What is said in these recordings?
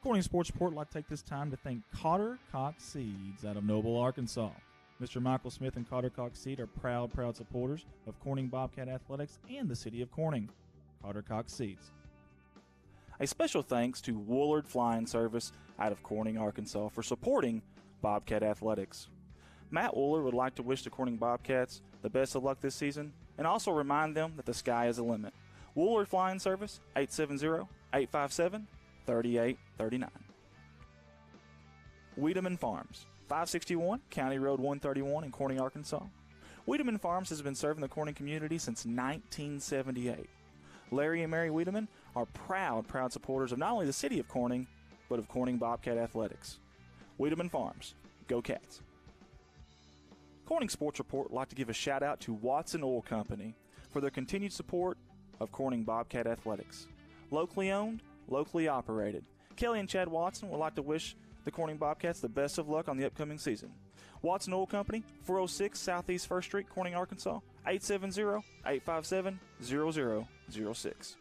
Corning Sports Report would like to take this time to thank Cotter Cox Seeds out of Noble, Arkansas. Mr. Michael Smith and Cotter Cox Seed are proud supporters of Corning Bobcat Athletics and the city of Corning. Cotter Cox Seeds. A special thanks to Woolard Flying Service out of Corning, Arkansas for supporting Bobcat Athletics. Matt Woolard would like to wish the Corning Bobcats the best of luck this season and also remind them that the sky is the limit. Woolard Flying Service, 870-857-3839. Wiedemann Farms, 561 County Road 131 in Corning, Arkansas. Wiedemann Farms has been serving the Corning community since 1978. Larry and Mary Wiedemann are proud supporters of not only the city of Corning, but of Corning Bobcat Athletics. Wiedemann Farms, go Cats. Corning Sports Report would like to give a shout out to Watson Oil Company for their continued support of Corning Bobcat Athletics. Locally owned, locally operated. Kelly and Chad Watson would like to wish the Corning Bobcats the best of luck on the upcoming season. Watson Oil Company, 406 Southeast 1st Street, Corning, Arkansas, 870-857-0006.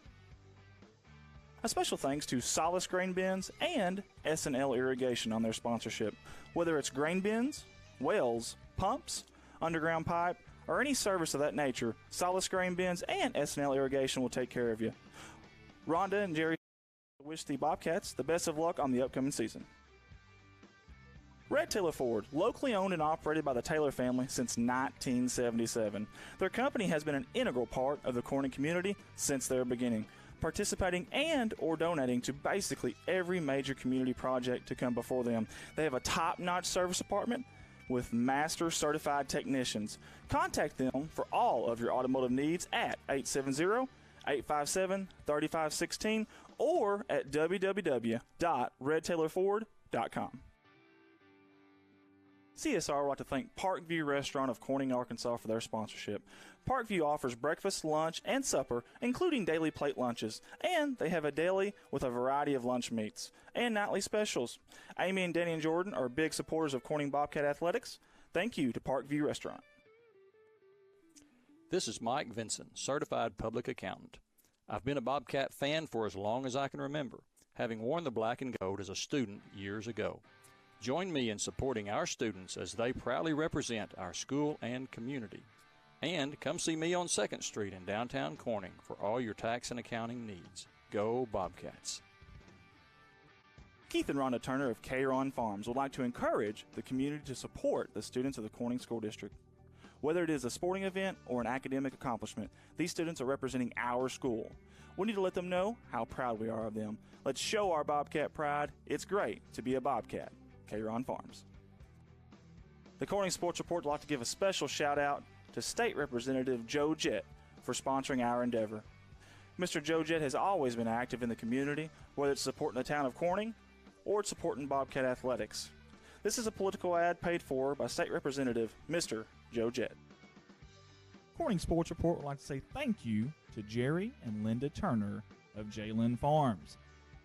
A special thanks to Solace Grain Bins and S&L Irrigation on their sponsorship. Whether it's grain bins, wells, pumps, underground pipe, or any service of that nature, Solace Grain Bins and S&L Irrigation will take care of you. Rhonda and Jerry wish the Bobcats the best of luck on the upcoming season. Red Taylor Ford, locally owned and operated by the Taylor family since 1977. Their company has been an integral part of the Corning community since their beginning, participating and or donating to basically every major community project to come before them. They have a top-notch service department with master certified technicians. Contact them for all of your automotive needs at 870-857-3516 or at www.redtaylorford.com. CSR would like to thank Parkview Restaurant of Corning, Arkansas for their sponsorship. Parkview offers breakfast, lunch, and supper, including daily plate lunches, and they have a deli with a variety of lunch meats and nightly specials. Amy and Danny and Jordan are big supporters of Corning Bobcat Athletics. Thank you to Parkview Restaurant. This is Mike Vinson, Certified Public Accountant. I've been a Bobcat fan for as long as I can remember, having worn the black and gold as a student years ago. Join me in supporting our students as they proudly represent our school and community. And come see me on 2nd Street in downtown Corning for all your tax and accounting needs. Go Bobcats. Keith and Rhonda Turner of K-Ron Farms would like to encourage the community to support the students of the Corning School District. Whether it is a sporting event or an academic accomplishment, these students are representing our school. We need to let them know how proud we are of them. Let's show our Bobcat pride. It's great to be a Bobcat. K-Ron Farms. The Corning Sports Report would like to give a special shout out to State Representative Joe Jett for sponsoring our endeavor. Mr. Joe Jett has always been active in the community, whether it's supporting the town of Corning or it's supporting Bobcat Athletics. This is a political ad paid for by State Representative Mr. Joe Jett. Corning Sports Report would like to say thank you to Jerry and Linda Turner of J-Lynn Farms.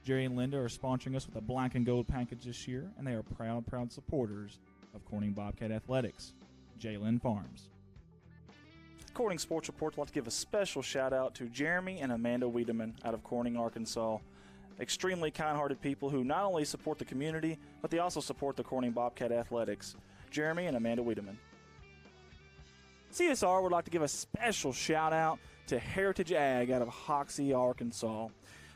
Jerry and Linda are sponsoring us with a black and gold package this year, and they are proud supporters of Corning Bobcat Athletics. J-Lynn Farms. Corning Sports Report would like to give a special shout out to Jeremy and Amanda Wiedemann out of Corning, Arkansas. Extremely kind-hearted people who not only support the community, but they also support the Corning Bobcat Athletics. Jeremy and Amanda Wiedemann. CSR would like to give a special shout out to Heritage Ag out of Hoxie, Arkansas.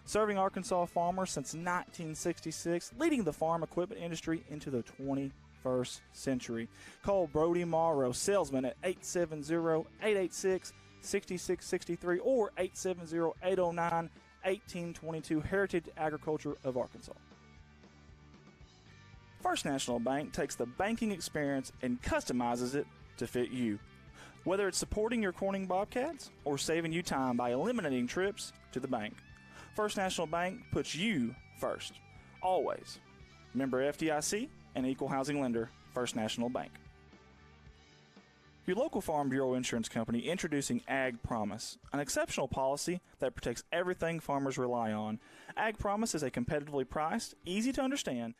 Serving Arkansas farmers since 1966, leading the farm equipment industry into the 21st century. Call Brody Morrow, salesman, at 870-886-6663 or 870-809-1822, Heritage Agriculture of Arkansas. First National Bank takes the banking experience and customizes it to fit you. Whether it's supporting your Corning Bobcats or saving you time by eliminating trips to the bank, First National Bank puts you first, always. Member FDIC and equal housing lender, First National Bank. Your local Farm Bureau insurance company introducing Ag Promise, an exceptional policy that protects everything farmers rely on. Ag Promise is a competitively priced, easy to understand,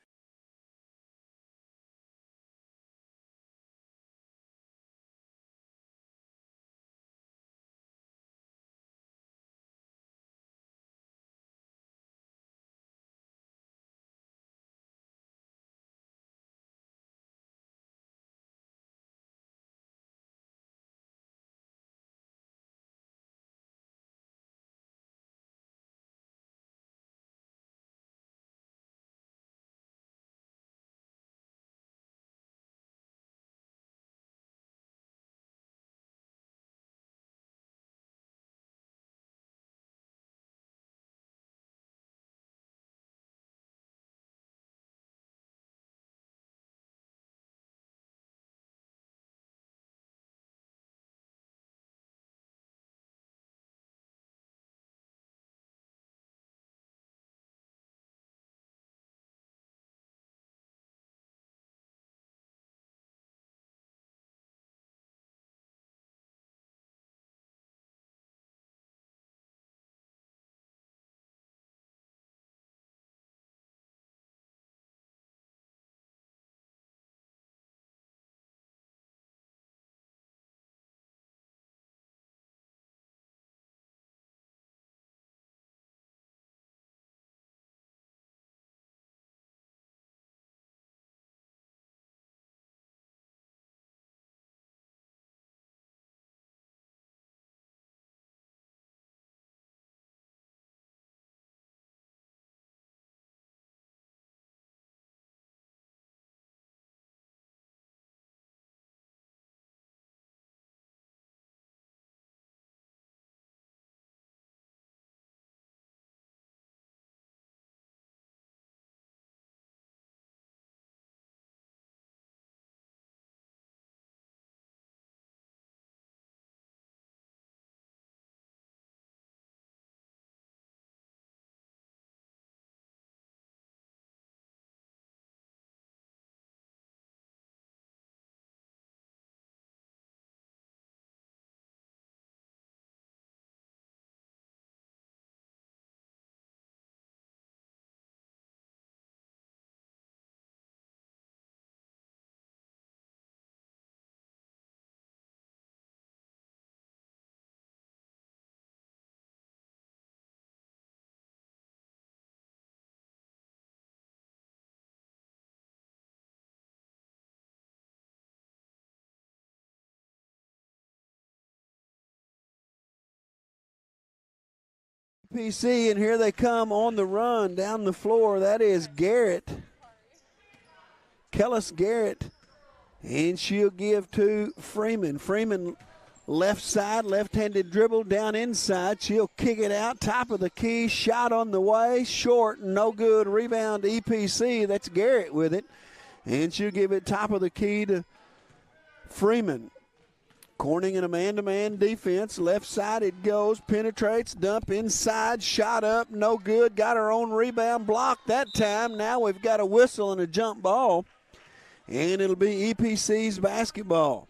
EPC, and here they come on the run down the floor. That is Garrett, Kellis Garrett, and she'll give to Freeman. Freeman left side, left-handed dribble down inside. She'll kick it out, top of the key, shot on the way, short, no good. Rebound EPC, that's Garrett with it. And she'll give it top of the key to Freeman. Corning in a man-to-man defense. Left side it goes, penetrates, dump inside, shot up, no good. Got her own rebound, blocked that time. Now we've got a whistle and a jump ball. And it'll be EPC's basketball.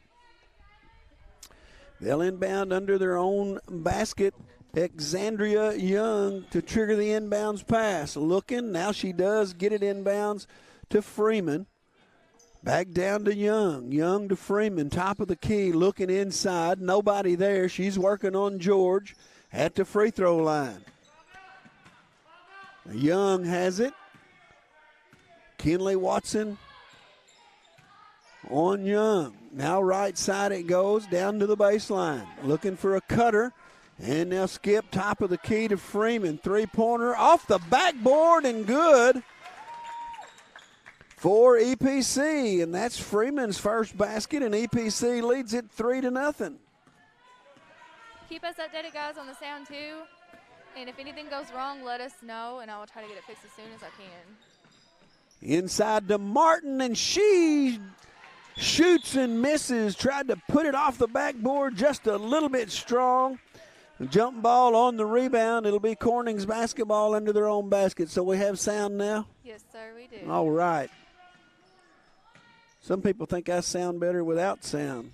They'll inbound under their own basket. Exandria Young to trigger the inbounds pass. Looking, now she does get it inbounds to Freeman. Back down to Young. Young to Freeman, top of the key, looking inside. Nobody there. She's working on George at the free throw line. Young has it. Kinley Watson on Young. Now right side it goes down to the baseline. Looking for a cutter. And now skip top of the key to Freeman. Three-pointer off the backboard and good for EPC. And that's Freeman's first basket, and EPC leads it 3-0. Keep us updated, guys, on the sound, too. And if anything goes wrong, let us know, and I will try to get it fixed as soon as I can. Inside to Martin, and she shoots and misses. Tried to put it off the backboard just a little bit strong. Jump ball on the rebound. It'll be Corning's basketball under their own basket. So we have sound now? Yes, sir, we do. All right. Some people think I sound better without sound.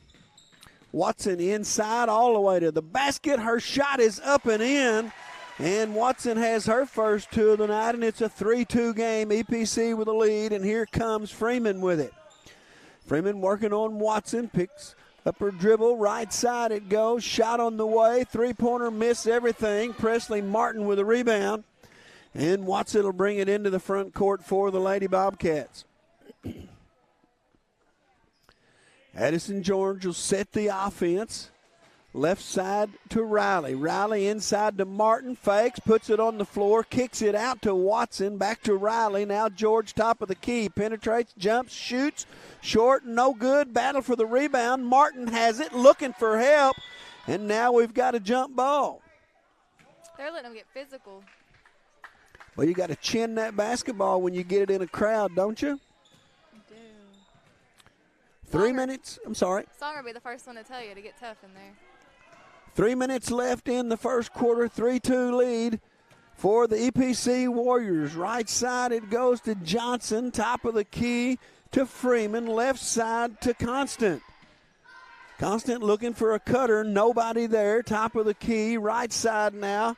Watson inside all the way to the basket. Her shot is up and in. And Watson has her first two of the night, and it's a 3-2 game. EPC with a lead, and here comes Freeman with it. Freeman working on Watson, picks up her dribble, right side it goes, shot on the way, three-pointer, miss everything. Presley Martin with a rebound, and Watson will bring it into the front court for the Lady Bobcats. Addison George will set the offense. Left side to Riley. Riley inside to Martin. Fakes, puts it on the floor, kicks it out to Watson. Back to Riley. Now George top of the key. Penetrates, jumps, shoots. Short, no good. Battle for the rebound. Martin has it, looking for help. And now we've got a jump ball. They're letting them get physical. Well, you got to chin that basketball when you get it in a crowd, don't you? I do. 3 minutes. I'm sorry. Songer will be the first one to tell you to get tough in there. 3 minutes left in the first quarter, 3-2 lead for the EPC Warriors. Right side it goes to Johnson, top of the key to Freeman, left side to Constant. Constant looking for a cutter, nobody there, top of the key, right side now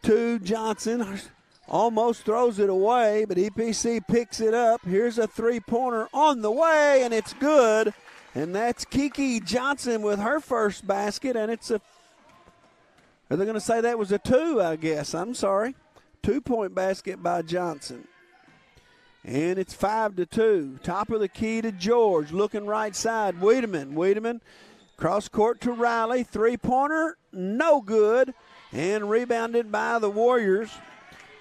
to Johnson. Almost throws it away, but EPC picks it up. Here's a three-pointer on the way, and it's good. And that's Kiki Johnson with her first basket, and it's a Are they going to say that was a two, I guess? I'm sorry. 2-point basket by Johnson. And it's 5-2. Top of the key to George. Looking right side. Wiedemann. Cross court to Riley. Three-pointer. No good. And rebounded by the Warriors.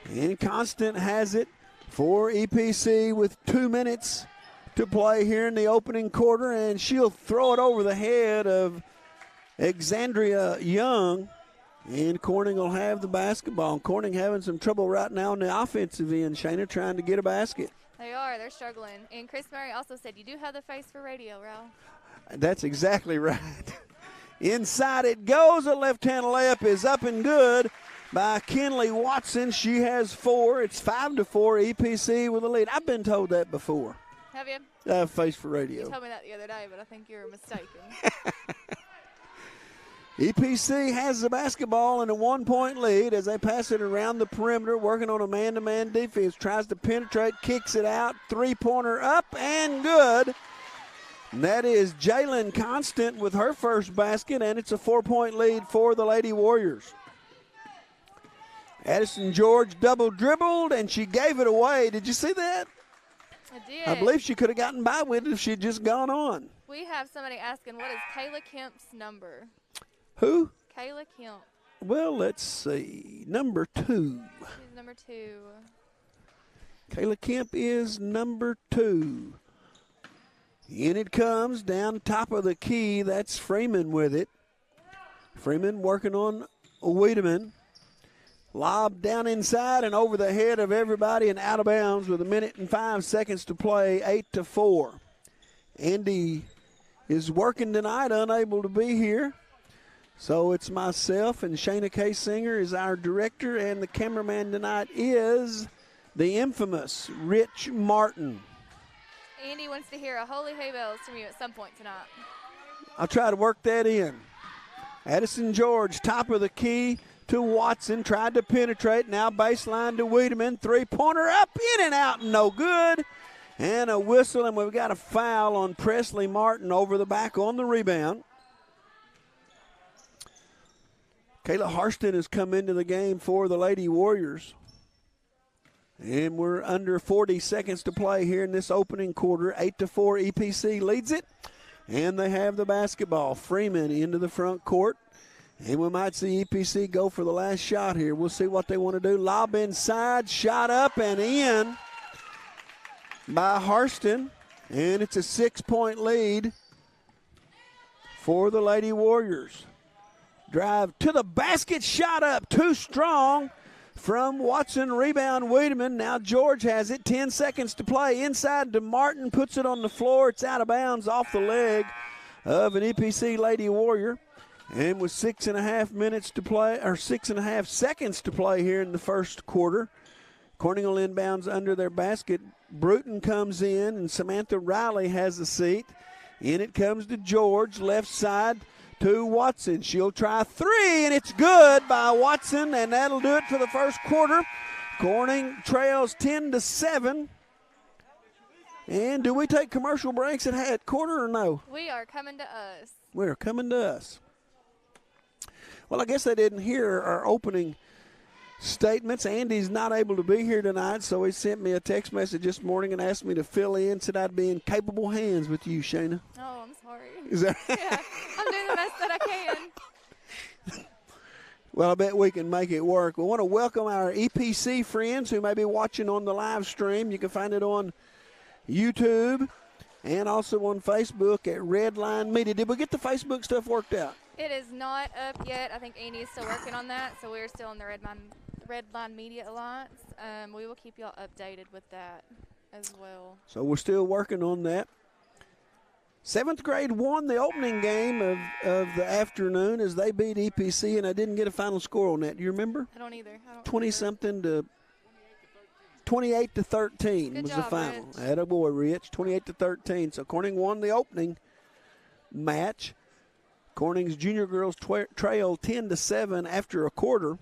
And Constant has it for EPC with 2 minutes to play here in the opening quarter. And she'll throw it over the head of Exandria Young. And Corning will have the basketball. Corning having some trouble right now on the offensive end. Shayna trying to get a basket. They are. They're struggling. And Chris Murray also said, you do have the face for radio, Ralph. That's exactly right. Inside it goes. A left-hand layup is up and good by Kinley Watson. She has 4. It's 5-4. EPC with a lead. I've been told that before. Have you? I have face for radio. You told me that the other day, but I think you're mistaken. EPC has the basketball in a 1-point lead as they pass it around the perimeter, working on a man-to-man defense. Tries to penetrate, kicks it out. Three-pointer up and good. And that is Jalen Constant with her first basket, and it's a 4-point lead for the Lady Warriors. Addison George double dribbled, and she gave it away. Did you see that? I did. I believe she could have gotten by with it if she'd just gone on. We have somebody asking, what is Kayla Kemp's number? Who? Kayla Kemp. Well, let's see. Number 2. Who's number 2? Kayla Kemp is number 2. In it comes down top of the key. That's Freeman with it. Freeman working on Wiedemann. Lob down inside and over the head of everybody and out of bounds with 1:05 to play, 8-4. Andy is working tonight, unable to be here. So it's myself and Shayna K. Singer is our director, and the cameraman tonight is the infamous Rich Martin. Andy wants to hear a Holy Hay Bells from you at some point tonight. I'll try to work that in. Addison George, top of the key to Watson, tried to penetrate. Now baseline to Wiedemann. Three-pointer up, in and out, no good. And a whistle, and we've got a foul on Presley Martin over the back on the rebound. Kayla Harston has come into the game for the Lady Warriors. And we're under 40 seconds to play here in this opening quarter. 8-4, EPC leads it. And they have the basketball. Freeman into the front court. And we might see EPC go for the last shot here. We'll see what they want to do. Lob inside, shot up and in by Harston. And it's a 6-point lead for the Lady Warriors. Drive to the basket, shot up, too strong from Watson. Rebound Wiedemann. Now George has it. 10 seconds to play. Inside to Martin, puts it on the floor. It's out of bounds off the leg of an EPC Lady Warrior. And with 6.5 minutes to play, or 6.5 seconds to play here in the first quarter, Corning inbounds under their basket. Bruton comes in, and Samantha Riley has a seat. In it comes to George, left side to Watson. She'll try three, and it's good by Watson, and that'll do it for the first quarter. Corning trails 10-7. And do we take commercial breaks at quarter or no? We are coming to us. We're coming to us. Well, I guess they didn't hear our opening statements. Andy's not able to be here tonight, so he sent me a text message this morning and asked me to fill in, said I'd be in capable hands with you, Shayna. Oh, I'm sorry. Is that Yeah, I'm doing the best that I can. Well, I bet we can make it work. We want to welcome our EPC friends who may be watching on the live stream. You can find it on YouTube and also on Facebook at Redline Media. Did we get the Facebook stuff worked out? It is not up yet. I think Andy's still working on that, so we're still in the Redline Media Alliance. We will keep y'all updated with that as well. So we're still working on that. 7th grade won the opening game of the afternoon as they beat EPC, and I didn't get a final score on that. Do you remember? I don't either. 20-something to 28-13 Good was job, the final. Rich. Attaboy, Rich. 28-13. So Corning won the opening match. Corning's junior girls trail 10-7 after a quarter.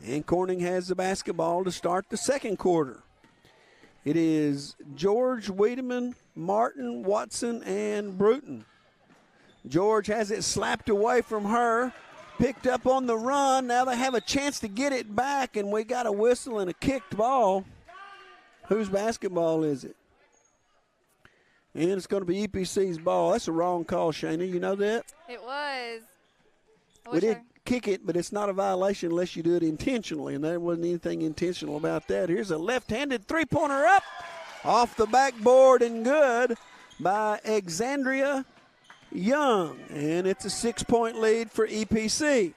And Corning has the basketball to start the second quarter. It is George, Wiedemann, Martin, Watson, and Bruton. George has it slapped away from her, picked up on the run. Now they have a chance to get it back, and we got a whistle and a kicked ball. Whose basketball is it? And it's going to be EPC's ball. That's a wrong call, Shayna. You know that? It was. We did kick it, but it's not a violation unless you do it intentionally, and there wasn't anything intentional about that. Here's a left-handed three-pointer up off the backboard and good by Exandria Young, and it's a 6-point lead for EPC.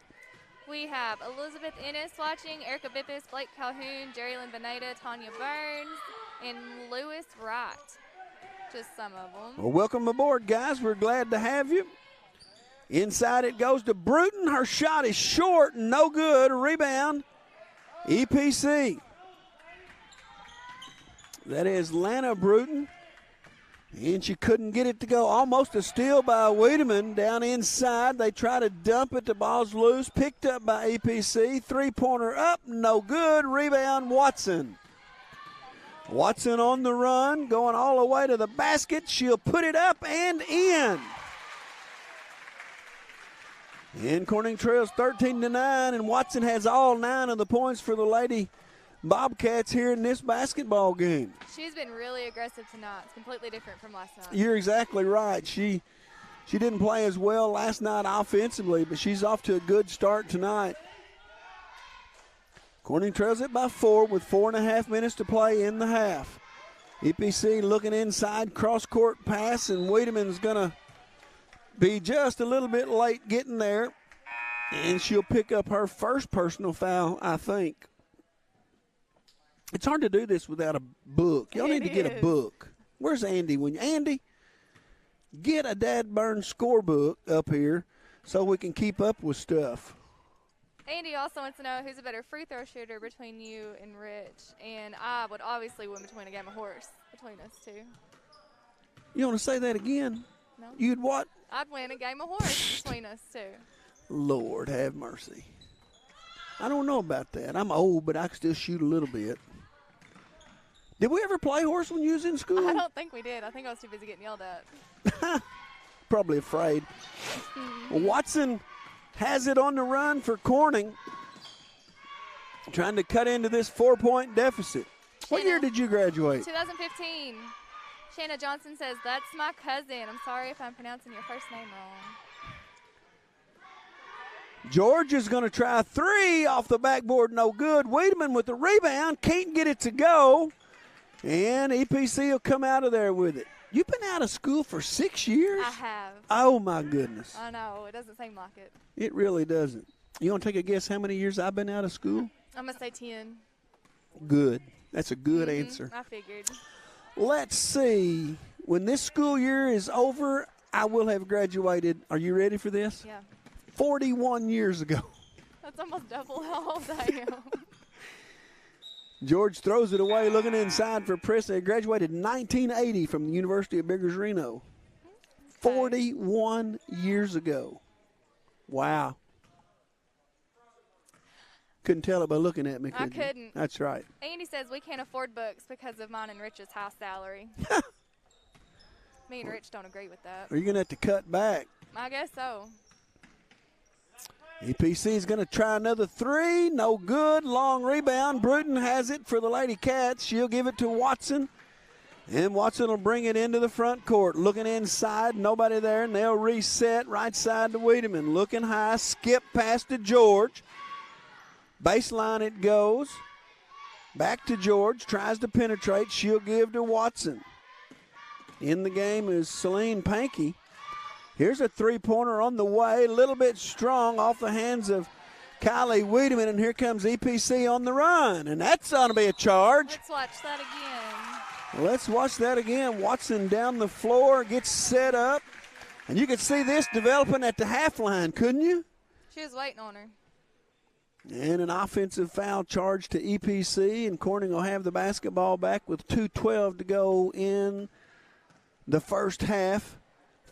We have Elizabeth Ennis watching, Erica Bippis, Blake Calhoun, Jerry Lynn Beneda, Tanya Burns, and Lewis Wright. Just some of them. Well, welcome aboard, guys. We're glad to have you. Inside it goes to Bruton. Her shot is short, no good. Rebound, EPC. That is Lana Bruton. And she couldn't get it to go. Almost a steal by Wiedemann down inside. They try to dump it. The ball's loose. Picked up by EPC. Three-pointer up. No good. Rebound, Watson. Watson on the run. Going all the way to the basket. She'll put it up and in. And Corning trails 13-9. And Watson has all 9 of the points for the Lady Bobcats here in this basketball game. She's been really aggressive tonight. It's completely different from last night. You're exactly right. She didn't play as well last night offensively, but she's off to a good start tonight. Corning trails it by 4 with 4.5 minutes to play in the half. EPC looking inside, cross-court pass, and Wiedemann's going to be just a little bit late getting there, and she'll pick up her first personal foul, I think. It's hard to do this without a book. Y'all need to get a book. Where's Andy? Andy, get a Dad Burn scorebook up here so we can keep up with stuff. Andy also wants to know who's a better free throw shooter between you and Rich. And I would obviously win between a game of horse between us two. You want to say that again? No. You'd what? I'd win a game of horse between us two. Lord have mercy. I don't know about that. I'm old, but I can still shoot a little bit. Did we ever play horse when you was in school? I don't think we did. I think I was too busy getting yelled at. Probably afraid. Watson has it on the run for Corning. Trying to cut into this 4-point deficit. What year did you graduate? 2015. Shanna Johnson says, that's my cousin. I'm sorry if I'm pronouncing your first name wrong. George is going to try 3 off the backboard. No good. Wiedemann with the rebound. Can't get it to go. And EPC will come out of there with it. You've been out of school for 6 years? I have. Oh, my goodness. I know. It doesn't seem like it. It really doesn't. You want to take a guess how many years I've been out of school? I'm going to say 10. Good. That's a good answer. I figured. Let's see. When this school year is over, I will have graduated. Are you ready for this? Yeah. 41 years ago. That's almost double how old I am. George throws it away, looking inside for Presley. Graduated in 1980 from the University of Biggers Reno. 41 years ago. Wow. Couldn't tell it by looking at me, could you? I couldn't. That's right. Andy says we can't afford books because of mine and Rich's high salary. Me and Rich don't agree with that. Are you going to have to cut back? I guess so. EPC is going to try another 3. No good. Long rebound. Bruton has it for the Lady Cats. She'll give it to Watson. And Watson will bring it into the front court. Looking inside. Nobody there. And they'll reset right side to Wiedemann. Looking high. Skip past to George. Baseline it goes. Back to George. Tries to penetrate. She'll give to Watson. In the game is Celine Pankey. Here's a three-pointer on the way. A little bit strong off the hands of Kylie Wiedemann. And here comes EPC on the run. And that's going to be a charge. Let's watch that again. Let's watch that again. Watson down the floor, gets set up. And you could see this developing at the half line, couldn't you? She was waiting on her. And an offensive foul charge to EPC. And Corning will have the basketball back with 2:12 to go in the first half.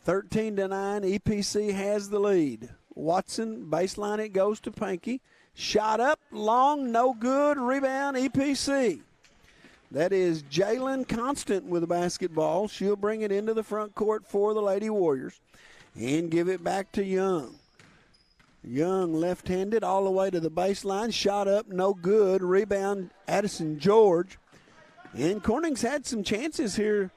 13-9, EPC has the lead. Watson, baseline it goes to Pankey. Shot up, long, no good. Rebound, EPC. That is Jalen Constant with the basketball. She'll bring it into the front court for the Lady Warriors and give it back to Young. Young left-handed all the way to the baseline. Shot up, no good. Rebound, Addison George. And Corning's had some chances here,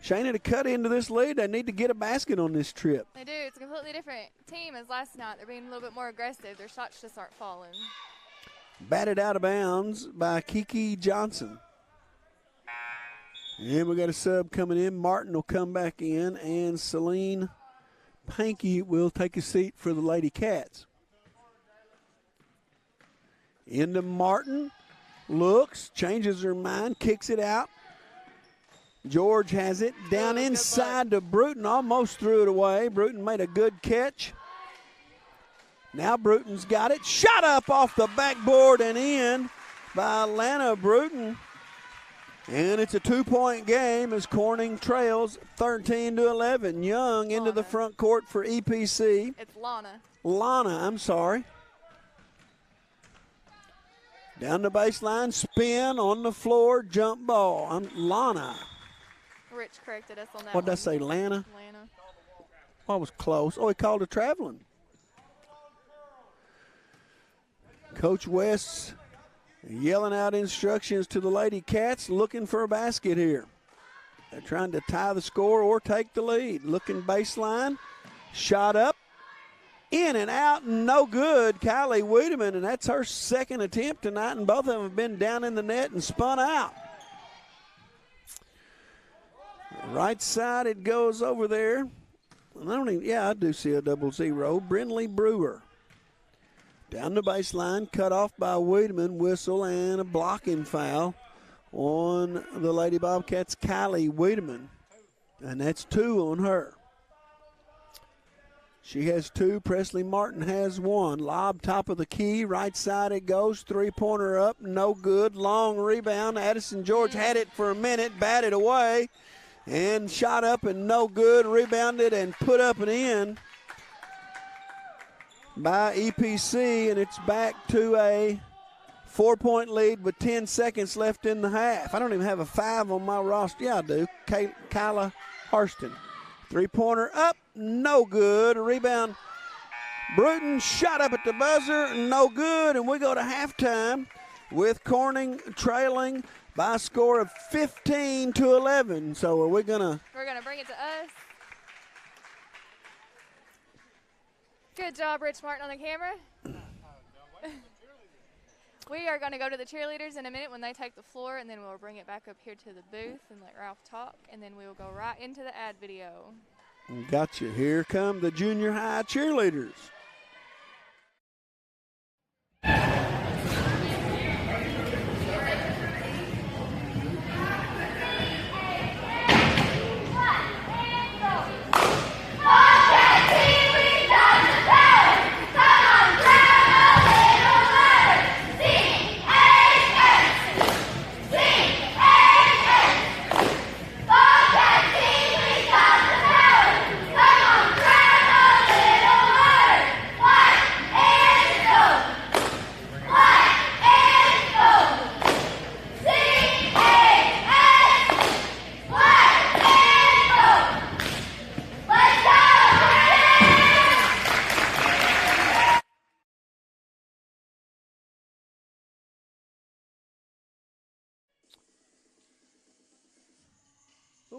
Shayna, to cut into this lead. They need to get a basket on this trip. They do. It's a completely different team as last night. They're being a little bit more aggressive. Their shots just aren't falling. Batted out of bounds by Kiki Johnson. And we got a sub coming in. Martin will come back in, and Celine Pankey will take a seat for the Lady Cats. Into Martin. Looks, changes her mind, kicks it out. George has it down inside to Bruton, almost threw it away. Bruton made a good catch. Now Bruton's got it. Shot up off the backboard and in by Lana Bruton. And it's a 2-point game as Corning trails 13-11. Young into the front court for EPC. It's Lana. Lana, I'm sorry. Down the baseline, spin on the floor, jump ball. Lana. Rich corrected us on that. What did I say, Lana? Lana. Oh, I was close. Oh, he called her traveling. Coach West yelling out instructions to the Lady Cats, looking for a basket here. They're trying to tie the score or take the lead. Looking baseline, shot up, in and out, no good. Kylie Wiedemann, and that's her second attempt tonight, and both of them have been down in the net and spun out. Right side, it goes over there. I do see a 0-0. Brindley Brewer. Down the baseline, cut off by Wiedemann, whistle, and a blocking foul on the Lady Bobcats, Kylie Wiedemann. And that's 2 on her. She has 2. Presley Martin has 1. Lob top of the key. Right side it goes. 3-pointer up. No good. Long rebound. Addison George had it for a minute. Batted away. And shot up and no good. Rebounded and put up and in by EPC. And it's back to a 4-point lead with 10 seconds left in the half. I don't even have a 5 on my roster. Yeah, I do. Kyla Harston. 3-pointer up, no good. A rebound. Bruton shot up at the buzzer, no good. And we go to halftime with Corning trailing by a score of 15-11. So we're gonna bring it to us. Good job, Rich Martin, on the camera. We are going to go to the cheerleaders in a minute when they take the floor, and then we'll bring it back up here to the booth and let Ralph talk, and then we will go right into the ad video. Gotcha. Here come the junior high cheerleaders.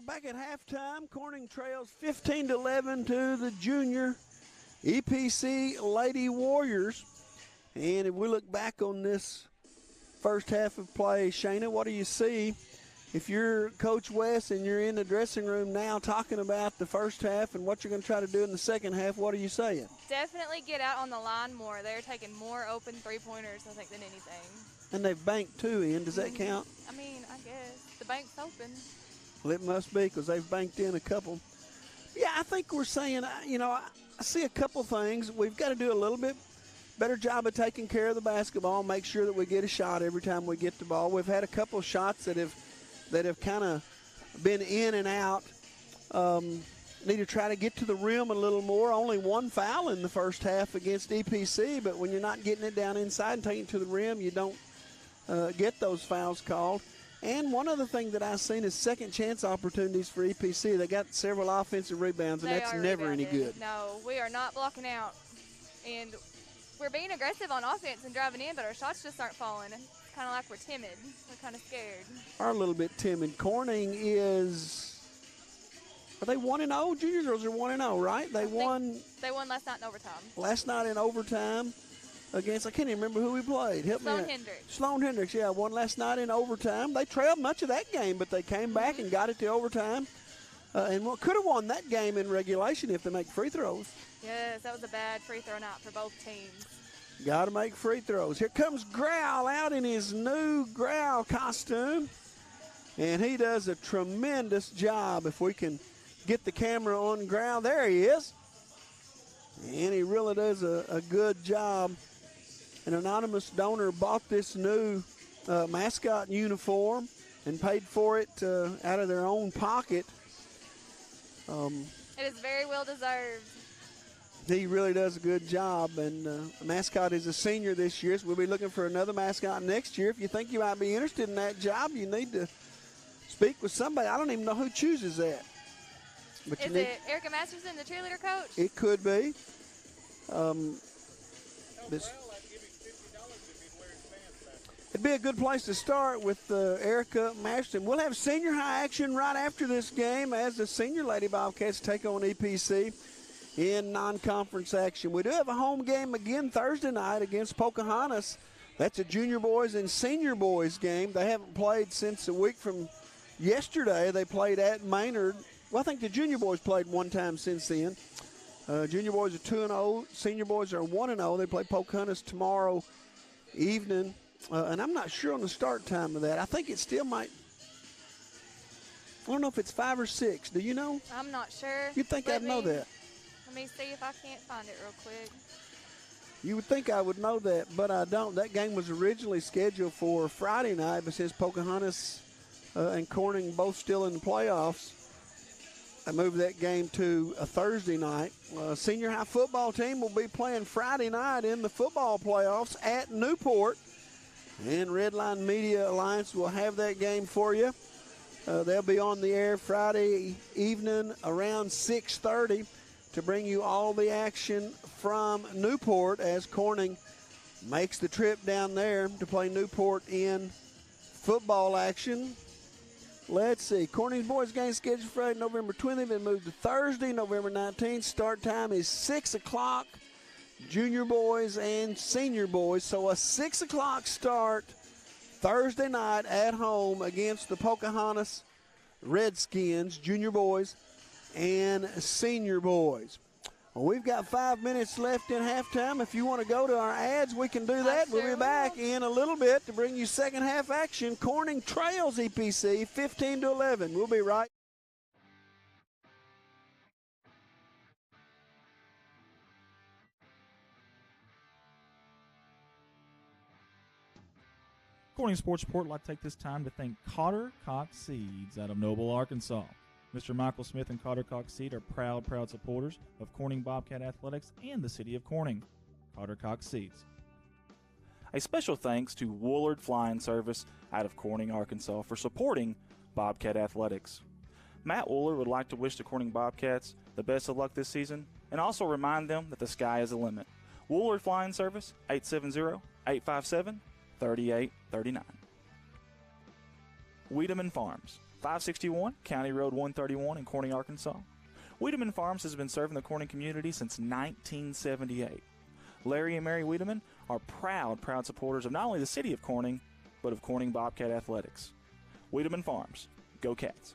Back at halftime, Corning trails 15-11 to the junior EPC Lady Warriors. And if we look back on this first half of play, Shayna, what do you see? If you're Coach West and you're in the dressing room now talking about the first half and what you're going to try to do in the second half, what are you saying? Definitely get out on the line more. They're taking more open three-pointers, I think, than anything. And they've banked 2 in. Does that count? I mean, I guess. The bank's open. Well, it must be because they've banked in a couple. Yeah, I think we're saying, I see a couple things. We've got to do a little bit better job of taking care of the basketball, make sure that we get a shot every time we get the ball. We've had a couple shots that have kind of been in and out. Need to try to get to the rim a little more. Only 1 foul in the first half against EPC, but when you're not getting it down inside and taking it to the rim, you don't get those fouls called. And one other thing that I've seen is second chance opportunities for EPC. They got several offensive rebounds, and that's never any good. No, we are not blocking out. And we're being aggressive on offense and driving in, but our shots just aren't falling. It's kind of like we're timid. We're kind of scared. Are a little bit timid. Corning is, are they 1-0? Junior girls are 1-0, right? They won last night in overtime. Last night in overtime. Against, I can't even remember who we played. Sloan Hendricks. Sloan Hendricks, yeah, won last night in overtime. They trailed much of that game, but they came back and got it to overtime. And could have won that game in regulation if they make free throws. Yes, that was a bad free throw night for both teams. Got to make free throws. Here comes Growl out in his new Growl costume. And he does a tremendous job. If we can get the camera on Growl, there he is. And he really does a good job. An anonymous donor bought this new mascot uniform and paid for it out of their own pocket. It is very well deserved. He really does a good job, and the mascot is a senior this year, so we'll be looking for another mascot next year. If you think you might be interested in that job, you need to speak with somebody. I don't even know who chooses that. But is it Erica Masterson, the cheerleader coach? It could be. It'd be a good place to start with the Erica Masterson. We'll have senior high action right after this game as the senior Lady Bobcats take on EPC in non-conference action. We do have a home game again Thursday night against Pocahontas. That's a junior boys and senior boys game. They haven't played since a week from yesterday. They played at Maynard. Well, I think the junior boys played one time since then. Junior boys are 2-0. Senior boys are 1-0. They play Pocahontas tomorrow evening. And I'm not sure on the start time of that. I think it still might. I don't know if it's 5 or 6. Do you know? I'm not sure. You'd think I'd know that. Let me see if I can't find it real quick. You would think I would know that, but I don't. That game was originally scheduled for Friday night, but since Pocahontas and Corning both still in the playoffs, I moved that game to a Thursday night. Senior high football team will be playing Friday night in the football playoffs at Newport, and Redline Media Alliance will have that game for you. They'll be on the air Friday evening around 6:30 to bring you all the action from Newport as Corning makes the trip down there to play Newport in football action. Let's see. Corning's boys game scheduled Friday, November 20th. Then moved to Thursday, November 19th. Start time is 6 o'clock. Junior boys and senior boys. So a 6 o'clock start Thursday night at home against the Pocahontas Redskins, junior boys and senior boys. Well, we've got 5 minutes left in halftime. If you want to go to our ads, we can do that. We'll be back in a little bit to bring you second half action. Corning trails EPC 15-11. We'll be right. Corning Sports Report would like to take this time to thank Cotter Cox Seeds out of Noble, Arkansas. Mr. Michael Smith and Cotter Cox Seed are proud supporters of Corning Bobcat Athletics and the city of Corning. Cotter Cox Seeds. A special thanks to Woolard Flying Service out of Corning, Arkansas for supporting Bobcat Athletics. Matt Woolard would like to wish the Corning Bobcats the best of luck this season and also remind them that the sky is the limit. Woolard Flying Service, 870-857-3839. Wiedemann Farms, 561 County Road 131 in Corning, Arkansas. Wiedemann Farms has been serving the Corning community since 1978. Larry and Mary Wiedemann are proud supporters of not only the city of Corning, but of Corning Bobcat Athletics. Wiedemann Farms, go Cats.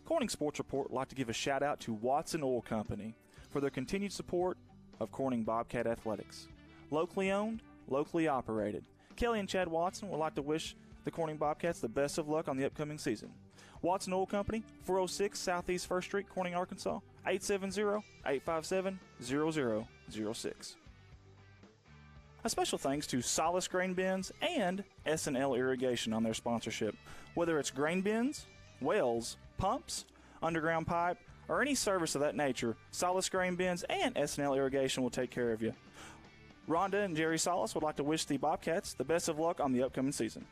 Corning Sports Report would like to give a shout out to Watson Oil Company for their continued support of Corning Bobcat Athletics. Locally owned, locally operated. Kelly and Chad Watson would like to wish the Corning Bobcats the best of luck on the upcoming season. Watson Oil Company, 406 Southeast 1st Street, Corning, Arkansas, 870-857-0006. A special thanks to Solace Grain Bins and S&L Irrigation on their sponsorship. Whether it's grain bins, wells, pumps, underground pipe, or any service of that nature, Solace Grain Bins and S&L Irrigation will take care of you. Rhonda and Jerry Solace would like to wish the Bobcats the best of luck on the upcoming season.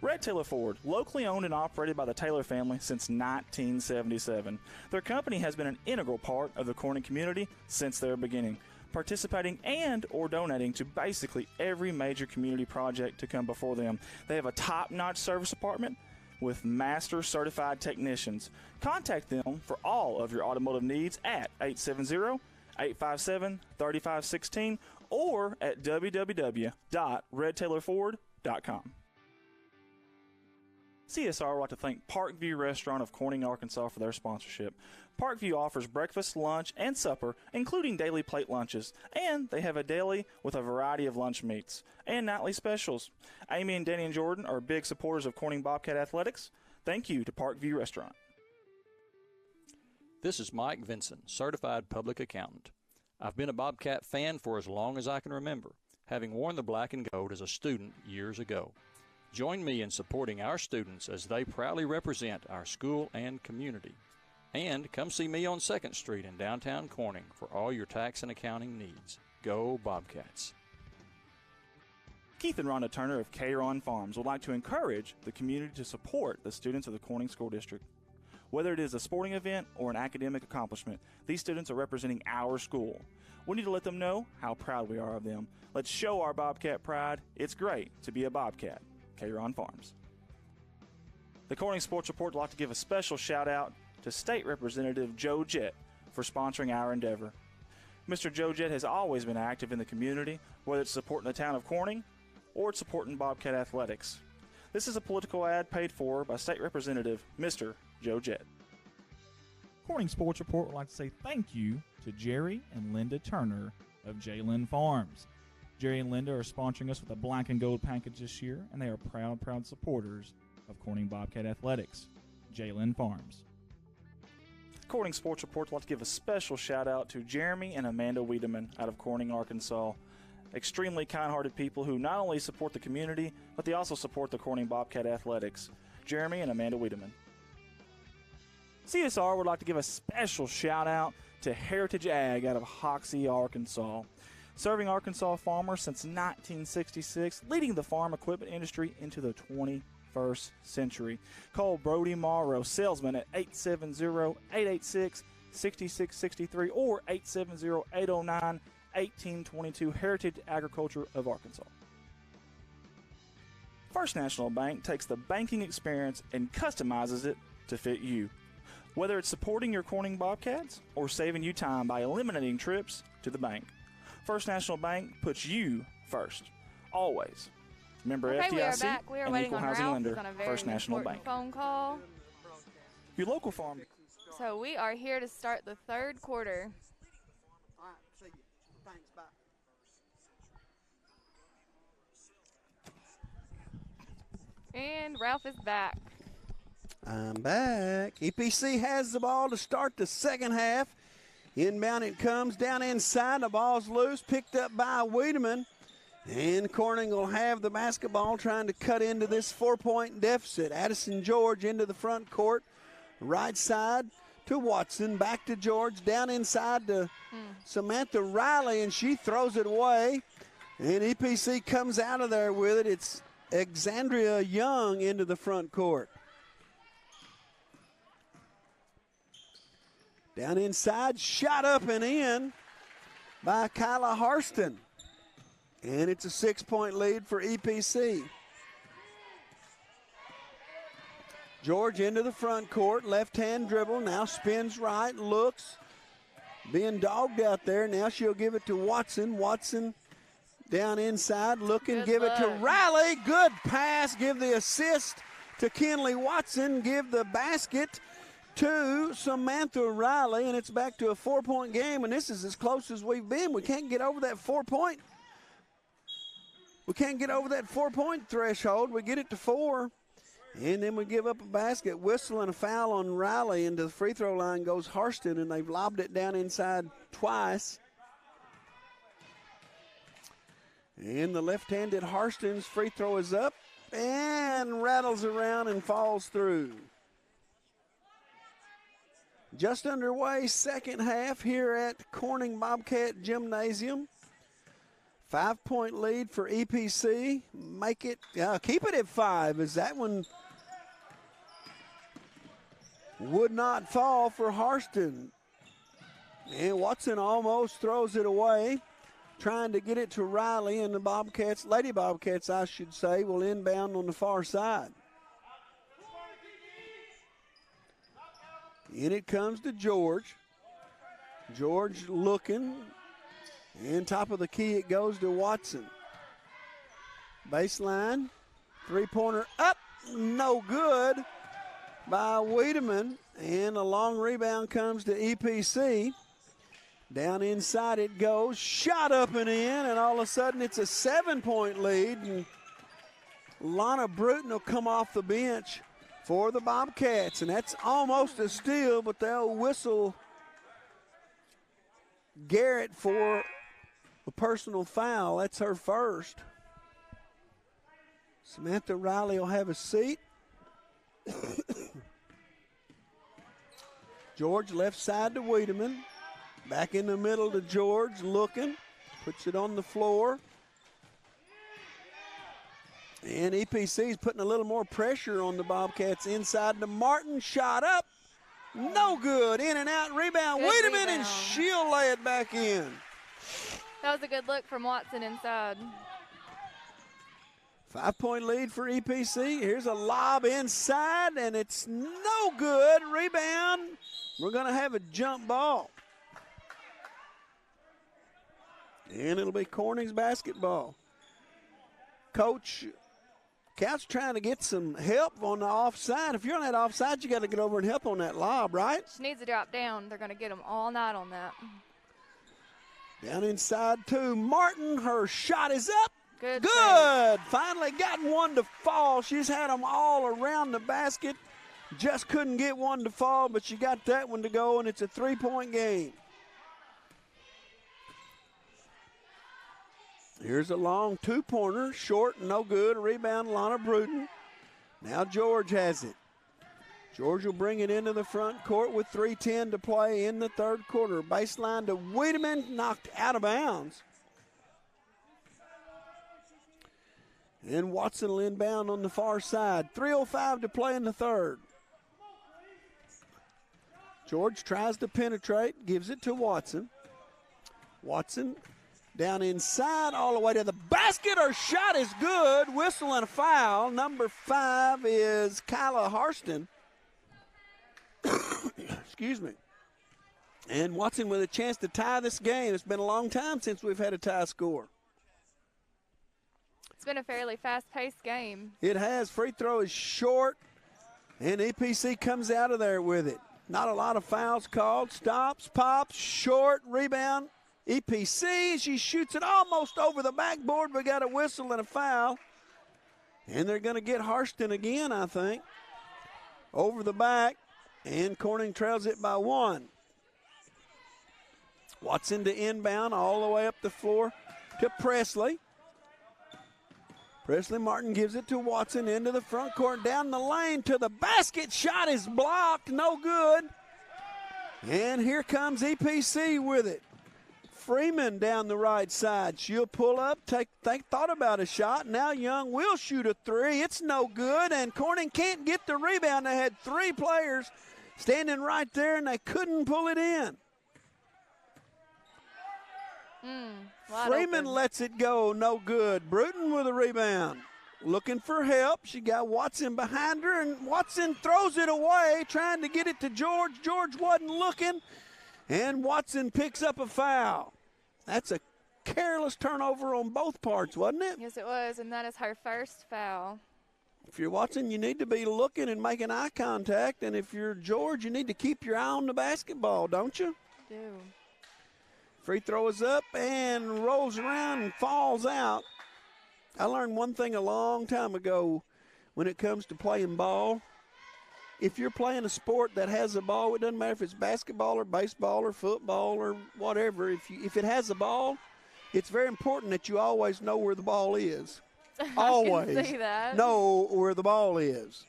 Red Taylor Ford, locally owned and operated by the Taylor family since 1977. Their company has been an integral part of the Corning community since their beginning, participating and or donating to basically every major community project to come before them. They have a top-notch service department with master certified technicians. Contact them for all of your automotive needs at 870-857-3516 or at www.redtaylorford.com. CSR would like to thank Parkview Restaurant of Corning, Arkansas for their sponsorship. Parkview offers breakfast, lunch, and supper, including daily plate lunches, and they have a deli with a variety of lunch meats and nightly specials. Amy and Danny and Jordan are big supporters of Corning Bobcat Athletics. Thank you to Parkview Restaurant. This is Mike Vinson, Certified Public Accountant. I've been a Bobcat fan for as long as I can remember, having worn the black and gold as a student years ago. Join me in supporting our students as they proudly represent our school and community. And come see me on 2nd Street in downtown Corning for all your tax and accounting needs. Go Bobcats. Keith and Rhonda Turner of K-Ron Farms would like to encourage the community to support the students of the Corning School District. Whether it is a sporting event or an academic accomplishment, these students are representing our school. We need to let them know how proud we are of them. Let's show our Bobcat pride. It's great to be a Bobcat. K-Ron Farms. The Corning Sports Report would like to give a special shout out to State Representative Joe Jett for sponsoring our endeavor. Mr. Joe Jett has always been active in the community, whether it's supporting the town of Corning or it's supporting Bobcat athletics. This is a political ad paid for by State Representative Mr. Joe Jett. Corning Sports Report would like to say thank you to Jerry and Linda Turner of J-Lynn Farms. Jerry and Linda are sponsoring us with a black and gold package this year, and they are proud supporters of Corning Bobcat athletics. J-Lynn Farms. Corning Sports Report would like to give a special shout out to Jeremy and Amanda Wiedemann out of Corning, Arkansas. Extremely kind-hearted people who not only support the community, but they also support the Corning Bobcat athletics. Jeremy and Amanda Wiedemann. CSR would like to give a special shout out to Heritage Ag out of Hoxie, Arkansas. Serving Arkansas farmers since 1966, leading the farm equipment industry into the 21st century. Call Brody Morrow, salesman, at 870-886-6663 or 870-809-1822, Heritage Agriculture of Arkansas. First National Bank takes the banking experience and customizes it to fit you. Whether it's supporting your Corning Bobcats or saving you time by eliminating trips to the bank, First National Bank puts you first, always. Member Okay, we are FDIC back. We are and waiting equal on housing Ralph. lender, He's on a very First National important Bank. phone call. Your local farm. So we are here to start the third quarter. All right, see you. Thanks, bye. And Ralph is back. I'm back. EPC has the ball to start the second half. Inbound it comes, down inside. The ball's loose, picked up by Wiedemann. And Corning will have the basketball, trying to cut into this 4-point deficit. Addison George into the front court. Right side to Watson. Back to George. Down inside to Samantha Riley, and she throws it away. And EPC comes out of there with it. It's Alexandria Young into the front court. Down inside, shot up and in by Kyla Harston. And it's a 6-point lead for EPC. George into the front court, left-hand dribble, now spins right, looks, being dogged out there. Now she'll give it to Watson. Watson down inside, looking, Good give look. it to Riley. Good pass, give the assist to Kenley Watson, give the basket to Samantha Riley, and it's back to a 4-point game, and this is as close as we've been. We can't get over that 4-point. We can't get over that 4-point threshold. We get it to 4, and then we give up a basket. Whistle and a foul on Riley, and to the free throw line goes Harston, and they've lobbed it down inside twice. And the left-handed Harston's free throw is up and rattles around and falls through. Just underway, second half here at Corning Bobcat Gymnasium. 5-point lead for EPC. Make it, keep it at 5, as that one would not fall for Harston. And Watson almost throws it away, trying to get it to Riley, and the Bobcats, Lady Bobcats, I should say, will inbound on the far side. In it comes to George. George looking. And top of the key it goes to Watson. Baseline. Three-pointer up. No good by Wiedemann. And a long rebound comes to EPC. Down inside it goes. Shot up and in. And all of a sudden it's a 7-point lead. And Lana Bruton will come off the bench for the Bobcats, and that's almost a steal, but they'll whistle Garrett for a personal foul. That's her first. Samantha Riley will have a seat. George left side to Wiedemann. Back in the middle to George, looking. Puts it on the floor. And EPC is putting a little more pressure on the Bobcats inside to Martin. Shot up No good. In and out rebound. Good Wait a minute, and rebound. she'll lay it back in. That was a good look from Watson inside. 5-point lead for EPC. Here's a lob inside, and it's no good. Rebound. We're going to have a jump ball. And it'll be Corning's basketball. Coach Couch trying to get some help on the offside. If you're on that offside, you got to get over and help on that lob, right? She needs to drop down. They're going to get them all night on that. Down inside to Martin. Her shot is up. Good. Good. Finally got one to fall. She's had them all around the basket. Just couldn't get one to fall, but she got that one to go, and it's a 3-point game. Here's a long two-pointer, short, no good. Rebound, Lana Bruton. Now George has it. George will bring it into the front court with 3:10 to play in the third quarter. Baseline to Wiedemann, knocked out of bounds. And Watson will inbound on the far side. 3:05 to play in the third. George tries to penetrate, gives it to Watson. Watson down inside, all the way to the basket. Her shot is good. Whistle and a foul. Number 5 is Kyla Harston. Excuse me. And Watson with a chance to tie this game. It's been a long time since we've had a tie score. It's been a fairly fast-paced game. It has. Free throw is short, and EPC comes out of there with it. Not a lot of fouls called. Stops, pops, short, rebound. EPC, she shoots it almost over the backboard. We got a whistle and a foul. And they're going to get Harston again, I think. Over the back, and Corning trails it by 1. Watson to inbound all the way up the floor to Presley. Presley Martin gives it to Watson into the front court, down the lane to the basket. Shot is blocked, no good. And here comes EPC with it. Freeman down the right side. She'll pull up, thought about a shot. Now Young will shoot a 3. It's no good, and Corning can't get the rebound. They had 3 players standing right there, and they couldn't pull it in. Freeman open. lets it go, no good. Bruton with a rebound. Looking for help. She got Watson behind her, and Watson throws it away, trying to get it to George. George wasn't looking, and Watson picks up a foul. That's a careless turnover on both parts, wasn't it? Yes, it was, and that is her first foul. If you're Watson, you need to be looking and making eye contact, and if you're George, you need to keep your eye on the basketball, don't you? Do. Free throw is up and rolls around and falls out. I learned one thing a long time ago when it comes to playing ball. If you're playing a sport that has a ball, it doesn't matter if it's basketball or baseball or football or whatever. If it has a ball, it's very important that you always know where the ball is. Always I can see that. know where the ball is.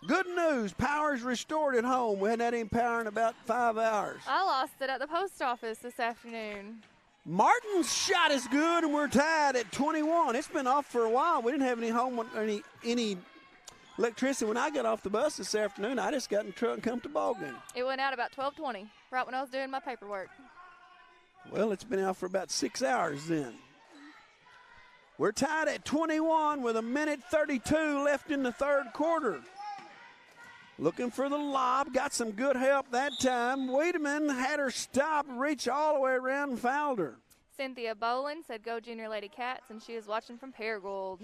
Good news, power's restored at home. We hadn't had any power in about 5 hours. I lost it at the post office this afternoon. Martin's shot is good, and we're tied at 21. It's been off for a while. We didn't have any electricity when I got off the bus this afternoon. I just got in the truck and come to the ball game. It went out about 12:20, right when I was doing my paperwork. Well, it's been out for about 6 hours then. We're tied at 21 with 1:32 left in the third quarter. Looking for the lob, got some good help that time. Wiedemann had her stop, reach all the way around and fouled her. Cynthia Bolin said, "Go Junior Lady Cats," and she is watching from Paragould.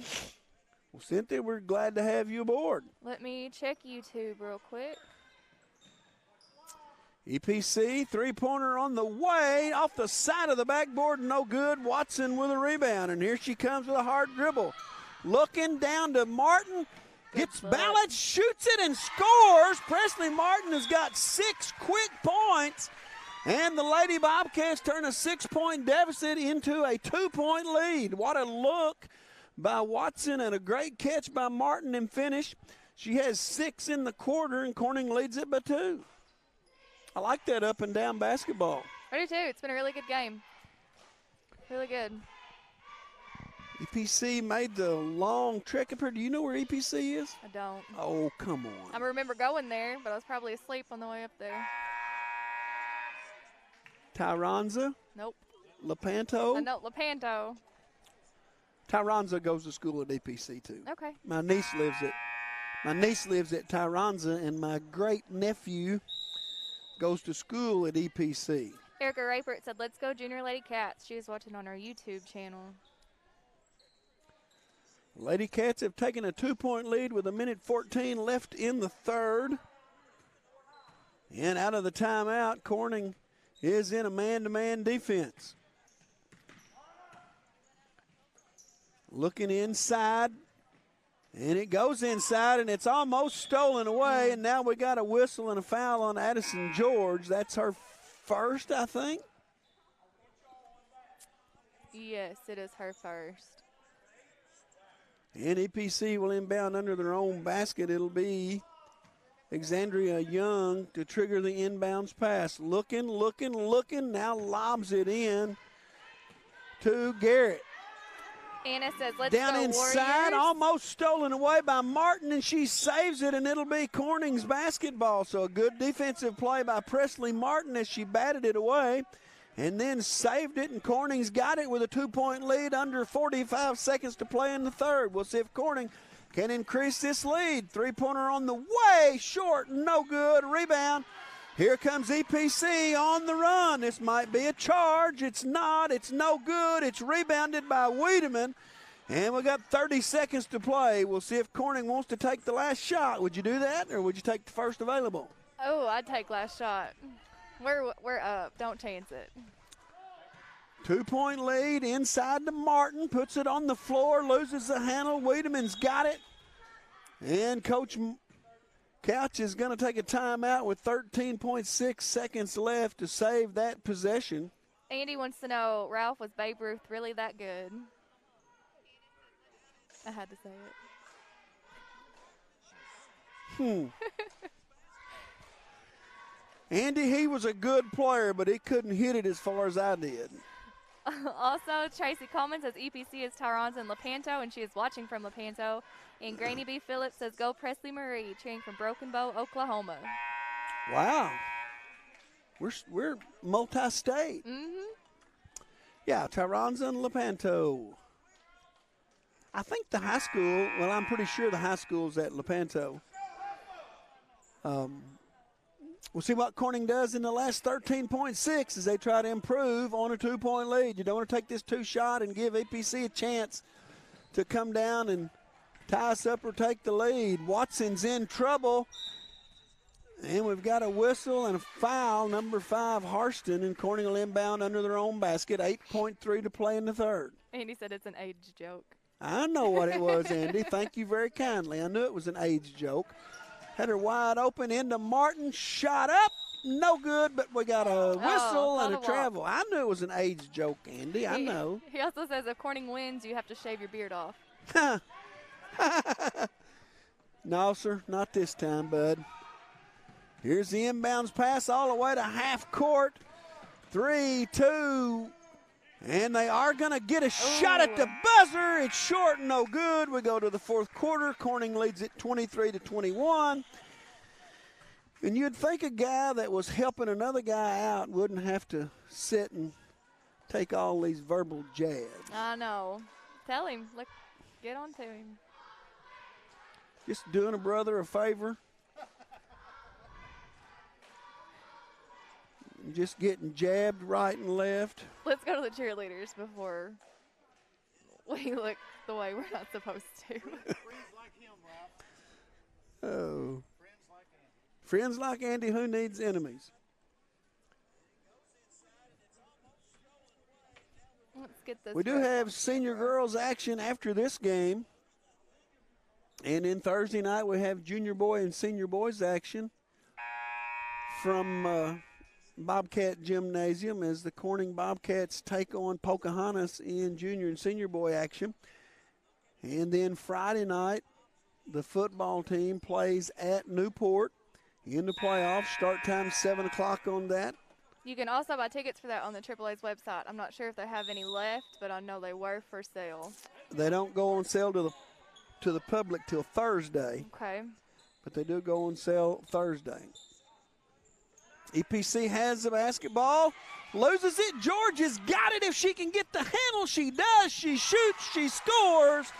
Well, Cynthia, we're glad to have you aboard. Let me check YouTube real quick. EPC, three-pointer on the way, off the side of the backboard, no good. Watson with a rebound, and here she comes with a hard dribble. Looking down to Martin. Gets balance, shoots it, and scores. Presley Martin has got 6 quick points. And the Lady Bobcats turn a 6-point deficit into a 2-point lead. What a look by Watson and a great catch by Martin and finish. She has 6 in the quarter, and Corning leads it by 2. I like that up and down basketball. I do too. It's been a really good game. Really good. EPC made the long trek up here. Do you know where EPC is? I don't. Oh, come on. I remember going there, but I was probably asleep on the way up there. Tyronza? Nope. Lepanto? No, Lepanto. Tyronza goes to school at EPC too. Okay. My niece lives at Tyronza, and my great nephew goes to school at EPC. Erica Rapert said, "Let's go, Junior Lady Cats." She was watching on our YouTube channel. Lady Cats have taken a 2-point lead with 1:14 left in the third. And out of the timeout, Corning is in a man-to-man defense. Looking inside, and it goes inside, and it's almost stolen away, and now we got a whistle and a foul on Addison George. That's her first, I think. Yes, it is her first. And EPC will inbound under their own basket. It'll be Exandria Young to trigger the inbounds pass. Looking, now lobs it in to Garrett. Anna says, "Let's Down go, inside, Warriors." almost stolen away by Martin, and she saves it, and it'll be Corning's basketball. So a good defensive play by Presley Martin as she batted it away and then saved it, and Corning's got it with a 2-point lead under 45 seconds to play in the third. We'll see if Corning can increase this lead. Three-pointer on the way, short, no good, rebound. Here comes EPC on the run. This might be a charge. It's not. It's no good. It's rebounded by Wiedemann. And we got 30 seconds to play. We'll see if Corning wants to take the last shot. Would you do that, or would you take the first available? Oh, I'd take last shot. We're up. Don't chance it. 2-point lead inside to Martin. Puts it on the floor. Loses the handle. Wiedemann's got it. And Coach Couch is going to take a timeout with 13.6 seconds left to save that possession. Andy wants to know, Ralph, was Babe Ruth really that good? I had to say it. Andy, he was a good player, but he couldn't hit it as far as I did. Also, Tracy Coleman says EPC is Tyronza and Lepanto, and she is watching from Lepanto. And Granny B. Phillips says, "Go Presley Marie," cheering from Broken Bow, Oklahoma. Wow. We're multi-state. Yeah, Tyronza and Lepanto. I think the high school, well, I'm pretty sure the high school's at Lepanto. We'll see what Corning does in the last 13.6 as they try to improve on a 2-point lead. You don't want to take this 2-shot and give EPC a chance to come down and tie us up or take the lead. Watson's in trouble. And we've got a whistle and a foul, number 5, Harston, and Corning will inbound under their own basket. 8.3 to play in the third. Andy said it's an age joke. I know what it was, Andy. Thank you very kindly. I knew it was an age joke. Had her wide open into Martin. Shot up. No good, but we got a whistle and a travel. I knew it was an age joke, Andy. I know. He also says if Corning wins, you have to shave your beard off. No, sir. Not this time, bud. Here's the inbounds pass all the way to half court. 3-2. And they are going to get a shot at the buzzer. It's short, no good. We go to the fourth quarter. Corning leads it 23-21. And you'd think a guy that was helping another guy out wouldn't have to sit and take all these verbal jabs. I know. Tell him. Look, get on to him. Just doing a brother a favor. Just getting jabbed right and left. Let's go to the cheerleaders before we look the way we're not supposed to. Oh. Friends like Andy, who needs enemies? Let's get this. We do have senior girls action after this game. And then Thursday night we have junior boy and senior boys action from Bobcat Gymnasium as the Corning Bobcats take on Pocahontas in junior and senior boy action. And then Friday night, the football team plays at Newport in the playoffs. Start time 7 o'clock on that. You can also buy tickets for that on the AAA's website. I'm not sure if they have any left, but I know they were for sale. They don't go on sale to the public till Thursday. Okay. But they do go on sale Thursday. EPC has the basketball. Loses it. George has got it. If she can get the handle, she does. She shoots. She scores.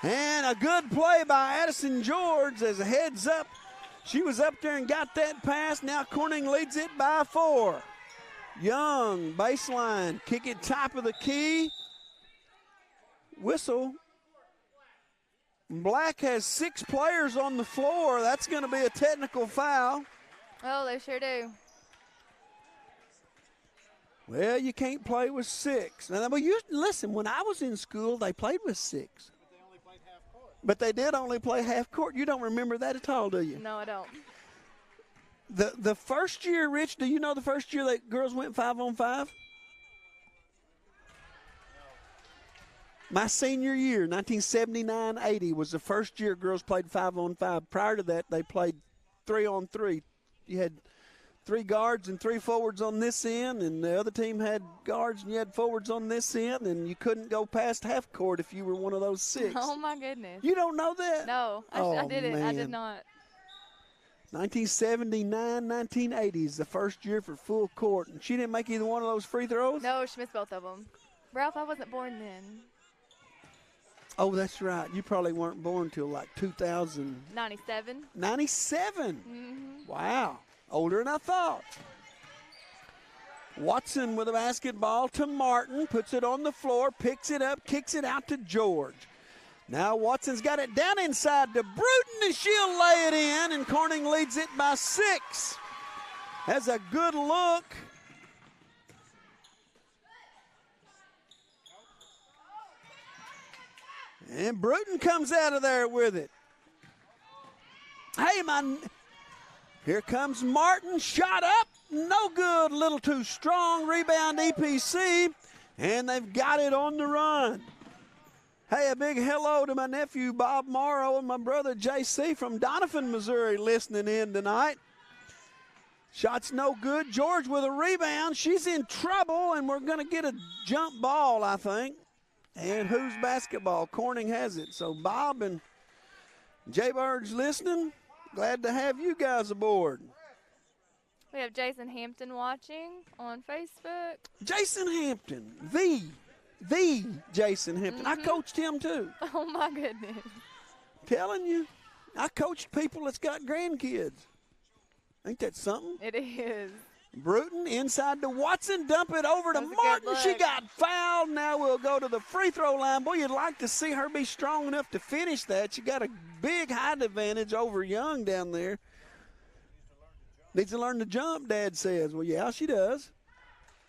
And a good play by Addison George as a heads up. She was up there and got that pass. Now Corning leads it by 4. Young, baseline, kick it top of the key. Whistle. Black has 6 players on the floor. That's going to be a technical foul. Oh, they sure do. Well, you can't play with 6. Now, listen, when I was in school, they played with 6. But they only played half court. But they did only play half court. You don't remember that at all, do you? No, I don't. The first year, Rich, do you know the first year that girls went 5-on-5? My senior year, 1979-80, was the first year girls played 5-on-5. Prior to that, they played 3-on-3. You had 3 guards and 3 forwards on this end, and the other team had guards and you had forwards on this end, and you couldn't go past half court if you were one of those 6. Oh, my goodness. You don't know that? No, I didn't. I did not. 1979-1980 is the first year for full court, and she didn't make either one of those free throws? No, she missed both of them. Ralph, I wasn't born then. Oh, that's right. You probably weren't born till like 2000. 97. 97? Mm-hmm. Wow. Older than I thought. Watson with a basketball to Martin, puts it on the floor, picks it up, kicks it out to George. Now Watson's got it down inside to Bruton, and she'll lay it in, and Corning leads it by 6. Has a good look. And Bruton comes out of there with it. Hey, here comes Martin, shot up, no good, a little too strong, rebound EPC, and they've got it on the run. Hey, a big hello to my nephew Bob Morrow and my brother JC from Doniphan, Missouri, listening in tonight. Shot's no good. George with a rebound. She's in trouble, and we're going to get a jump ball, I think. And whose basketball? Corning has it. So Bob and Jay-Bird's listening. Glad to have you guys aboard. We have Jason Hampton watching on Facebook. Jason Hampton, the Jason Hampton. I coached him too. Oh, my goodness. Telling you, I coached people that's got grandkids. Ain't that something? It is. Bruton inside to Watson, dump it over to Martin. She got fouled. Now we'll go to the free throw line. Boy, you'd like to see her be strong enough to finish that. She got a big height advantage over Young down there. Needs to learn to jump, Dad says. Well, yeah, she does.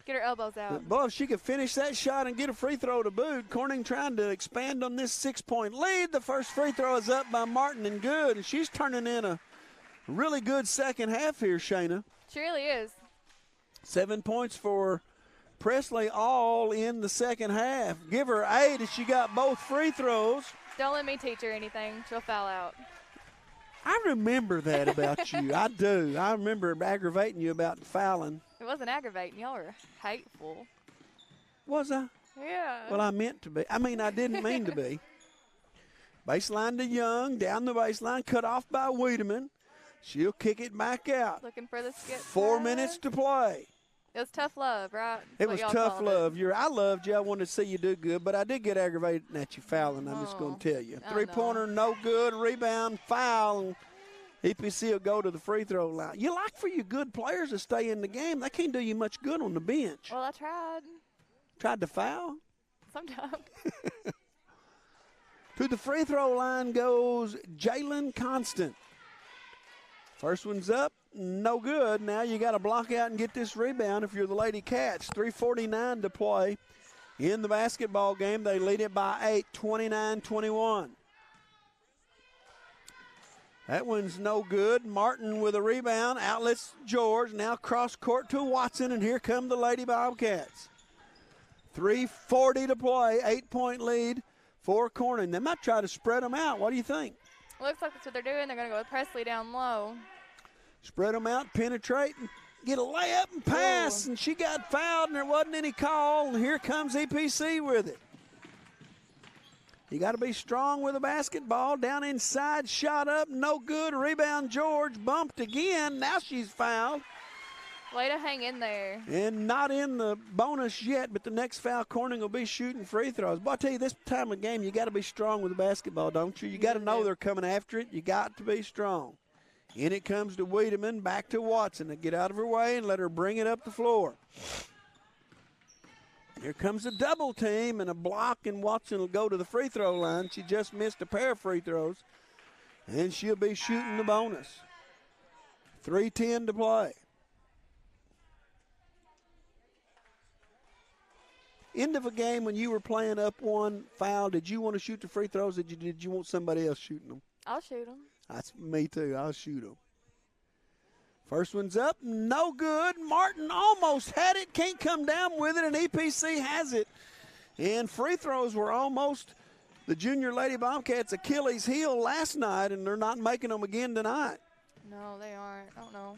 Get her elbows out. But boy, if she could finish that shot and get a free throw to boot. Corning trying to expand on this 6-point lead. The first free throw is up by Martin and good. And she's turning in a really good second half here, Shayna. She really is. 7 points for Presley, all in the second half. Give her 8 if she got both free throws. Don't let me teach her anything. She'll foul out. I remember that about you. I do. I remember aggravating you about fouling. It wasn't aggravating. Y'all were hateful. Was I? Yeah. Well, I meant to be. I didn't mean to be. Baseline to Young, down the baseline, cut off by Wiedemann. She'll kick it back out. Looking for the skip. 4 minutes to play. It was tough love, right? It was tough love. I loved you. I wanted to see you do good, but I did get aggravated at you fouling. I'm just going to tell you. Three-pointer, no good. Rebound, foul. And EPC will go to the free throw line. You like for your good players to stay in the game. They can't do you much good on the bench. Well, I tried. Tried to foul? Sometimes. To the free throw line goes Jalen Constant. First one's up, no good. Now you got to block out and get this rebound if you're the Lady Cats. 3:49 to play in the basketball game. They lead it by 8, 29-21. That one's no good. Martin with a rebound. Outlets George. Now cross court to Watson, and here come the Lady Bobcats. 3:40 to play. 8-point lead for Corning. They might try to spread them out. What do you think? Looks like that's what they're doing. They're going to go with Presley down low. Spread them out, penetrate, get a layup and pass, and she got fouled, and there wasn't any call, and here comes EPC with it. You got to be strong with a basketball. Down inside, shot up, no good. Rebound, George, bumped again. Now she's fouled. Way to hang in there. And not in the bonus yet, but the next foul, Corning will be shooting free throws. But I tell you, this time of game, you got to be strong with the basketball, don't you? You got to know they're coming after it. You got to be strong. In it comes to Wiedemann, back to Watson to get out of her way and let her bring it up the floor. Here comes a double team and a block, and Watson will go to the free throw line. She just missed a pair of free throws, and she'll be shooting the bonus. 3:10 to play. End of a game when you were playing up one foul, did you want to shoot the free throws, or did you want somebody else shooting them? I'll shoot them. That's me too. I'll shoot them. First one's up, no good. Martin almost had it, can't come down with it, and EPC has it. And free throws were almost the junior Lady Bobcats' Achilles heel last night, and they're not making them again tonight. No, they aren't. I don't know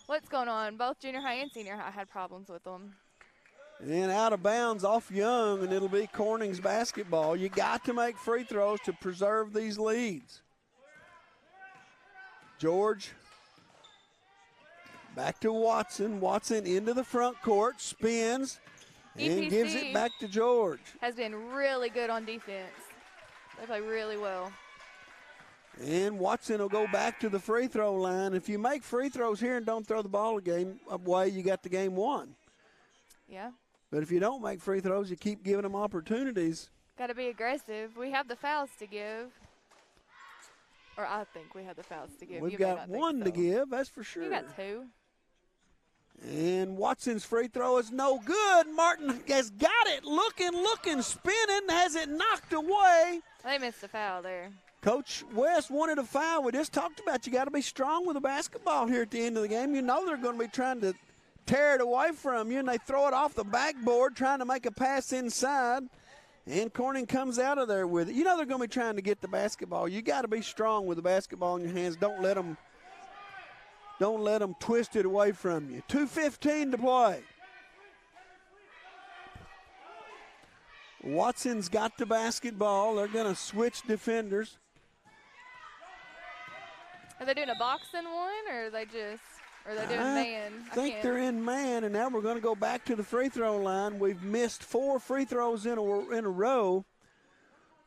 what's going on. Both junior high and senior high had problems with them. And out of bounds off Young, and it'll be Corning's basketball. You got to make free throws to preserve these leads. George back to Watson. Watson into the front court, spins, and gives it back to George. Has been really good on defense. They play really well. And Watson will go back to the free throw line. If you make free throws here and don't throw the ball away, you got the game won. Yeah. But if you don't make free throws, you keep giving them opportunities. Got to be aggressive. We have the fouls to give. Or I think we have the fouls to give. We've got one to give, that's for sure. You got two. And Watson's free throw is no good. Martin has got it. Looking, spinning, has it knocked away. They missed a foul there. Coach West wanted a foul. We just talked about you got to be strong with the basketball here at the end of the game. You know they're going to be trying to tear it away from you, and they throw it off the backboard trying to make a pass inside. And Corning comes out of there with it. You know they're going to be trying to get the basketball. You got to be strong with the basketball in your hands. Don't let them twist it away from you. 2:15 to play. Watson's got the basketball. They're going to switch defenders. Are they doing a boxing one, or are they doing man? I think they're in man, and now we're going to go back to the free throw line. We've missed 4 free throws in a row,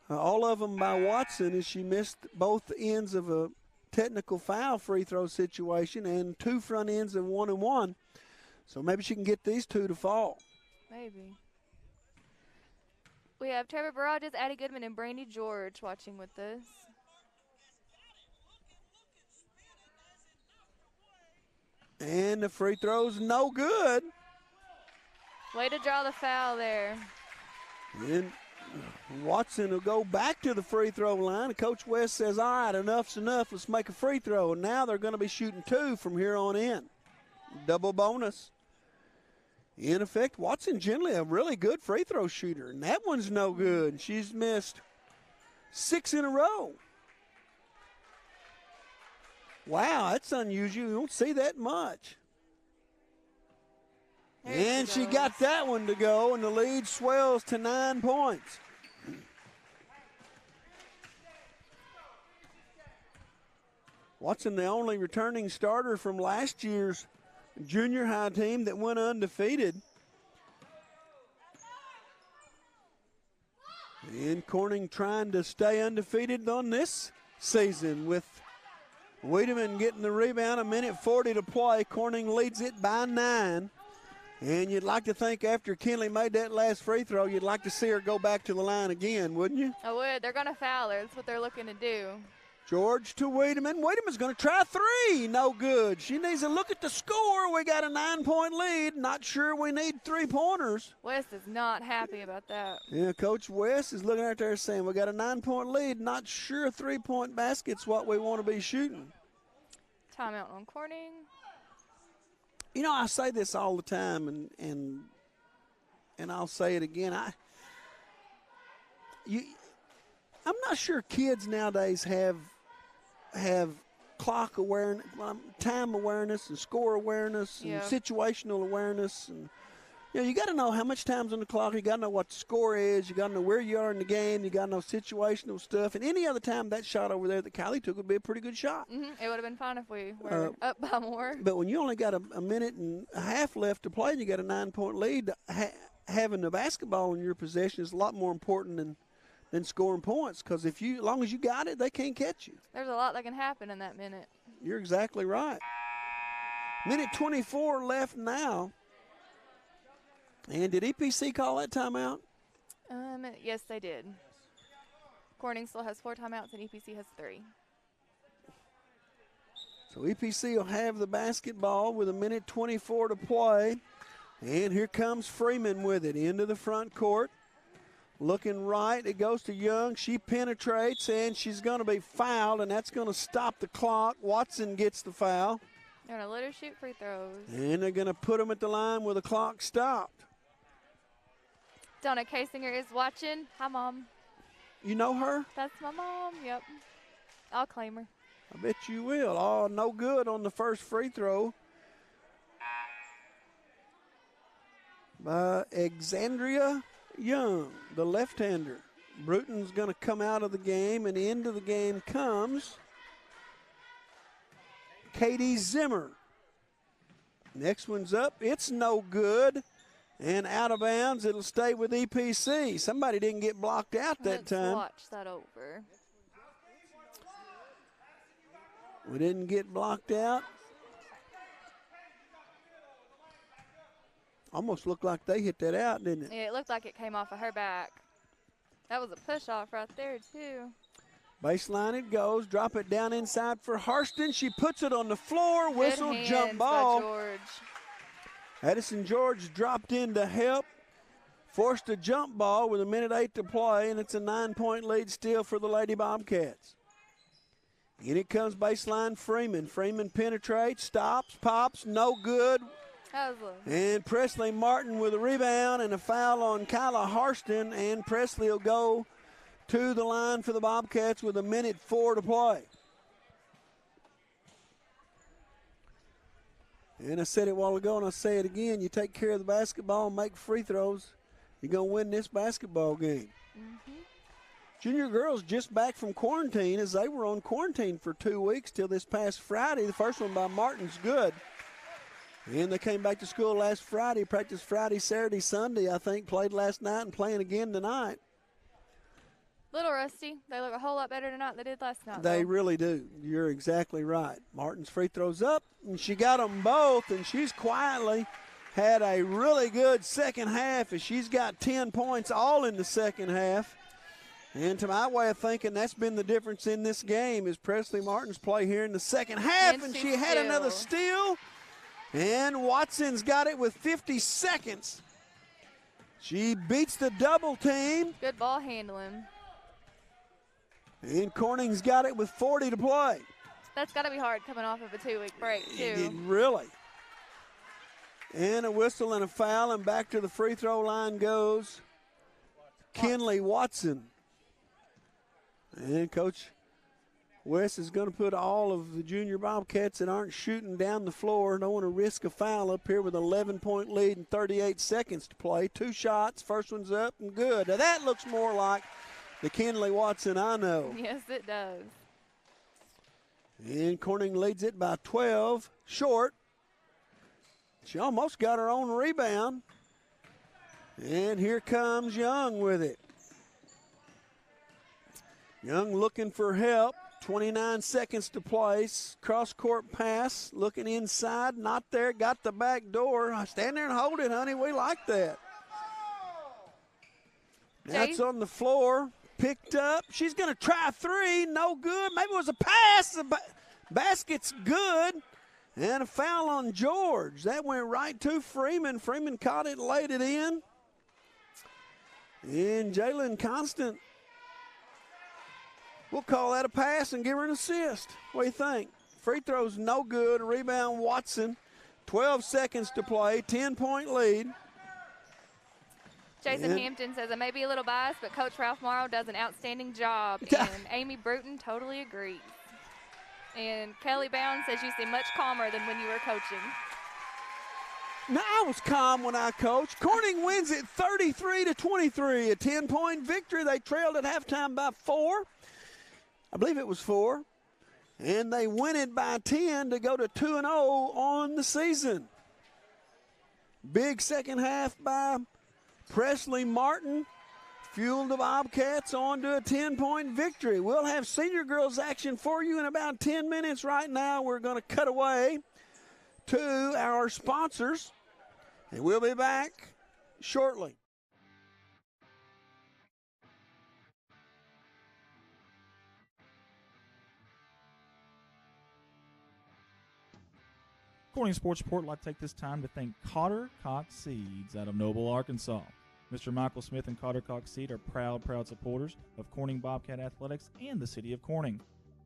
all of them by Watson, as she missed both ends of a technical foul free throw situation and 2 front ends of 1-and-1. So maybe she can get these 2 to fall. Maybe. We have Trevor Barrages, Addie Goodman, and Brandy George watching with us. And the free throw's no good. Way to draw the foul there. And Watson will go back to the free throw line. Coach West says, all right, enough's enough. Let's make a free throw. And now they're going to be shooting 2 from here on in. Double bonus. In effect, Watson generally a really good free throw shooter. And that one's no good. She's missed 6 in a row. Wow, that's unusual. You don't see that much. And she got that one to go, and the lead swells to 9 points. Watson, the only returning starter from last year's junior high team that went undefeated. And Corning trying to stay undefeated on this season with Wiedemann getting the rebound, 1:40 to play. Corning leads it by 9. And you'd like to think after Kinley made that last free throw, you'd like to see her go back to the line again, wouldn't you? I would. They're going to foul her. That's what they're looking to do. George to Wiedemann. Wiedemann's going to try 3. No good. She needs to look at the score. We got a 9-point lead. Not sure we need 3-pointers. West is not happy about that. Yeah, Coach West is looking out there saying, we got a 9-point lead. Not sure a 3-point basket's what we want to be shooting. Timeout on Corning. You know, I say this all the time, and I'll say it again. I'm not sure kids nowadays have clock awareness, time awareness, and score awareness, and situational awareness, and you got to know how much time's on the clock. You got to know what the score is. You got to know where you are in the game. You got to know situational stuff. And any other time that shot over there that Kylie took would be a pretty good shot. It would have been fine if we were up by more. But when you only got a minute and a half left to play and you got a 9-point lead, having the basketball in your possession is a lot more important than scoring points, because as long as you got it, they can't catch you. There's a lot that can happen in that minute. You're exactly right. Minute 24 left now. And did EPC call that timeout? Yes, they did. Corning still has 4 timeouts, and EPC has 3. So EPC will have the basketball with a minute 24 to play. And here comes Freeman with it into the front court. Looking right, it goes to Young. She penetrates, and she's going to be fouled, and that's going to stop the clock. Watson gets the foul. They're going to let her shoot free throws. And they're going to put them at the line where the clock stopped. Donna Kasinger is watching. Hi, Mom. You know her? That's my mom. Yep. I'll claim her. I bet you will. Oh, no good on the first free throw by Alexandria Young, the left-hander. Bruton's going to come out of the game, and into the game comes Katie Zimmer. Next one's up. It's no good. And out of bounds, it'll stay with EPC. Somebody didn't get blocked out that time. Watch that over. We didn't get blocked out. Almost looked like they hit that out, didn't it? Yeah, it looked like it came off of her back. That was a push-off right there, too. Baseline it goes. Drop it down inside for Harston. She puts it on the floor. Whistle, Good jump hands ball. by George. Addison George dropped in to help. Forced a jump ball with a minute 8 to play, and it's a 9-point lead still for the Lady Bobcats. In it comes baseline Freeman. Freeman penetrates, stops, pops, no good. And Presley Martin with a rebound and a foul on Kyla Harston, and Presley will go to the line for the Bobcats with a minute 4 to play. And I said it a while ago, and I'll say it again. You take care of the basketball and make free throws, you're going to win this basketball game. Junior girls just back from quarantine, as they were on quarantine for 2 weeks till this past Friday. The first one by Martin's good. And they came back to school last Friday, practiced Friday, Saturday, Sunday, I think, played last night and playing again tonight. Little rusty. They look a whole lot better tonight than they did last night. They really do. You're exactly right. Martin's free throws up, and she got them both, and she's quietly had a really good second half, as she's got 10 points all in the second half. And to my way of thinking, that's been the difference in this game, is Presley Martin's play here in the second half, and she had another steal. And Watson's got it with 50 seconds. She beats the double team. Good ball handling. And Corning's got it with 40 to play. That's got to be hard coming off of a 2-week break, too. Really. And a whistle and a foul, and back to the free throw line goes Kinley Watson. And Coach West is going to put all of the junior Bobcats that aren't shooting down the floor. Don't want to risk a foul up here with an 11-point lead and 38 seconds to play. 2 shots. First one's up and good. Now that looks more like the Kinley Watson I know. Yes, it does. And Corning leads it by 12. Short. She almost got her own rebound. And here comes Young with it. Young looking for help. 29 seconds to play. Cross-court pass. Looking inside. Not there. Got the back door. Stand there and hold it, honey. We like that. That's on the floor. Picked up. She's going to try 3. No good. Maybe it was a pass. The basket's good. And a foul on George. That went right to Freeman. Freeman caught it, laid it in. And Jalen Constant, we'll call that a pass and give her an assist. What do you think? Free throw's no good. Rebound Watson. 12 seconds to play. 10-point lead. Jason Hampton says, I may be a little biased, but Coach Ralph Morrow does an outstanding job. And Amy Bruton totally agrees. And Kelly Bound says you seem much calmer than when you were coaching. No, I was calm when I coached. Corning wins it 33-23, a 10-point victory. They trailed at halftime by 4. I believe it was 4. And they win it by 10 to go to 2-0 on the season. Big second half by Presley Martin fueled the Bobcats on to a 10-point victory. We'll have senior girls action for you in about 10 minutes. Right now, we're going to cut away to our sponsors, and we'll be back shortly. Corning Sports Report would like to take this time to thank Cotter Cox Seeds out of Noble, Arkansas. Mr. Michael Smith and Cotter Cox Seed are proud supporters of Corning Bobcat Athletics and the city of Corning.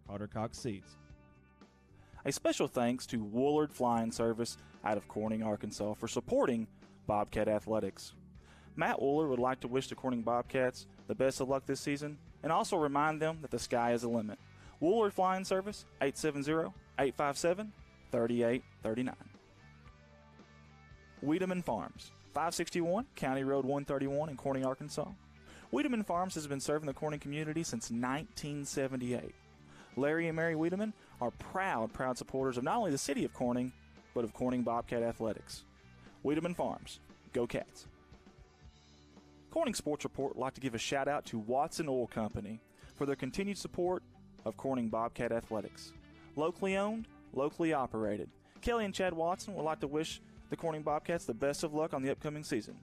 Cotter Cox Seeds. A special thanks to Woolard Flying Service out of Corning, Arkansas for supporting Bobcat Athletics. Matt Woolard would like to wish the Corning Bobcats the best of luck this season and also remind them that the sky is the limit. Woolard Flying Service, 870-857-3839. Wiedemann Farms, 561 County Road 131 in Corning, Arkansas. Wiedemann Farms has been serving the Corning community since 1978. Larry and Mary Wiedemann are proud supporters of not only the city of Corning, but of Corning Bobcat Athletics. Wiedemann Farms, go Cats. Corning Sports Report would like to give a shout out to Watson Oil Company for their continued support of Corning Bobcat Athletics. Locally owned, locally operated. Kelly and Chad Watson would like to wish the Corning Bobcats the best of luck on the upcoming season.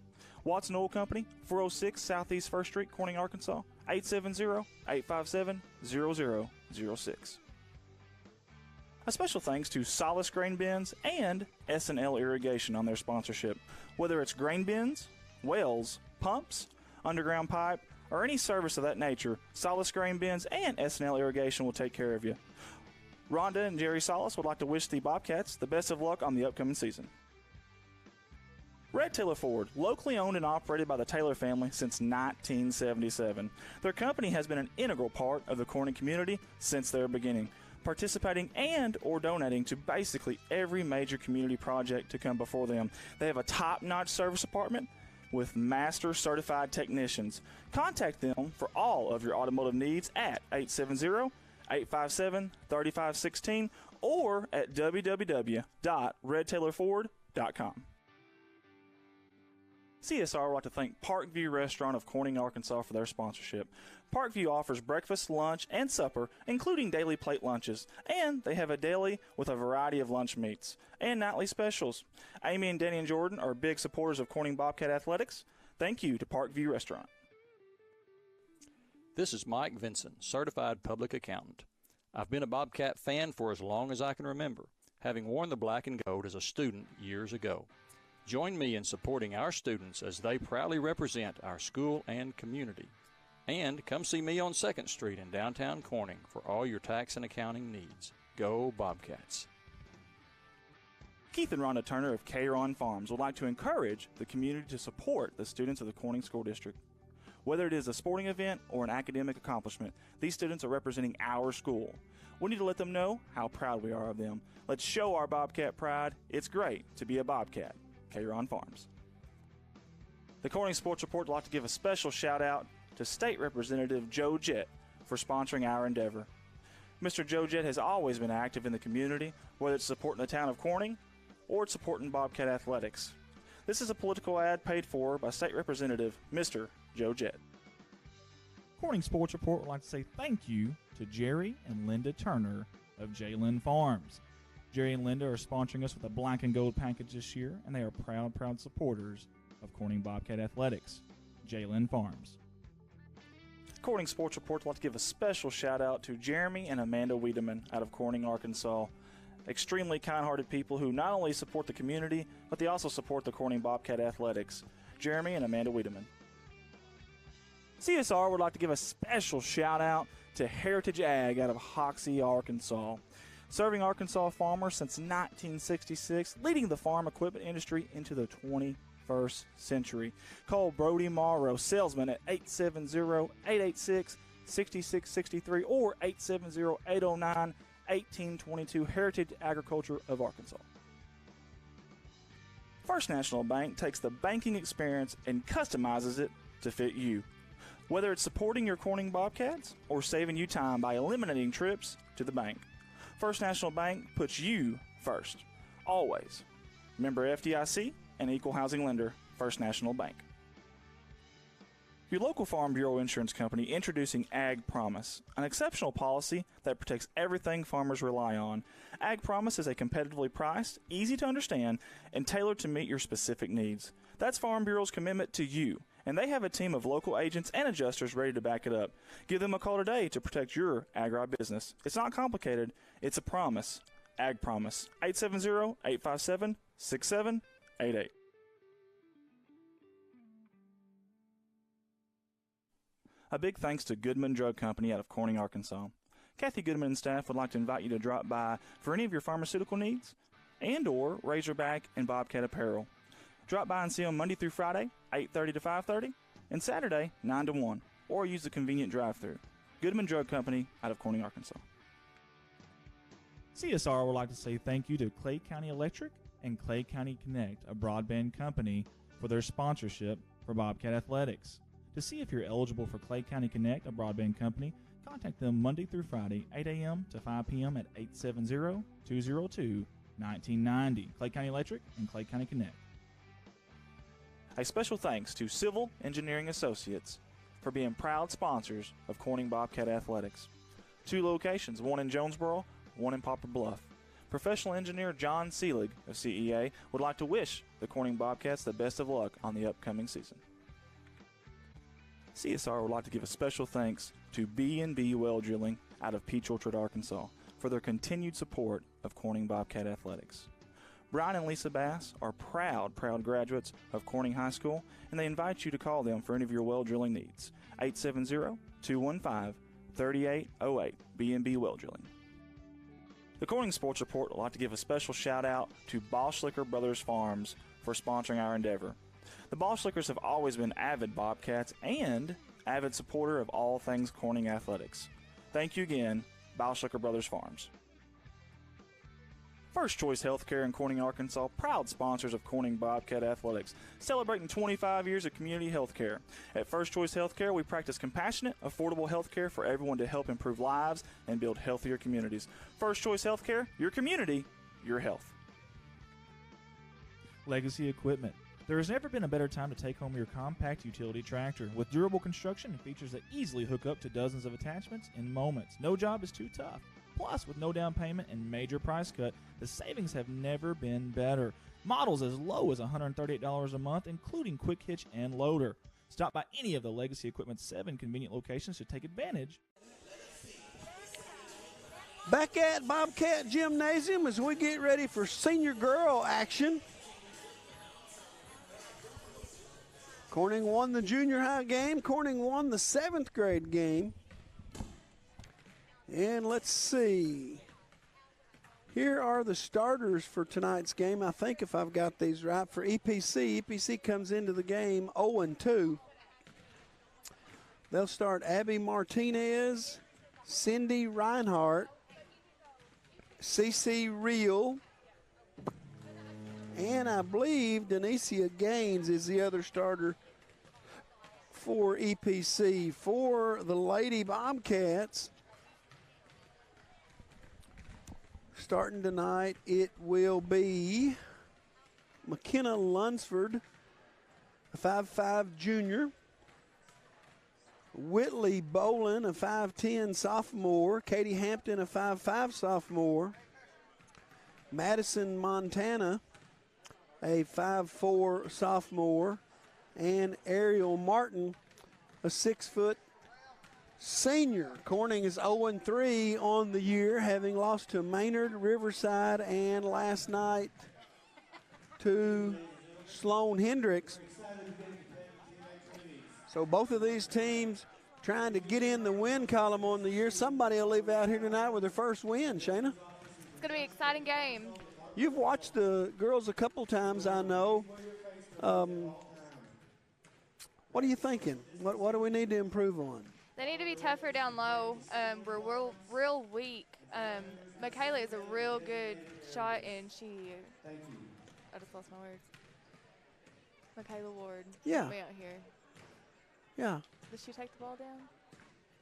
Watson Oil Company, 406 Southeast 1st Street, Corning, Arkansas, 870-857-0006. A special thanks to Solace Grain Bins and S&L Irrigation on their sponsorship. Whether it's grain bins, wells, pumps, underground pipe, or any service of that nature, Solace Grain Bins and S&L Irrigation will take care of you. Rhonda and Jerry Solace would like to wish the Bobcats the best of luck on the upcoming season. Red Taylor Ford, locally owned and operated by the Taylor family since 1977. Their company has been an integral part of the Corning community since their beginning, participating and or donating to basically every major community project to come before them. They have a top-notch service department with master certified technicians. Contact them for all of your automotive needs at 870-857-3516 or at www.redtaylorford.com. CSR would like to thank Parkview Restaurant of Corning, Arkansas for their sponsorship. Parkview offers breakfast, lunch, and supper, including daily plate lunches, and they have a deli with a variety of lunch meats and nightly specials. Amy and Danny and Jordan are big supporters of Corning Bobcat Athletics. Thank you to Parkview Restaurant. This is Mike Vinson, Certified Public Accountant. I've been a Bobcat fan for as long as I can remember, having worn the black and gold as a student years ago. Join me in supporting our students as they proudly represent our school and community. And come see me on 2nd Street in downtown Corning for all your tax and accounting needs. Go Bobcats. Keith and Rhonda Turner of K-Ron Farms would like to encourage the community to support the students of the Corning School District. Whether it is a sporting event or an academic accomplishment, these students are representing our school. We need to let them know how proud we are of them. Let's show our Bobcat pride. It's great to be a Bobcat. K-Ron Farms. The Corning Sports Report would like to give a special shout out to State Representative Joe Jett for sponsoring our endeavor. Mr. Joe Jett has always been active in the community, whether it's supporting the town of Corning or it's supporting Bobcat Athletics. This is a political ad paid for by State Representative Mr. Joe Jett. Corning Sports Report would like to say thank you to Jerry and Linda Turner of Jalen Farms. Jerry and Linda are sponsoring us with a black and gold package this year, and they are proud supporters of Corning Bobcat Athletics. Jalen Farms. Corning Sports Report would like to give a special shout out to Jeremy and Amanda Wiedemann out of Corning, Arkansas. Extremely kind-hearted people who not only support the community, but they also support the Corning Bobcat Athletics. Jeremy and Amanda Wiedemann. CSR would like to give a special shout out to Heritage Ag out of Hoxie, Arkansas. Serving Arkansas farmers since 1966, leading the farm equipment industry into the 21st century. Call Brody Morrow, salesman, at 870-886-6663 or 870-809-8663 1822 heritage agriculture of Arkansas. First National Bank takes the banking experience and customizes it to fit you. Whether it's supporting your Corning Bobcats or saving you time by eliminating trips to the bank, First National Bank puts you first, always. Member FDIC and equal housing lender, First National Bank. Your local Farm Bureau insurance company introducing Ag Promise, an exceptional policy that protects everything farmers rely on. Ag Promise is a competitively priced, easy to understand, and tailored to meet your specific needs. That's Farm Bureau's commitment to you, and they have a team of local agents and adjusters ready to back it up. Give them a call today to protect your agribusiness. It's not complicated, it's a promise. Ag Promise, 870-857-6788. A big thanks to Goodman Drug Company out of Corning, Arkansas. Kathy Goodman and staff would like to invite you to drop by for any of your pharmaceutical needs and or Razorback and Bobcat apparel. Drop by and see them Monday through Friday, 8:30 to 5:30, and Saturday, 9 to 1, or use the convenient drive-thru. Goodman Drug Company out of Corning, Arkansas. CSR would like to say thank you to Clay County Electric and Clay County Connect, a broadband company, for their sponsorship for Bobcat Athletics. To see if you're eligible for Clay County Connect, a broadband company, contact them Monday through Friday, 8 a.m. to 5 p.m. at 870-202-1990. Clay County Electric and Clay County Connect. A special thanks to Civil Engineering Associates for being proud sponsors of Corning Bobcat Athletics. 2 locations, one in Jonesboro, one in Poplar Bluff. Professional engineer John Seelig of CEA would like to wish the Corning Bobcats the best of luck on the upcoming season. CSR would like to give a special thanks to B&B Well Drilling out of Peach Orchard, Arkansas, for their continued support of Corning Bobcat Athletics. Brian and Lisa Bass are proud graduates of Corning High School, and they invite you to call them for any of your well drilling needs. 870-215-3808, B&B Well Drilling. The Corning Sports Report would like to give a special shout out to Boschlicker Brothers Farms for sponsoring our endeavor. The Boschlickers have always been avid Bobcats and avid supporter of all things Corning athletics. Thank you again, Boschlicker Brothers Farms. First Choice Healthcare in Corning, Arkansas, proud sponsors of Corning Bobcat Athletics, celebrating 25 years of community health care. At First Choice Healthcare, we practice compassionate, affordable health care for everyone to help improve lives and build healthier communities. First Choice Healthcare, your community, your health. Legacy Equipment. There has never been a better time to take home your compact utility tractor. With durable construction and features that easily hook up to dozens of attachments in moments. No job is too tough. Plus, with no down payment and major price cut, the savings have never been better. Models as low as $138 a month, including quick hitch and loader. Stop by any of the Legacy Equipment's 7 convenient locations to take advantage. Back at Bobcat Gymnasium as we get ready for senior girl action. Corning won the junior high game. Corning won the 7th grade game. And let's see. Here are the starters for tonight's game. I think if I've got these right, for EPC. EPC comes into the game 0-2. They'll start Abby Martinez, Cindy Reinhardt, CC Reel, and I believe Denicia Gaines is the other starter for EPC. For the Lady Bobcats, starting tonight, it will be McKenna Lunsford, a 5'5" junior. Whitley Bolin, a 5'10" sophomore. Katie Hampton, a 5'5" sophomore. Madison Montana, a 5'4" sophomore. And Ariel Martin, a 6-foot senior. Corning is 0-3 on the year, having lost to Maynard, Riverside, and last night to Sloan Hendricks. So both of these teams trying to get in the win column on the year. Somebody will leave out here tonight with their first win, Shayna. It's going to be an exciting game. You've watched the girls a couple times, I know. What are you thinking? What do we need to improve on? They need to be tougher down low. We're real weak Michaela is a real good shot, and she. I just lost my words. Michaela Ward. Yeah. Way out here. Yeah. Does she take the ball down?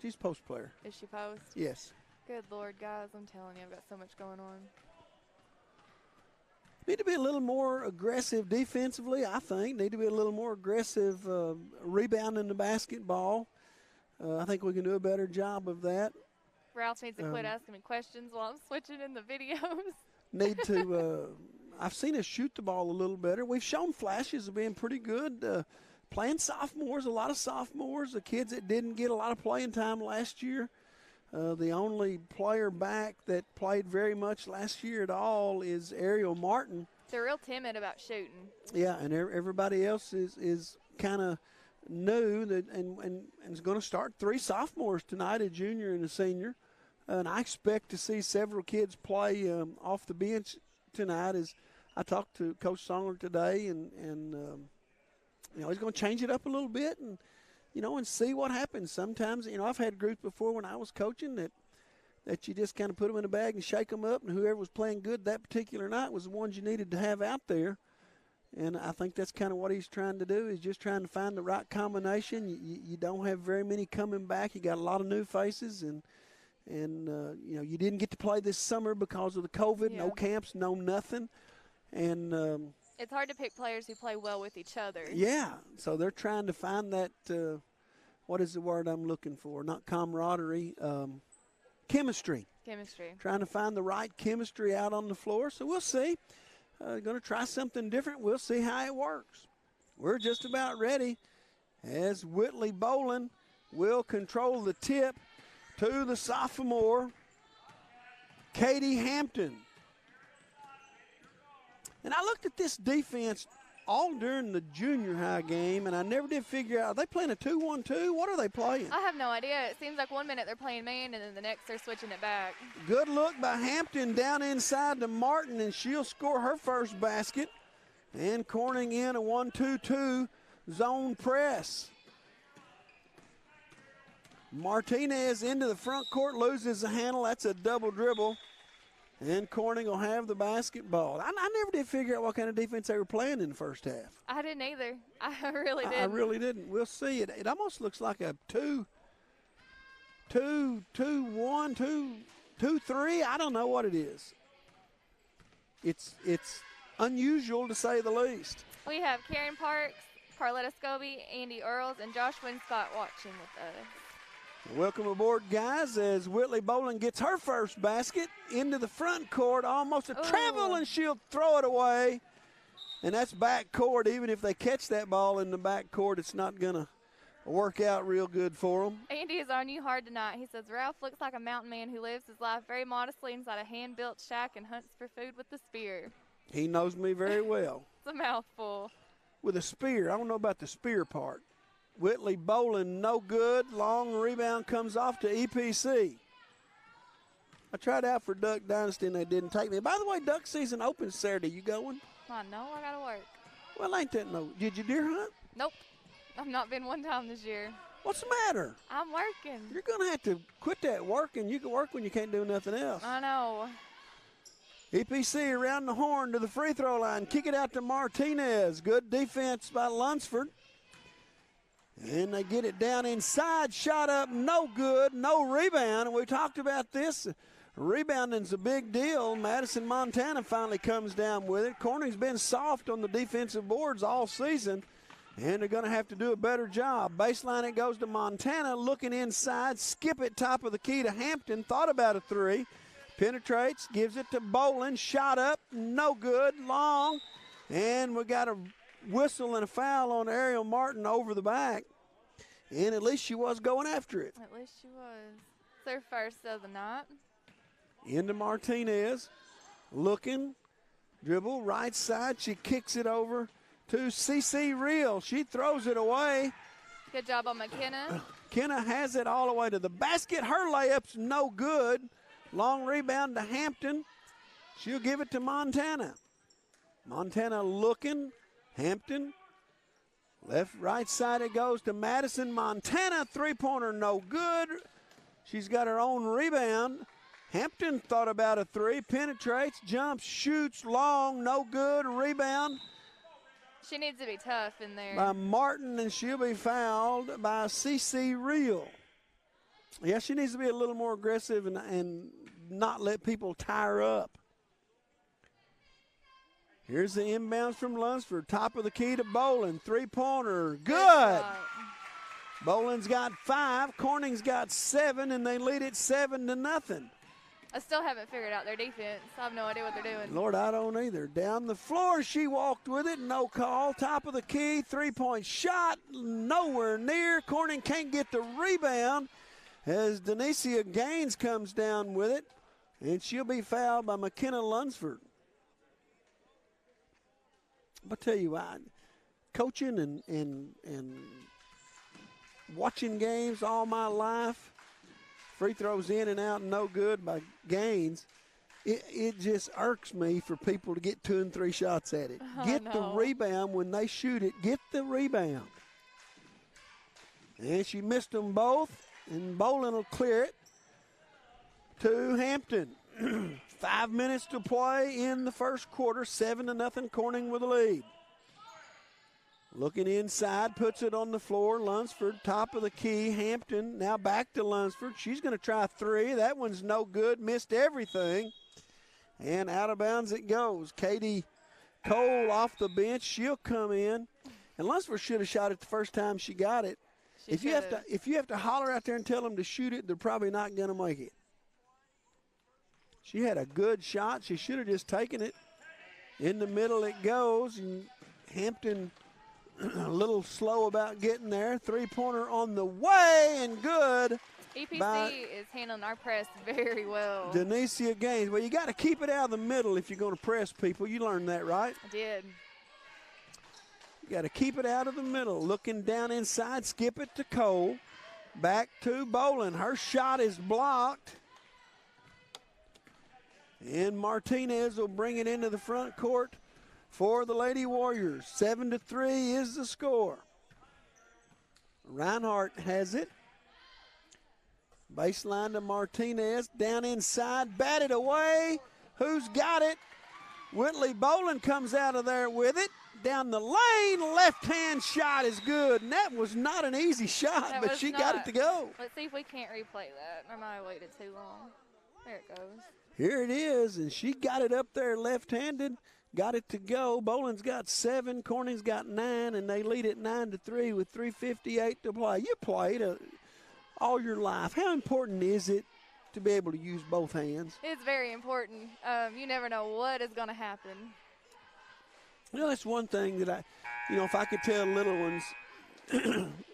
She's post player. Is she post? Yes. Good Lord, guys. I'm telling you, I've got so much going on. Need to be a little more aggressive defensively, I think. Need to be a little more aggressive rebounding the basketball. I think we can do a better job of that. Ralph needs to quit asking me questions while I'm switching in the videos. Need to, I've seen us shoot the ball a little better. We've shown flashes of being pretty good. Playing sophomores, a lot of sophomores, the kids that didn't get a lot of playing time last year. The only player back that played very much last year at all is Ariel Martin. They're real timid about shooting. Yeah, and everybody else is kind of new that and is going to start 3 sophomores tonight, a junior and a senior. And I expect to see several kids play off the bench tonight. As I talked to Coach Songler today, and you know, he's going to change it up a little bit and, you know, and see what happens. Sometimes, you know, I've had groups before when I was coaching that you just kind of put them in a bag and shake them up, and whoever was playing good that particular night was the ones you needed to have out there. And I think that's kind of what he's trying to do, is just trying to find the right combination. You don't have very many coming back. You got a lot of new faces, and you know, you didn't get to play this summer because of the COVID, no camps, no nothing. And it's hard to pick players who play well with each other. Yeah, so they're trying to find that, what is the word I'm looking for? Not camaraderie, chemistry. Chemistry. Trying to find the right chemistry out on the floor. So we'll see. Going to try something different. We'll see how it works. We're just about ready as Whitley Bolin will control the tip to the sophomore, Katie Hampton. And I looked at this defense all during the junior high game, and I never did figure out, are they playing a 2-1-2? What are they playing? I have no idea. It seems like one minute they're playing man, and then the next they're switching it back. Good look by Hampton down inside to Martin, and she'll score her first basket. And Corning in a 1-2-2 zone press. Martinez into the front court, loses the handle. That's a double dribble. And Corning will have the basketball. I never did figure out what kind of defense they were playing in the first half. I didn't either. I really didn't. I really didn't. We'll see. It almost looks like a 2-1, 2-3. I don't know what it is. It's unusual to say the least. We have Karen Parks, Carletta Scobie, Andy Earls, and Josh Winscott watching with us. Welcome aboard, guys, as Whitley Bolin gets her first basket into the front court. Almost a travel, and she'll throw it away. And that's back court. Even if they catch that ball in the back court, it's not going to work out real good for them. Andy is on you hard tonight. He says, Ralph looks like a mountain man who lives his life very modestly inside a hand-built shack and hunts for food with a spear. He knows me very well. It's a mouthful. With a spear. I don't know about the spear part. Whitley Bolin, no good. Long rebound comes off to EPC. I tried out for Duck Dynasty, and they didn't take me. By the way, Duck season opens Saturday. You going? I know. I got to work. Well, ain't that no. Did you deer hunt? Nope. I've not been one time this year. What's the matter? I'm working. You're going to have to quit that working. You can work when you can't do nothing else. I know. EPC around the horn to the free throw line. Kick it out to Martinez. Good defense by Lunsford. And they get it down inside. Shot up, no good, no rebound. And we talked about this. Rebounding's a big deal. Madison, Montana finally comes down with it. Corning's been soft on the defensive boards all season, and they're going to have to do a better job. Baseline, it goes to Montana, looking inside. Skip it top of the key to Hampton. Thought about a three. Penetrates, gives it to Bolin. Shot up, no good, long. And we got a whistle and a foul on Ariel Martin over the back. And at least she was going after it. At least she was. It's their first of the night. Into Martinez. Looking. Dribble, right side. She kicks it over to CC Real. She throws it away. Good job on McKenna. Kenna has it all the way to the basket. Her layup's no good. Long rebound to Hampton. She'll give it to Montana. Montana looking. Hampton. Left, right side it goes to Madison. Montana, three-pointer no good. She's got her own rebound. Hampton thought about a three, penetrates, jumps, shoots, long, no good, rebound. She needs to be tough in there. By Martin, and she'll be fouled by CC Real. Yeah, she needs to be a little more aggressive and not let people tie her up. Here's the inbounds from Lunsford. Top of the key to Bolin. Three-pointer. Good. Bolin's got 5. Corning's got 7, and they lead it 7-0. I still haven't figured out their defense. I have no idea what they're doing. Lord, I don't either. Down the floor, she walked with it. No call. Top of the key. Three-point shot. Nowhere near. Corning can't get the rebound as Denicia Gaines comes down with it, and she'll be fouled by McKenna Lunsford. I'll tell you what, coaching and watching games all my life, free throws in and out, no good by Gaines. It just irks me for people to get 2 and 3 shots at it. Get the rebound when they shoot it. Get the rebound. And she missed them both, and Bolin will clear it to Hampton. 5 minutes to play in the first quarter. 7-0, Corning with the lead. Looking inside, puts it on the floor. Lunsford, top of the key. Hampton now back to Lunsford. She's going to try 3. That one's no good. Missed everything. And out of bounds it goes. Katie Cole off the bench. She'll come in. And Lunsford should have shot it the first time she got it. If you have to holler out there and tell them to shoot it, they're probably not going to make it. She had a good shot. She should have just taken it. In the middle it goes, and Hampton a little slow about getting there. Three-pointer on the way, and good. EPC is handling our press very well. Denicia Gaines. Well, you got to keep it out of the middle if you're going to press people. You learned that, right? I did. You got to keep it out of the middle. Looking down inside, skip it to Cole. Back to Bolin. Her shot is blocked. And Martinez will bring it into the front court for the Lady Warriors. 7-3 is the score. Reinhardt has it. Baseline to Martinez. Down inside, batted away. Who's got it? Whitley Bolin comes out of there with it. Down the lane, left-hand shot is good. And that was not an easy shot, but she got it to go. Let's see if we can't replay that. I might have waited too long. There it goes. Here it is, and she got it up there left-handed, got it to go. Bolin's got 7, Corning's got 9, and they lead it 9-3 with 3:58 to play. You played all your life. How important is it to be able to use both hands? It's very important. You never know what is going to happen. You know, that's one thing that if I could tell little ones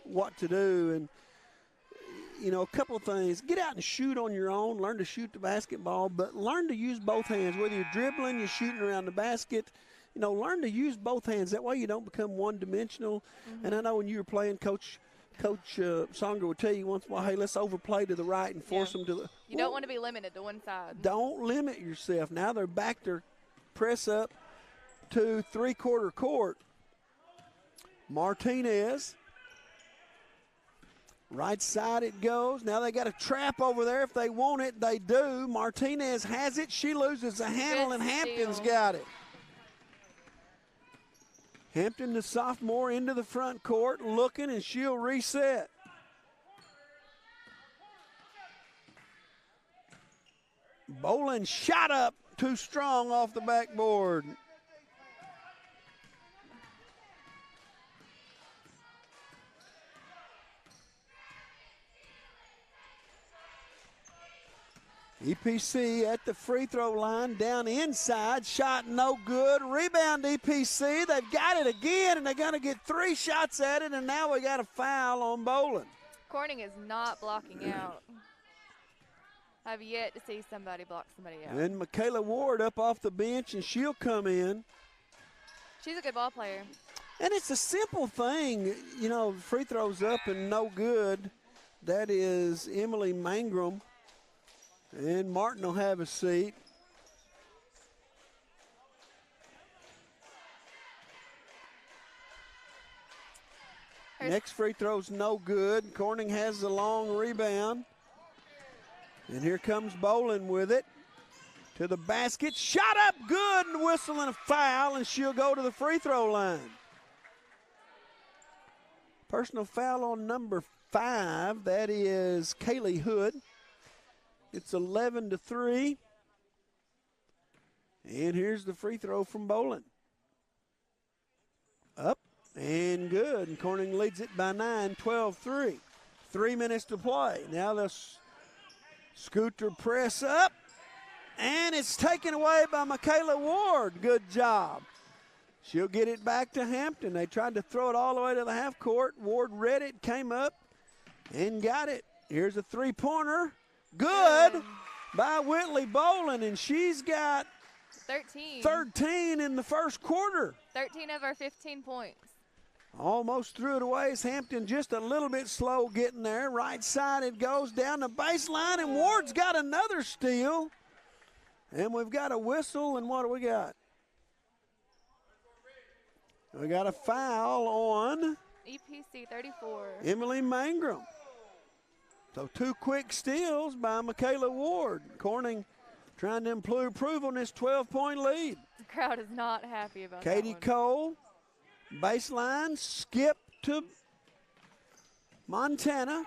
what to do, and a couple of things. Get out and shoot on your own. Learn to shoot the basketball, but learn to use both hands. Whether you're dribbling, you're shooting around the basket, learn to use both hands. That way you don't become one-dimensional. Mm-hmm. And I know when you were playing, Coach Songer would tell you once in a while, hey, let's overplay to the right and force them to the – You don't want to be limited to one side. Don't limit yourself. Now they're back to press up to three-quarter court. Martinez. Right side it goes. Now they got a trap over there. If they want it, they do. Martinez has it. She loses the handle, and Hampton's got it. Hampton, the sophomore, into the front court, looking, and she'll reset. Bolin shot up too strong off the backboard. EPC at the free throw line, down inside, shot no good. Rebound EPC, they've got it again, and they're going to get 3 shots at it, and now we got a foul on Bolin. Corning is not blocking out. I've yet to see somebody block somebody out. And Michaela Ward up off the bench, and she'll come in. She's a good ball player. And it's a simple thing, free throws up and no good. That is Emily Mangrum. And Martin will have a seat. Next free throw's no good. Corning has the long rebound. And here comes Bolin with it. To the basket. Shot up good, and whistle and a foul, and she'll go to the free throw line. Personal foul on number 5. That is Kaylee Hood. It's 11-3. And here's the free throw from Bolin. Up and good. And Corning leads it by 9, 12-3. 3 minutes to play. Now the scooter press up. And it's taken away by Michaela Ward. Good job. She'll get it back to Hampton. They tried to throw it all the way to the half court. Ward read it, came up, and got it. Here's a three-pointer. Good by Whitley Bolin, and she's got 13 in the first quarter. 13 of our 15 points. Almost threw it away as Hampton just a little bit slow getting there. Right side it goes down the baseline, and Ward's got another steal. And we've got a whistle, and what do we got? We got a foul on EPC 34. Emily Mangrum. So 2 quick steals by Michaela Ward. Corning trying to improve on this 12-point lead. The crowd is not happy about Katie that one. Cole, baseline, skip to Montana,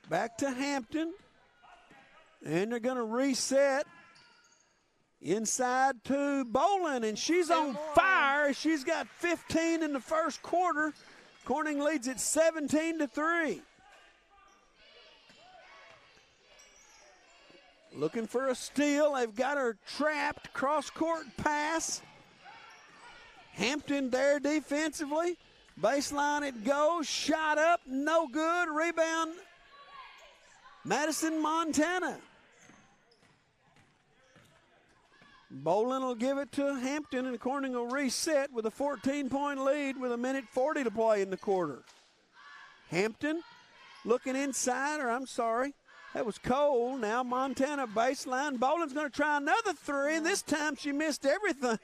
back to Hampton. And they're going to reset inside to Bolin, and she's on fire. She's got 15 in the first quarter. Corning leads it 17-3. Looking for a steal. They've got her trapped. Cross-court pass. Hampton there defensively. Baseline it goes. Shot up. No good. Rebound. Madison, Montana. Bolin will give it to Hampton, and Corning will reset with a 14-point lead with 1:40 to play in the quarter. Hampton looking inside, that was Cole. Now Montana baseline. Bolin's going to try another three, and this time she missed everything.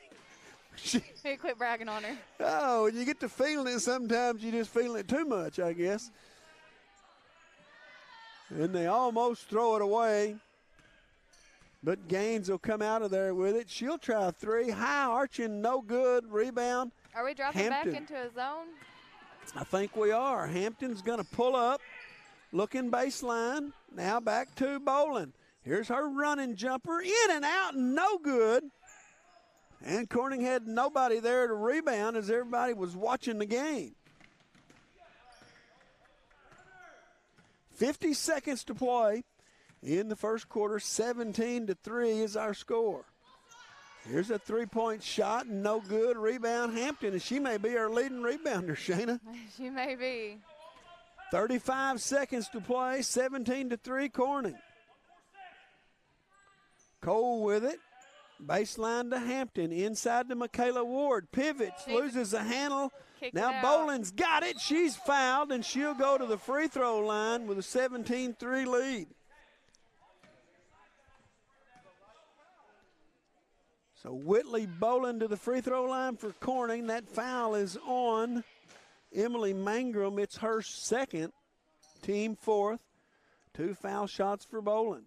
Hey, quit bragging on her. Oh, when you get to feeling it, sometimes you just feeling it too much, I guess. And they almost throw it away. But Gaines will come out of there with it. She'll try a three. High arching, no good. Rebound. Are we dropping Hampton back into a zone? I think we are. Hampton's going to pull up. Looking baseline. Now back to Bolin. Here's her running jumper. In and out, no good. And Corning had nobody there to rebound as everybody was watching the game. 50 seconds to play. In the first quarter, 17-3 is our score. Here's a three-point shot, no good. Rebound Hampton, and she may be our leading rebounder, Shayna. She may be. 35 seconds to play, 17-3 Corning. Cole with it. Baseline to Hampton, inside to Michaela Ward. Pivots, loses the handle. Now Bolin's got it. She's fouled, and she'll go to the free throw line with a 17-3 lead. So Whitley Bolin to the free throw line for Corning. That foul is on Emily Mangrum. It's her second, team fourth. 2 foul shots for Bolin.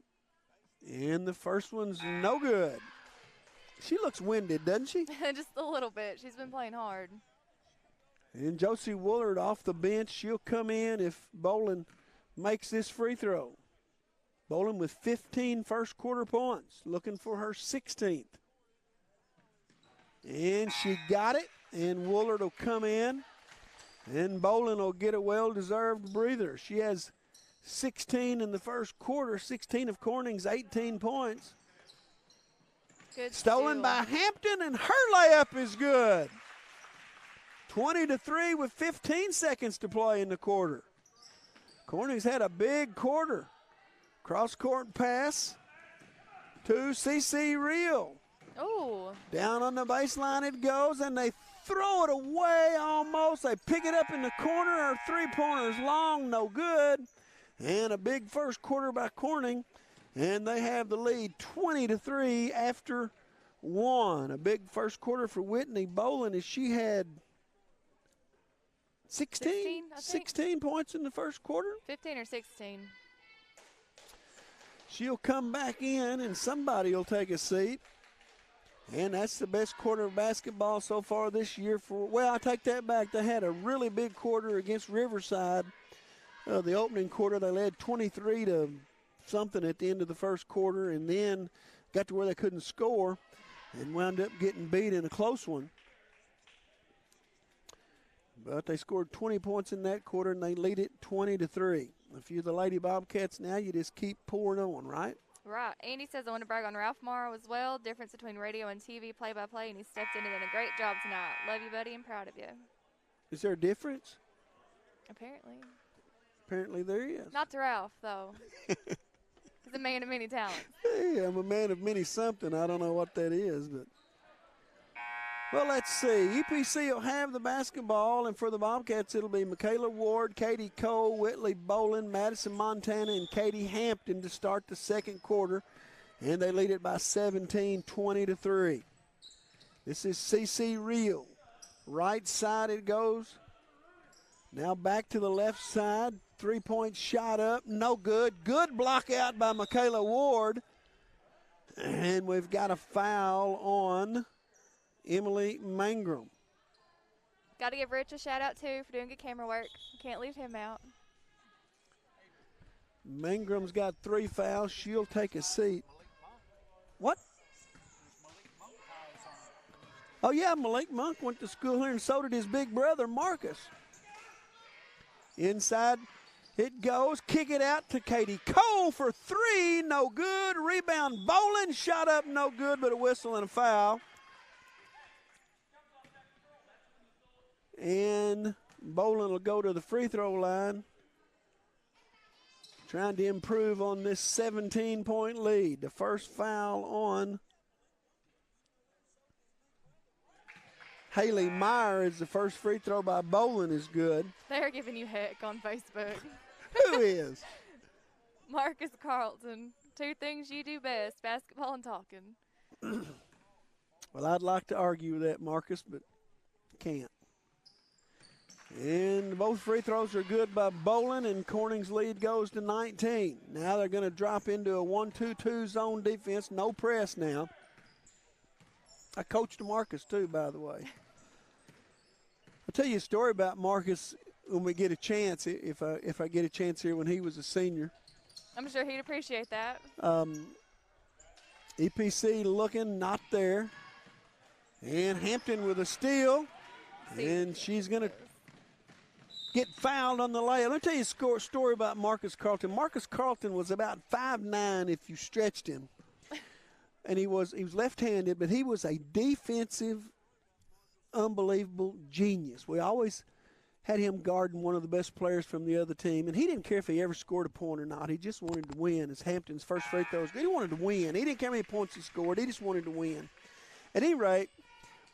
And the first one's no good. She looks winded, doesn't she? Just a little bit. She's been playing hard. And Josie Woolard off the bench. She'll come in if Bolin makes this free throw. Bolin with 15 first quarter points, looking for her 16th. And she got it, and Woolard will come in, and Bolin will get a well-deserved breather. She has 16 in the first quarter, 16 of Corning's 18 points. Good Stolen steal. by Hampton, and her layup is good. 20-3 with 15 seconds to play in the quarter. Corning's had a big quarter. Cross-court pass to CC Real. Oh. Down on the baseline it goes, and they throw it away almost. They pick it up in the corner. Our three-pointer's long, no good. And a big first quarter by Corning, and they have the lead 20-3 after one. A big first quarter for Whitney Bolin as she had 16 points in the first quarter. 15 or 16. She'll come back in, and somebody will take a seat. And that's the best quarter of basketball so far this year. Well, I take that back. They had a really big quarter against Riverside. The opening quarter, they led 23 to something at the end of the first quarter, and then got to where they couldn't score and wound up getting beat in a close one. But they scored 20 points in that quarter, and they lead it 20-3. If you're the Lady Bobcats now, you just keep pouring on, right? Right. Andy says, I want to brag on Ralph Morrow as well. Difference between radio and TV play-by-play, and he stepped in and did a great job tonight. Love you, buddy, and proud of you. Is there a difference? Apparently. Apparently there is. Not to Ralph, though. He's a man of many talents. Hey, I'm a man of many something. I don't know what that is, but. Well, let's see. EPC will have the basketball, and for the Bobcats, it'll be Michaela Ward, Katie Cole, Whitley Bolin, Madison Montana, and Katie Hampton to start the second quarter. And they lead it by 17, 20-3. This is CC Real. Right side it goes. Now back to the left side. 3-point shot up. No good. Good block out by Michaela Ward. And we've got a foul on Emily Mangrum. Got to give Rich a shout-out, too, for doing good camera work. Can't leave him out. Mangrum's got 3 fouls. She'll take a seat. What? Oh, yeah, Malik Monk went to school here, and so did his big brother, Marcus. Inside it goes. Kick it out to Katie Cole for 3. No good. Rebound. Bolin. Shot up. No good, but a whistle and a foul. And Bolin will go to the free throw line, trying to improve on this 17-point lead. The first foul on Haley Meyer is the first free throw by Bolin is good. They're giving you heck on Facebook. Who is? Marcus Carlton. 2 things you do best, basketball and talking. Well, I'd like to argue with that, Marcus, but can't. And both free throws are good by Bolin, and Corning's lead goes to 19. Now they're going to drop into a 1-2-2 zone defense. No press now. I coached Marcus, too, by the way. I'll tell you a story about Marcus when we get a chance, if I get a chance here when he was a senior. I'm sure he'd appreciate that. EPC looking, not there. And Hampton with a steal. And she's going to get fouled on the layup. Let me tell you a story about Marcus Carlton. Marcus Carlton was about 5'9" if you stretched him. And he was left-handed, but he was a defensive, unbelievable genius. We always had him guarding one of the best players from the other team, and he didn't care if he ever scored a point or not. He just wanted to win. As Hampton's first free throw was good, he wanted to win. He didn't care how many points he scored. He just wanted to win. At any rate,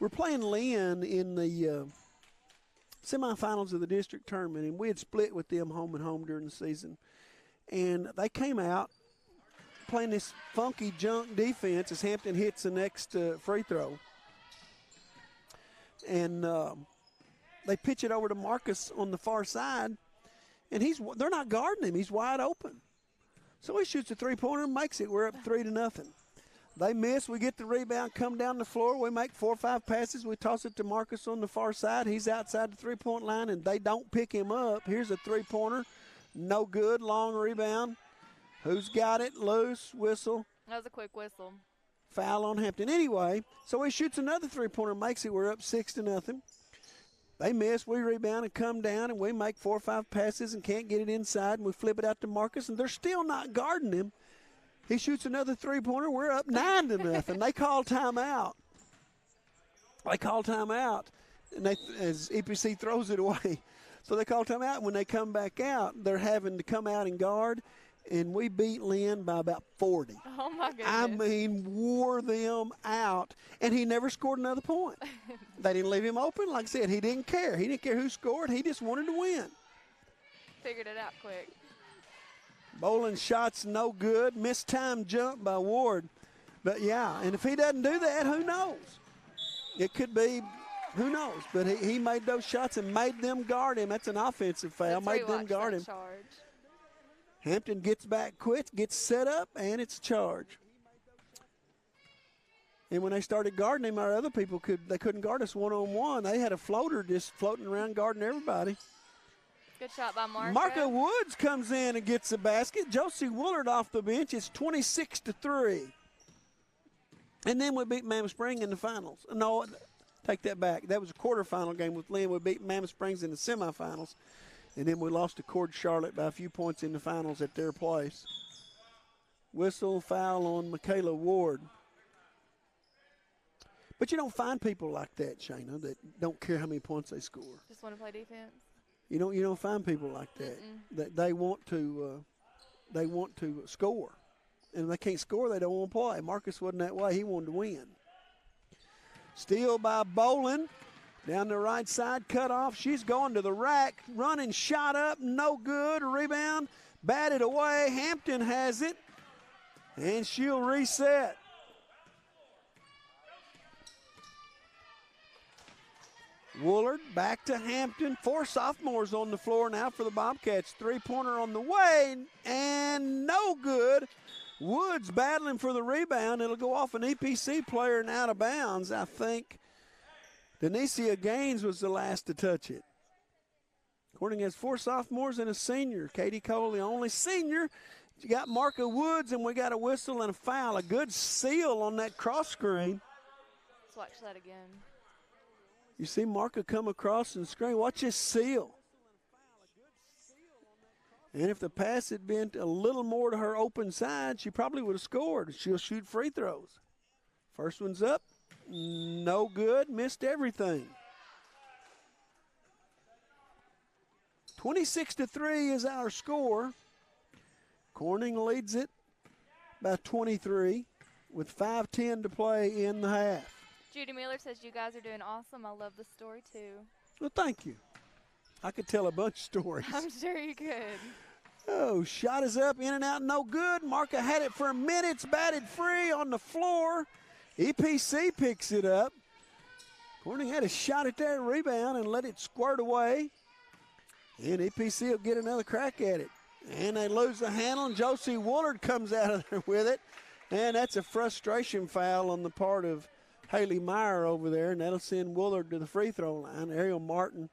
we're playing Lynn in the semifinals of the district tournament, and we had split with them home and home during the season. And they came out playing this funky junk defense as Hampton hits the next free throw. And they pitch it over to Marcus on the far side, and they're not guarding him. He's wide open. So he shoots a three-pointer and makes it. We're up 3-0. They miss. We get the rebound, come down the floor. We make 4 or 5 passes. We toss it to Marcus on the far side. He's outside the three-point line, and they don't pick him up. Here's a three-pointer. No good. Long rebound. Who's got it? Loose. Whistle. That was a quick whistle. Foul on Hampton. Anyway, so he shoots another three-pointer, makes it. We're up 6-0. They miss. We rebound and come down, and we make 4 or 5 passes and can't get it inside, and we flip it out to Marcus, and they're still not guarding him. He shoots another three-pointer. We're up 9-0. They call timeout. And as EPC throws it away. So they call timeout. When they come back out, they're having to come out and guard, and we beat Lynn by about 40. Oh, my goodness. I mean, wore them out, and he never scored another point. They didn't leave him open. Like I said, he didn't care. He didn't care who scored. He just wanted to win. Figured it out quick. Bowling shots no good. Missed time jump by Ward. But, yeah, and if he doesn't do that, who knows? It could be, who knows? But he made those shots and made them guard him. That's an offensive foul. Made them guard him. Charge. Hampton gets back quick, gets set up, and it's a charge. And when they started guarding him, our other people couldn't guard us one-on-one. They had a floater just floating around guarding everybody. Good shot by Marco. Marco Woods comes in and gets the basket. Josie Woolard off the bench. It's 26-3. And then we beat Mammoth Spring in the finals. No, take that back. That was a quarterfinal game with Lynn. We beat Mammoth Springs in the semifinals. And then we lost to Cord Charlotte by a few points in the finals at their place. Whistle, foul on Michaela Ward. But you don't find people like that, Shayna, that don't care how many points they score. Just want to play defense. You don't find people like that. That they want to score, and if they can't score, they don't want to play. Marcus wasn't that way. He wanted to win. Steal by Bolin. Down the right side, cut off. She's going to the rack, running, shot up, no good. Rebound, batted away. Hampton has it, and she'll reset. Woolard back to Hampton. 4 sophomores on the floor now for the Bobcats. Three-pointer on the way, and no good. Woods battling for the rebound. It'll go off an EPC player and out of bounds. I think Denicia Gaines was the last to touch it. Corning has 4 sophomores and a senior. Katie Cole, the only senior. You got Marco Woods, and we got a whistle and a foul. A good seal on that cross screen. Let's watch that again. You see Marca come across and screen. Watch this seal. And if the pass had been a little more to her open side, she probably would have scored. She'll shoot free throws. First one's up. No good. Missed everything. 26-3 is our score. Corning leads it by 23 with 5:10 to play in the half. Judy Miller says you guys are doing awesome. I love the story, too. Well, thank you. I could tell a bunch of stories. I'm sure you could. Oh, shot is up, in and out, no good. Marca had it for a minute. It's batted free on the floor. EPC picks it up. Corning had a shot at that rebound and let it squirt away. And EPC will get another crack at it. And they lose the handle, and Josie Woolard comes out of there with it. And that's a frustration foul on the part of Haley Meyer over there, and that'll send Woolard to the free throw line. Ariel Martin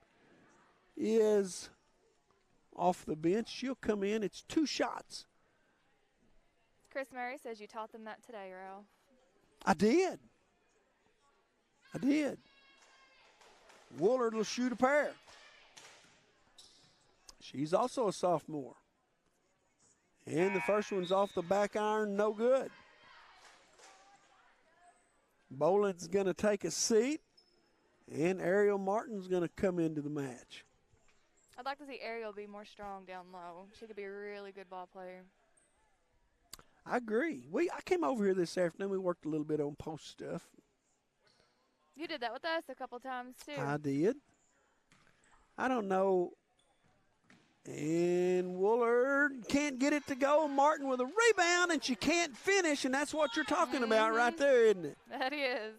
is off the bench. She'll come in. It's 2 shots. Chris Murray says you taught them that today, Ralph. I did. Woolard will shoot a pair. She's also a sophomore. And the first one's off the back iron, no good. Boland's going to take a seat, and Ariel Martin's going to come into the match. I'd like to see Ariel be more strong down low. She could be a really good ball player. I agree. I came over here this afternoon. We worked a little bit on post stuff. You did that with us a couple times, too. I did. I don't know. And Woolard can't get it to go. Martin with a rebound, and she can't finish, and that's what you're talking about right there, isn't it? That is.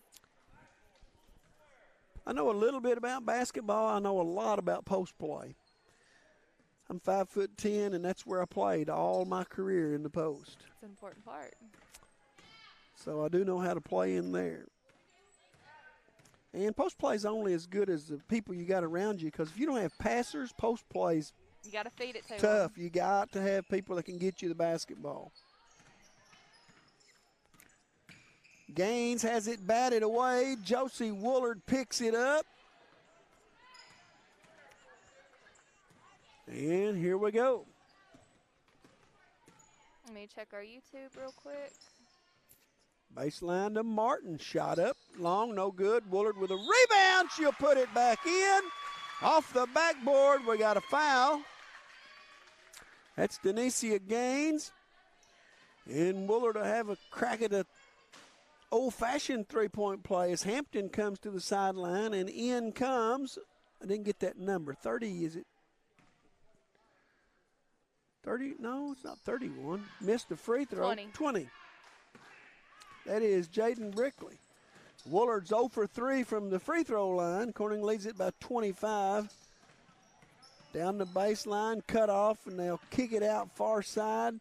I know a little bit about basketball. I know a lot about post play. I'm 5'10", and that's where I played all my career in the post. It's an important part. So I do know how to play in there. And post play is only as good as the people you got around you, because if you don't have passers, post play's you got to feed it to tough. them. You got to have people that can get you the basketball. Gaines has it batted away. Josie Woolard picks it up. And here we go. Let me check our YouTube real quick. Baseline to Martin. Shot up. Long, no good. Woolard with a rebound. She'll put it back in. Off the backboard, we got a foul. That's Denicia Gaines. And Woolard will have a crack at a old-fashioned three-point play as Hampton comes to the sideline, and in comes, I didn't get that number, 30, is it? 30? No, it's not 31. Missed the free throw. 20. That is Jaden Brickley. Woolard's 0 for 3 from the free throw line. Corning leads it by 25. Down the baseline, cut off, and they'll kick it out far side.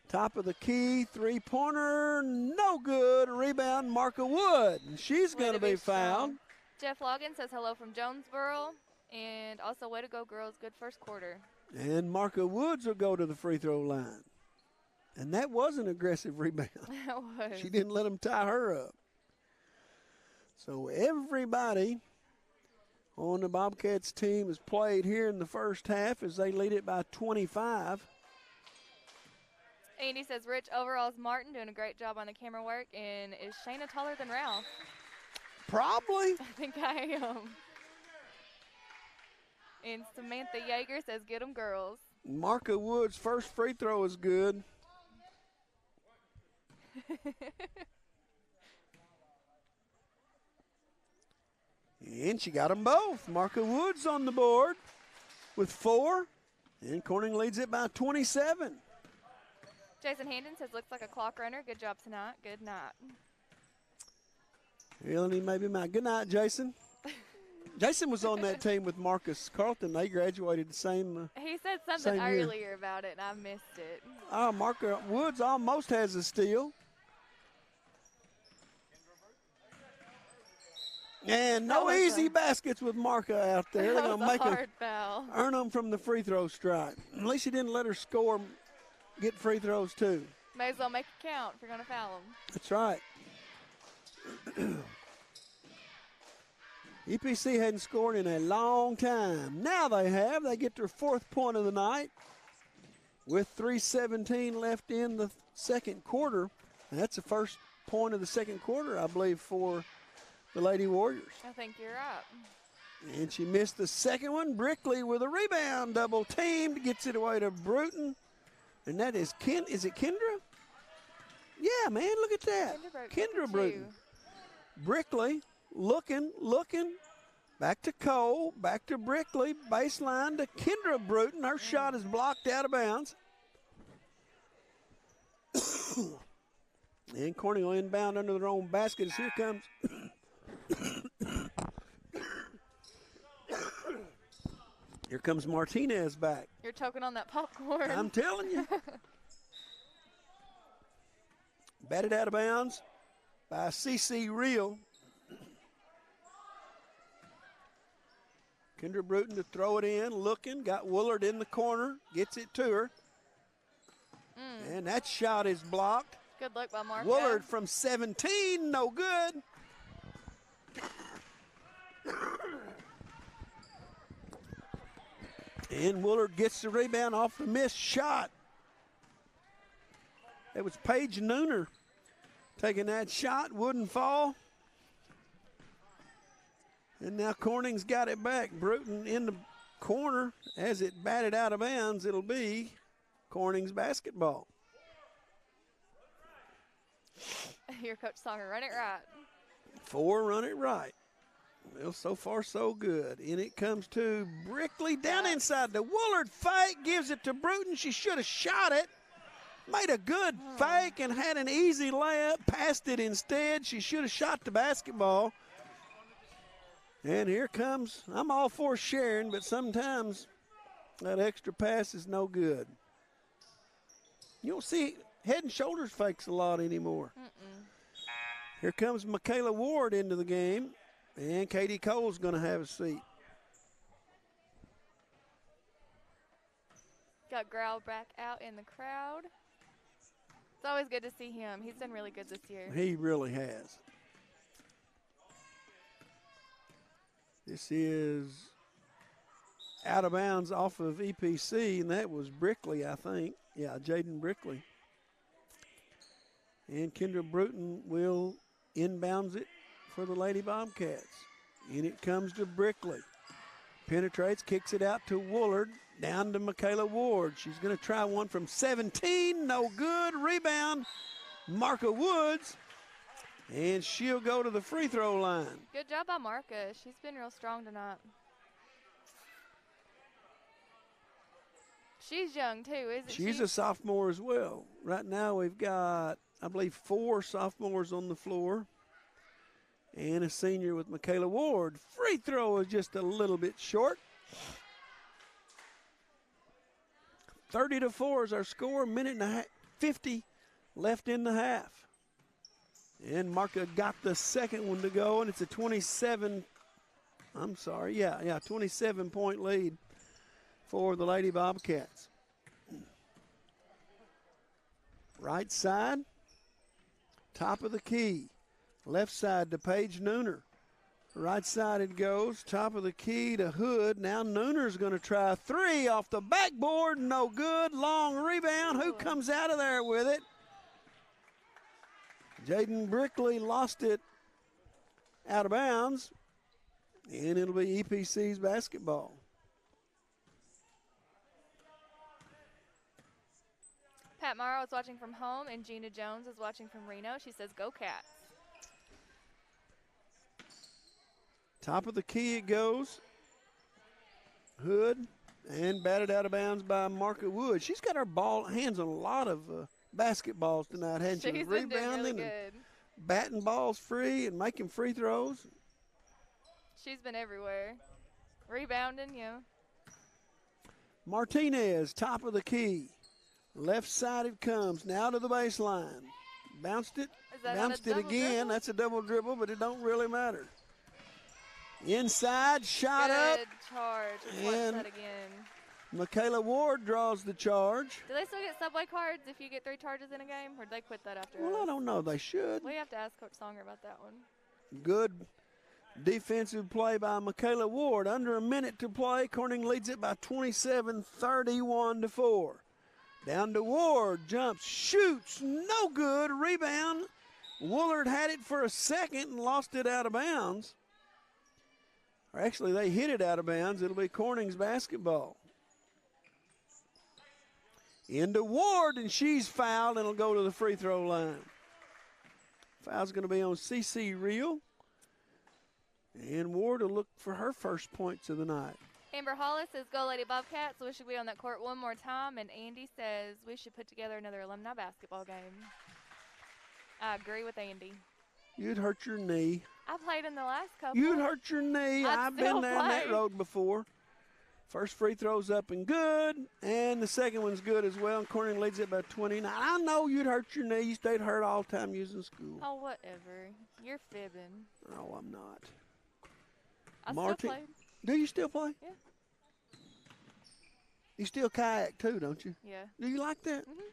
Top of the key, three-pointer, no good. Rebound, Marka Wood. And she's going to be fouled. Jeff Logan says hello from Jonesboro. And also, way to go, girls. Good first quarter. And Marka Woods will go to the free throw line. And that was an aggressive rebound. That was. She didn't let them tie her up. So everybody on the Bobcats team has played here in the first half as they lead it by 25. Andy says, Rich, overall's Martin doing a great job on the camera work. And is Shayna taller than Ralph? Probably. I think I am. And Samantha Yeager says, get them girls. Marka Woods' first free throw is good. And she got them both. Marka Woods on the board with 4. And Corning leads it by 27. Jason Handon says, looks like a clock runner. Good job tonight. Good night. Really, maybe not. Good night, Jason. Jason was on that team with Marcus Carlton. They graduated the same He said something same year. earlier about it, and I missed it. Marka Woods almost has a steal. And no easy baskets with Marka out there. They're going to make her earn them from the free throw stripe. At least he didn't let her score, get free throws too. May as well make it count if you're going to foul them. That's right. EPC hadn't scored in a long time. Now they have. They get their 4th point of the night with 3:17 left in the second quarter. And that's the first point of the second quarter, I believe, for the Lady Warriors. I think you're right. And she missed the second one. Brickley with a rebound, double teamed, gets it away to Bruton. And that is is it Kendra? Yeah, man, look at that. Kendra Bruton. Brickley looking, back to Cole, back to Brickley, baseline to Kendra Bruton. Her shot is blocked out of bounds. And Corning will inbound under their own basket as here comes. Here comes Martinez back. You're choking on that popcorn. I'm telling you. Batted out of bounds by CC Real. Kendra Bruton to throw it in, looking, got Woolard in the corner, gets it to her. And that shot is blocked. Good look by Mark. Woolard from 17, no good. And Woolard gets the rebound off the missed shot. It was Paige Nooner taking that shot, wouldn't fall. And now Corning's got it back. Bruton in the corner. As it batted out of bounds, it'll be Corning's basketball. Your coach saw her run it right. 4 run it right. Well, so far so good. And it comes to Brickley down inside. The Woolard fake gives it to Bruton. She should have shot it. Made a good fake and had an easy layup. Passed it instead. She should have shot the basketball. And here comes, I'm all for sharing, but sometimes that extra pass is no good. You don't see head and shoulders fakes a lot anymore. Here comes Michaela Ward into the game, and Katie Cole's going to have a seat. Got Growl back out in the crowd. It's always good to see him. He's done really good this year. He really has. This is out of bounds off of EPC, and that was Brickley, I think. Yeah, Jaden Brickley. And Kendra Bruton will inbounds it for the Lady Bobcats. And it comes to Brickley. Penetrates, kicks it out to Woolard. Down to Michaela Ward. She's going to try one from 17. No good. Rebound, Marka Woods. And she'll go to the free throw line. Good job by Marka. She's been real strong tonight. She's young too, isn't she? She's a sophomore as well. Right now we've got, I believe, 4 sophomores on the floor. And a senior with Michaela Ward. Free throw is just a little bit short. 30-4 is our score. Minute and a half, 50 left in the half. And Marca got the second one to go, and it's a 27-point lead for the Lady Bobcats. Right side, top of the key. Left side to Paige Nooner. Right side it goes, top of the key to Hood. Now Nooner's going to try a three off the backboard. No good. Long rebound. Who comes out of there with it? Jaden Brickley lost it out of bounds, and it'll be EPC's basketball. Pat Morrow is watching from home, and Gina Jones is watching from Reno. She says, "Go Cats." Top of the key it goes. Hood, and batted out of bounds by Marka Wood. She's got her hands on a lot of basketballs tonight, hasn't she? She's been doing Rebounding really and good. batting balls free and making free throws. She's been everywhere. Rebounding, yeah. Martinez, top of the key. Left side it comes. Now to the baseline. Bounced it. Bounced it again. Dribble? That's a double dribble, but it don't really matter. Inside, shot up. Good charge. And Watch that again. Michaela Ward draws the charge. Do they still get Subway cards if you get 3 charges in a game, or do they quit that after? Well, I don't know. They should. We have to ask Coach Songer about that one. Good defensive play by Michaela Ward. Under a minute to play. Corning leads it by 27, 31-4. Down to Ward. Jumps, shoots. No good. Rebound. Woolard had it for a second and lost it out of bounds. Or actually, they hit it out of bounds. It'll be Corning's basketball. Into Ward, and she's fouled, and it'll go to the free throw line. Foul's going to be on CC Real. And Ward will look for her first points of the night. Amber Hollis says, "Go Lady Bobcats. We should be on that court one more time." And Andy says, "We should put together another alumni basketball game." I agree with Andy. You'd hurt your knee. I played in the last couple. You'd hurt your knee. I've been down that road before. First free throw's up and good, and the second one's good as well. And Corning leads it by 29. I know you'd hurt your knee. You stayed hurt all the time using school. Oh, whatever. You're fibbing. No, I'm not. I still played. Do you still play? Yeah. You still kayak too, don't you? Yeah. Do you like that? Mm-hmm.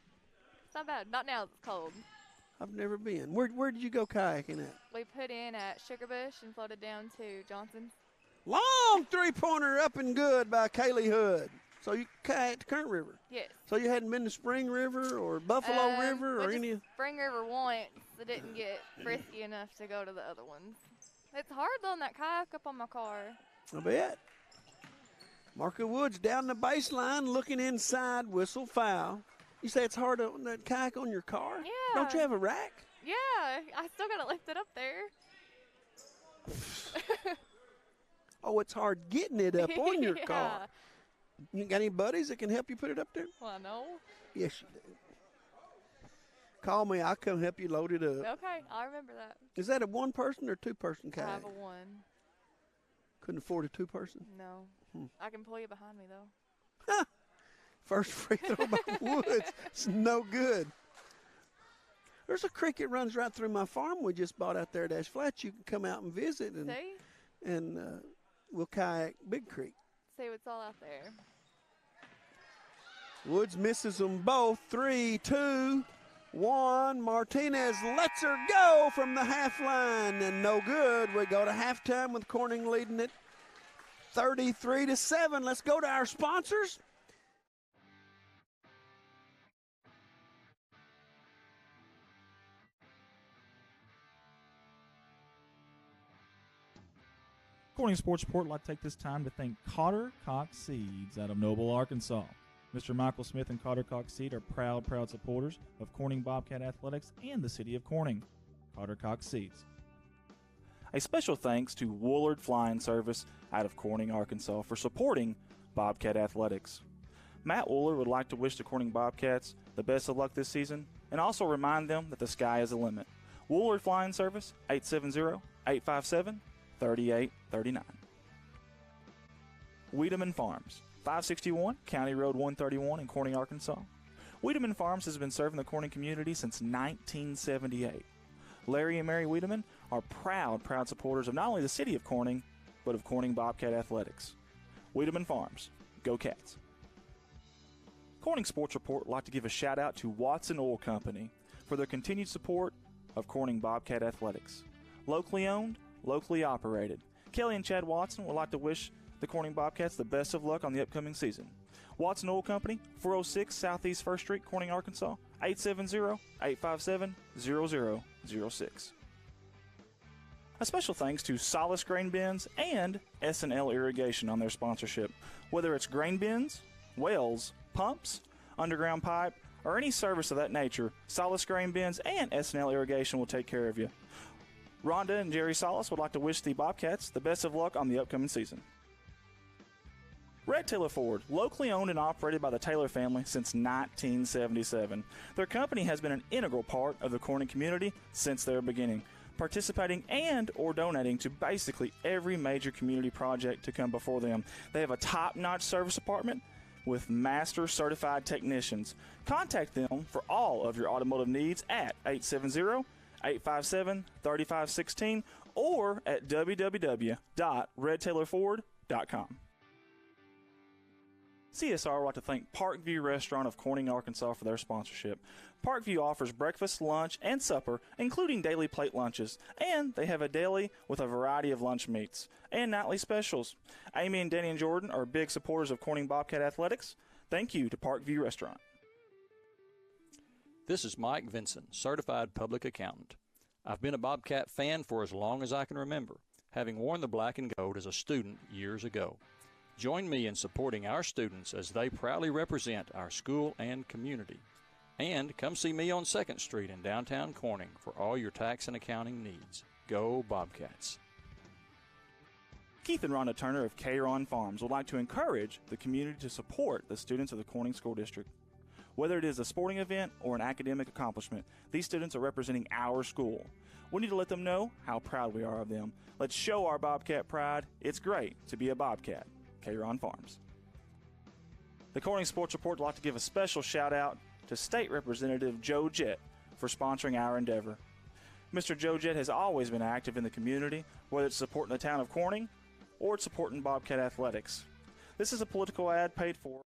It's not bad. Not now. It's cold. I've never been. Where did you go kayaking at? We put in at Sugarbush and floated down to Johnson's. Long three-pointer up and good by Kaylee Hood. So you kayaked Current River? Yes. So you hadn't been to Spring River or Buffalo River or any? Spring River once. I didn't get frisky enough to go to the other ones. It's hard though on that kayak up on my car. I bet. Marka Woods down the baseline, looking inside, whistle foul. You say it's hard on that kayak on your car? Yeah. Don't you have a rack? Yeah, I still got to lift it up there. Oh, it's hard getting it up on your Yeah. car. You got any buddies that can help you put it up there? Well, I know. Yes, you do. Call me. I'll come help you load it up. Okay, I'll remember that. Is that a one-person or two-person kayak? I have a 1. Couldn't afford a two-person? No. I can pull you behind me, though. First free throw by Woods. It's no good. There's a creek that runs right through my farm we just bought out there at Ash Flats. You can come out and visit and we'll kayak Big Creek. See what's all out there. Woods misses them both. 3, 2, 1. Martinez lets her go from the half line and no good. We go to halftime with Corning leading it 33-7. Let's go to our sponsors. Corning Sports Report would like to take this time to thank Cotter Cox Seeds out of Noble, Arkansas. Mr. Michael Smith and Cotter Cox Seed are proud supporters of Corning Bobcat Athletics and the city of Corning. Cotter Cox Seeds. A special thanks to Woolard Flying Service out of Corning, Arkansas for supporting Bobcat Athletics. Matt Wooler would like to wish the Corning Bobcats the best of luck this season and also remind them that the sky is the limit. Woolard Flying Service, 870-857-3839. Wiedemann Farms, 561 County Road 131 in Corning, Arkansas. Wiedemann Farms has been serving the Corning community since 1978. Larry and Mary Wiedemann are proud supporters of not only the city of Corning, but of Corning Bobcat Athletics. Wiedemann Farms, go Cats. Corning Sports Report would like to give a shout out to Watson Oil Company for their continued support of Corning Bobcat Athletics. Locally owned, locally operated. Kelly and Chad Watson would like to wish the Corning Bobcats the best of luck on the upcoming season. Watson Oil Company, 406 Southeast 1st Street, Corning, Arkansas, 870-857-0006. A special thanks to Solace Grain Bins and S&L Irrigation on their sponsorship. Whether it's grain bins, wells, pumps, underground pipe, or any service of that nature, Solace Grain Bins and S&L Irrigation will take care of you. Rhonda and Jerry Solace would like to wish the Bobcats the best of luck on the upcoming season. Red Taylor Ford, locally owned and operated by the Taylor family since 1977. Their company has been an integral part of the Corning community since their beginning, participating and or donating to basically every major community project to come before them. They have a top-notch service department with master certified technicians. Contact them for all of your automotive needs at 870-857-3516 or at www.redtaylorford.com. CSR would like to thank Parkview Restaurant of Corning, Arkansas for their sponsorship. Parkview offers breakfast, lunch, and supper, including daily plate lunches, and they have a deli with a variety of lunch meats and nightly specials. Amy and Danny and Jordan are big supporters of Corning Bobcat Athletics. Thank you to Parkview Restaurant. This is Mike Vinson, Certified Public Accountant. I've been a Bobcat fan for as long as I can remember, having worn the black and gold as a student years ago. Join me in supporting our students as they proudly represent our school and community. And come see me on 2nd Street in downtown Corning for all your tax and accounting needs. Go Bobcats. Keith and Rhonda Turner of K-Ron Farms would like to encourage the community to support the students of the Corning School District. Whether it is a sporting event or an academic accomplishment, these students are representing our school. We need to let them know how proud we are of them. Let's show our Bobcat pride. It's great to be a Bobcat. K-Ron Farms. The Corning Sports Report would like to give a special shout out to State Representative Joe Jett for sponsoring our endeavor. Mr. Joe Jett has always been active in the community, whether it's supporting the town of Corning or it's supporting Bobcat Athletics. This is a political ad paid for.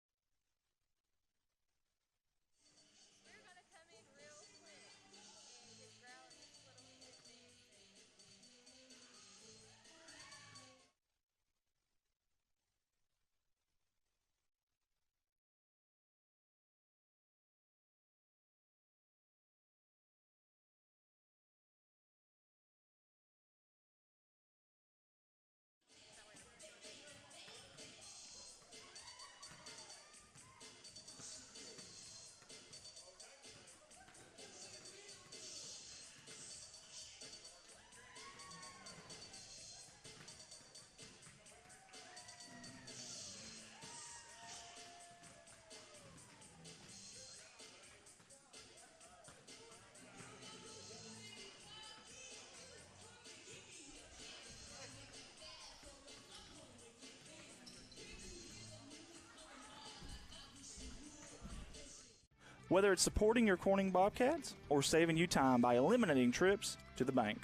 Whether it's supporting your Corning Bobcats or saving you time by eliminating trips to the bank,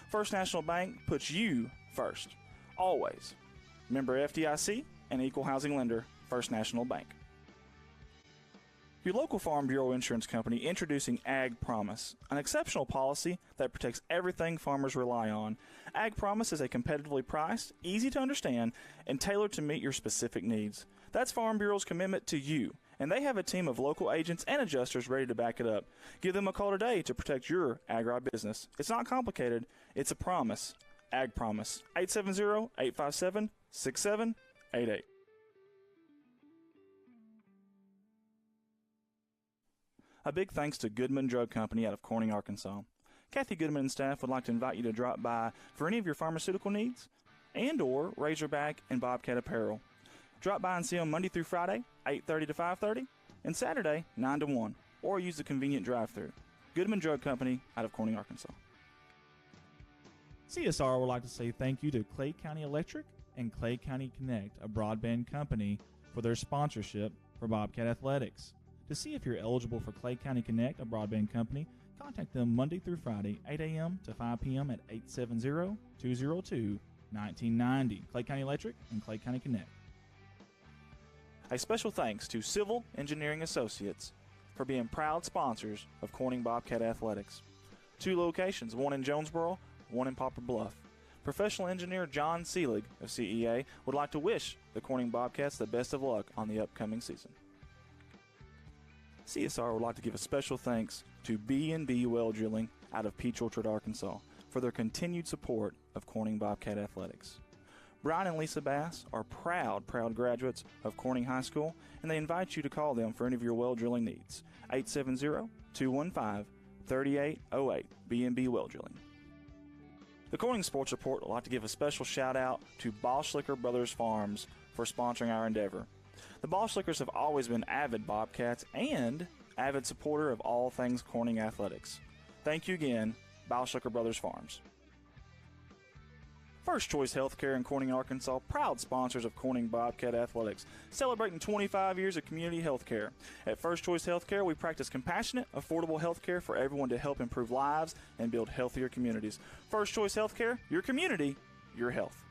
First National Bank puts you first, always. Member FDIC and equal housing lender, First National Bank. Your local Farm Bureau insurance company introducing Ag Promise, an exceptional policy that protects everything farmers rely on. Ag Promise is a competitively priced, easy to understand, and tailored to meet your specific needs. That's Farm Bureau's commitment to you, and they have a team of local agents and adjusters ready to back it up. Give them a call today to protect your agribusiness. It's not complicated. It's a promise. Ag Promise. 870-857-6788. A big thanks to Goodman Drug Company out of Corning, Arkansas. Kathy Goodman and staff would like to invite you to drop by for any of your pharmaceutical needs and or Razorback and Bobcat apparel. Drop by and see them Monday through Friday, 8:30 to 5:30, and Saturday, 9 to 1, or use the convenient drive-thru. Goodman Drug Company out of Corning, Arkansas. CSR would like to say thank you to Clay County Electric and Clay County Connect, a broadband company for their sponsorship for Bobcat Athletics. To see if you're eligible for Clay County Connect, a broadband company, contact them Monday through Friday, 8 a.m. to 5 p.m. at 870-202-1990. Clay County Electric and Clay County Connect. A special thanks to Civil Engineering Associates for being proud sponsors of Corning Bobcat Athletics. 2 locations, one in Jonesboro, one in Poplar Bluff. Professional engineer John Seelig of CEA would like to wish the Corning Bobcats the best of luck on the upcoming season. CSR would like to give a special thanks to B&B Well Drilling out of Peach Orchard, Arkansas for their continued support of Corning Bobcat Athletics. Brian and Lisa Bass are proud graduates of Corning High School, and they invite you to call them for any of your well drilling needs. 870-215-3808, B&B Well Drilling. The Corning Sports Report would like to give a special shout out to Boschlicker Brothers Farms for sponsoring our endeavor. The Boschlickers have always been avid Bobcats and avid supporter of all things Corning athletics. Thank you again, Boschlicker Brothers Farms. First Choice Healthcare in Corning, Arkansas, proud sponsors of Corning Bobcat Athletics, celebrating 25 years of community health care. At First Choice Healthcare, we practice compassionate, affordable health care for everyone to help improve lives and build healthier communities. First Choice Healthcare, your community, your health.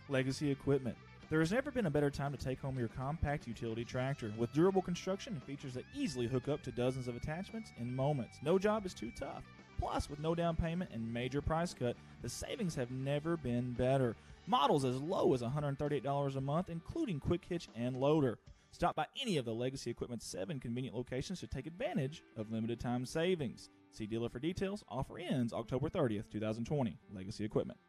Legacy Equipment. There has never been a better time to take home your compact utility tractor. With durable construction and features that easily hook up to dozens of attachments in moments. No job is too tough. Plus, with no down payment and major price cut, the savings have never been better. Models as low as $138 a month, including quick hitch and loader. Stop by any of the Legacy Equipment's 7 convenient locations to take advantage of limited time savings. See dealer for details. Offer ends October 30th, 2020. Legacy Equipment.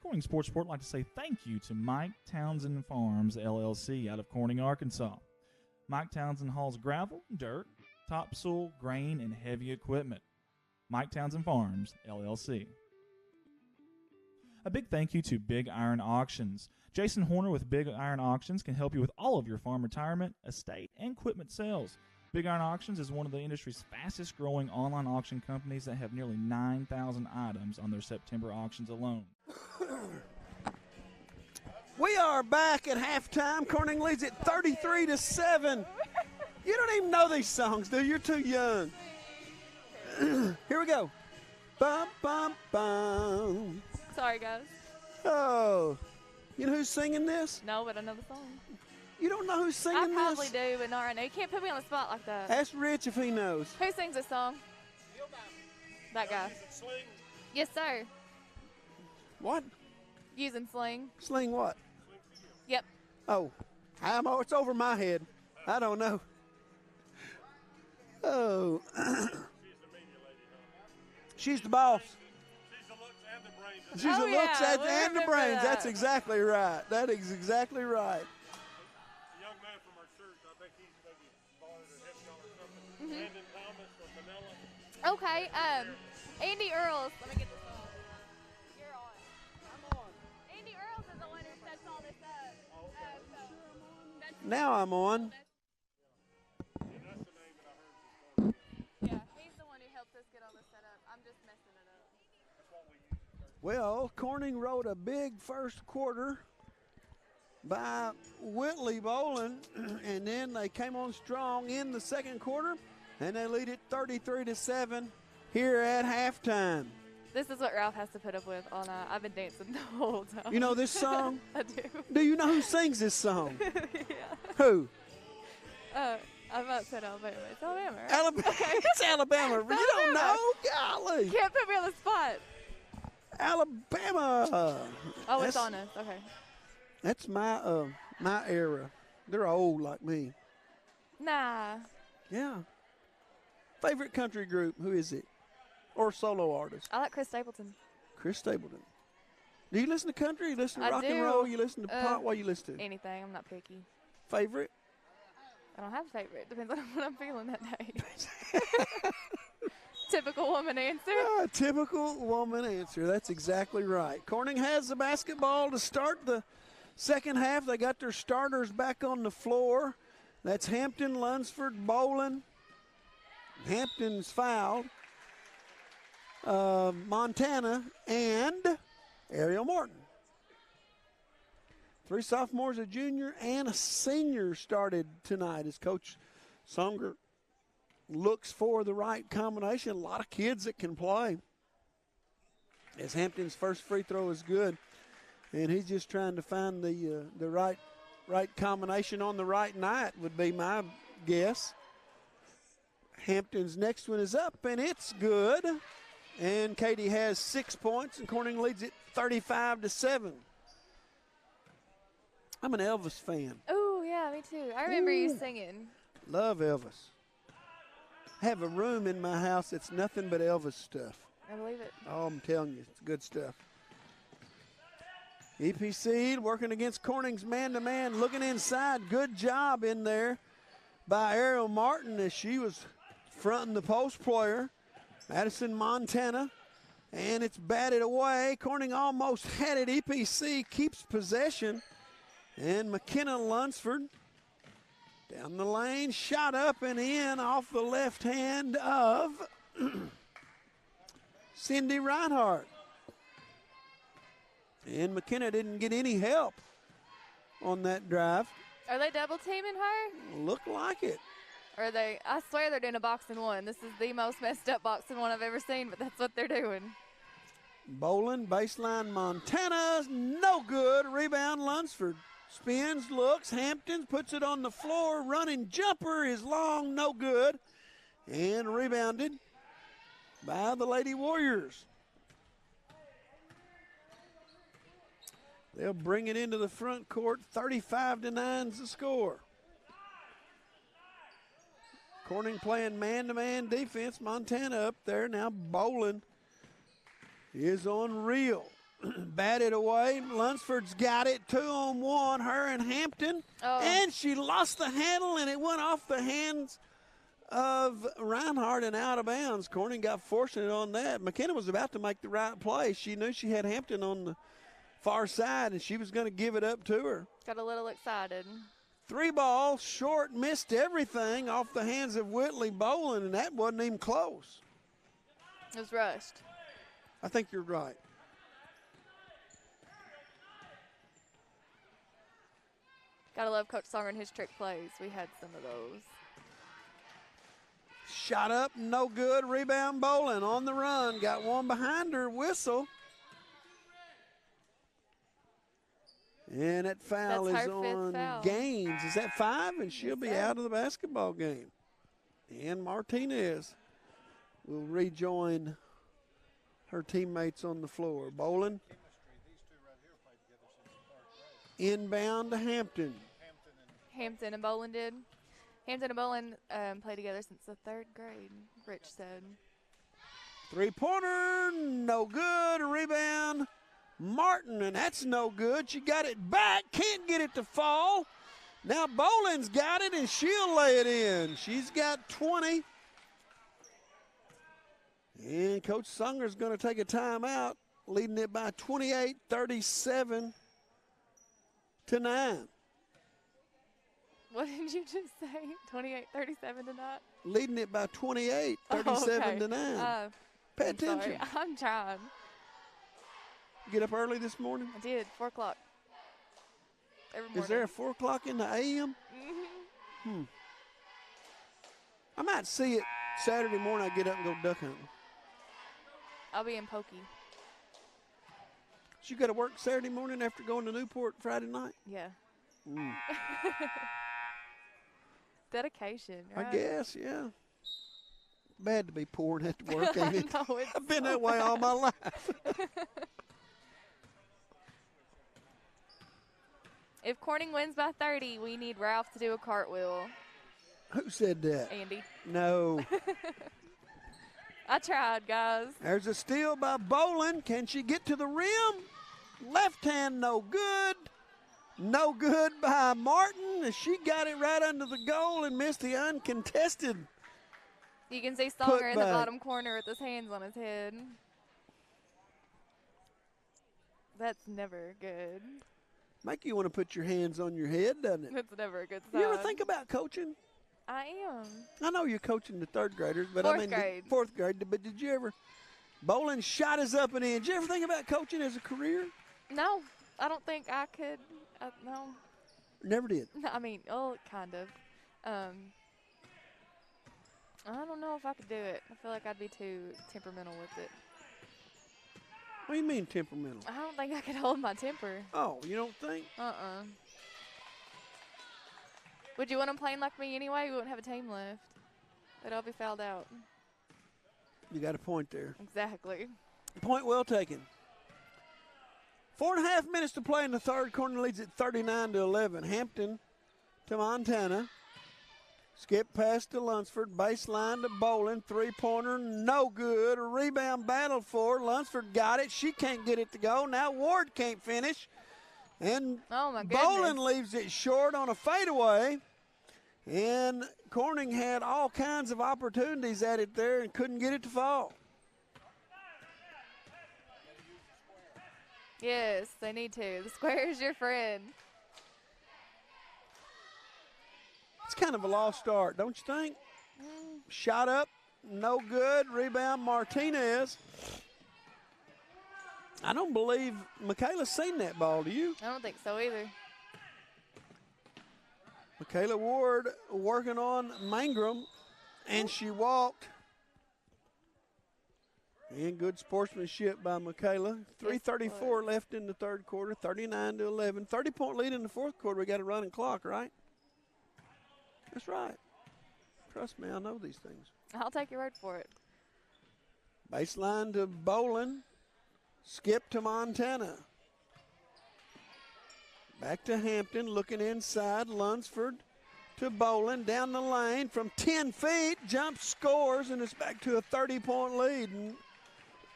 Corning Sports Report would like to say thank you to Mike Townsend Farms, LLC, out of Corning, Arkansas. Mike Townsend hauls gravel, dirt, topsoil, grain, and heavy equipment. Mike Townsend Farms, LLC. A big thank you to Big Iron Auctions. Jason Horner with Big Iron Auctions can help you with all of your farm retirement, estate, and equipment sales. Big Iron Auctions is one of the industry's fastest growing online auction companies that have nearly 9,000 items on their September auctions alone. We are back at halftime. Corning leads it 33-7. You don't even know these songs, do you? You're too young. Here we go. Bum, bum, bum. Sorry, guys. Oh. You know who's singing this? No, but I know the song. You don't know who's singing this? I probably do, but not right now. You can't put me on the spot like that. Ask Rich if he knows. Who sings this song? That guy. Yes, sir. What? Using sling. Sling what? Yep. Oh, it's over my head. I don't know. Oh. She's the boss. She's the looks and the brains. That's exactly right. That is exactly right. The young man from our church, I think he's maybe borrowed a $10 or something. Brandon Thomas from Manila. Okay. Andy Earls. Let me get this on. You're on. I'm on. Andy Earls is the one who sets all this up. Now I'm on. Yeah, he's the one who helped us get all this set up. I'm just messing it up. Well, Corning rode a big first quarter by Whitley Bowling, and then they came on strong in the second quarter, and they lead it 33-7 here at halftime. This is what Ralph has to put up with all night. I've been dancing the whole time. You know this song? I do. Do you know who sings this song? Yeah. Who? I'm about to say Alabama. It's Alabama, right? Alabama. Okay. It's Alabama. You don't know? Golly. You can't put me on the spot. Alabama. Oh, it's on us. Okay. That's my my era. They're old like me. Nah. Yeah. Favorite country group? Who is it? Or solo artist? I like Chris Stapleton. Chris Stapleton. Do you listen to country? You listen to I rock and do. roll? You listen to pop? What do you listen to? Anything. I'm not picky. Favorite? I don't have a favorite. Depends on what I'm feeling that day. Typical woman answer. Typical woman answer. That's exactly right. Corning has the basketball to start the second half. They got their starters back on the floor. That's Hampton, Lunsford, Bowling. Hampton's fouled. Montana and Ariel Morton. 3 sophomores, a junior, and a senior started tonight as Coach Songer looks for the right combination. A lot of kids that can play. As Hampton's first free throw is good, and he's just trying to find the right combination on the right night would be my guess. Hampton's next one is up, and it's good. And Katie has 6 points, and Corning leads it 35-7. I'm an Elvis fan. Oh, yeah, me too. I remember you singing. Love Elvis. I have a room in my house that's nothing but Elvis stuff. I believe it. Oh, I'm telling you, it's good stuff. EPC working against Corning's man-to-man, looking inside. Good job in there by Ariel Martin as she was fronting the post player. Madison, Montana, and it's batted away. Corning almost had it. EPC keeps possession, and McKenna Lunsford down the lane, shot up and in off the left hand of Cindy Reinhardt. And McKenna didn't get any help on that drive. Are they double teaming her? Looked like it. Or are they? I swear they're doing a box and one. This is the most messed up box and one I've ever seen, but that's what they're doing. Boland, baseline Montana, no good. Rebound Lunsford. Spins, looks, Hampton puts it on the floor. Running jumper is long, no good. And rebounded by the Lady Warriors. They'll bring it into the front court. 35-9 is the score. Corning playing man-to-man defense. Montana up there. Now Boland is on reel. Batted away. Lunsford's got it. 2-on-1. Her and Hampton. Oh. And she lost the handle, and it went off the hands of Reinhardt and out of bounds. Corning got fortunate on that. McKenna was about to make the right play. She knew she had Hampton on the far side, and she was going to give it up to her. Got a little excited. 3 ball, short, missed everything off the hands of Whitley Boland, and that wasn't even close. It was rushed. I think you're right. Gotta love Coach Songer and his trick plays. We had some of those. Shot up, no good. Rebound Boland on the run. Got one behind her, whistle. And that foul That's is her fifth on foul. Gaines. Is that 5? And she'll be out of the basketball game. And Martinez will rejoin her teammates on the floor. Boland inbound to Hampton. Hampton and Boland did. Hampton and Boland play together since the 3rd grade, Rich said. 3-pointer, no good. Rebound, Martin, and that's no good. She got it back, can't get it to fall. Now Boland's got it, and she'll lay it in. She's got 20. And Coach Sunger's going to take a timeout, leading it by 28-37 to 9. What did you just say? 28-37 tonight? Leading it by 28, 37 to 9. Pay I'm attention. sorry. I'm trying. Get up early this morning? I did, 4 o'clock. Every morning. Is there a 4 o'clock in the a.m.? Mm-hmm. I might see it Saturday morning. I get up and go duck hunting. I'll be in Pokey. So you got to work Saturday morning after going to Newport Friday night? Yeah. Mm. Dedication, right? I guess, yeah. Bad to be poor and have to work, ain't it? No, it's I've been so that way all my life. If Corning wins by 30, we need Ralph to do a cartwheel. Who said that? Andy. No. I tried, guys. There's a steal by Boland. Can she get to the rim? Left hand, no good. No good by Martin. She got it right under the goal and missed the uncontested. You can see Songer in the Putback. bottom corner with his hands on his head. That's never good. Make you want to put your hands on your head, doesn't it? That's never a good sign. You ever think about coaching? I am. I know you're coaching the 3rd graders, but Fourth I mean grade. 4th grade. But did you ever? Boland shot us up and in. Did you ever think about coaching as a career? No, I don't think I could. No. Never did. I mean, oh, kind of. I don't know if I could do it. I feel like I'd be too temperamental with it. What do you mean temperamental? I don't think I could hold my temper. Oh, you don't think? Would you want them playing like me anyway? We wouldn't have a team left. They'd all be fouled out. You got a point there. Exactly. Point well taken. 4.5 minutes to play in the third. Corner leads at 39-11. Hampton to Montana. Skip pass to Lunsford. Baseline to Bolin. Three-pointer, no good. A rebound battle for. Lunsford got it. She can't get it to go. Now Ward can't finish. And oh my goodness. Bolin leaves it short on a fadeaway. And Corning had all kinds of opportunities at it there and couldn't get it to fall. Yes, they need to. The square is your friend. It's kind of a lost start, don't you think? Shot up, no good. Rebound, Martinez. I don't believe Michaela's seen that ball, do you? I don't think so either. Michaela Ward working on Mangrum, and she walked. And good sportsmanship by Michaela. 3:34 left in the third quarter, 39-11. 30-point lead in the fourth quarter. We got a running clock, right? That's right. Trust me, I know these things. I'll take your word for it. Baseline to Bolin. Skip to Montana. Back to Hampton, looking inside. Lunsford to Bolin, down the lane from 10 feet. Jump, scores, and it's back to a 30-point lead.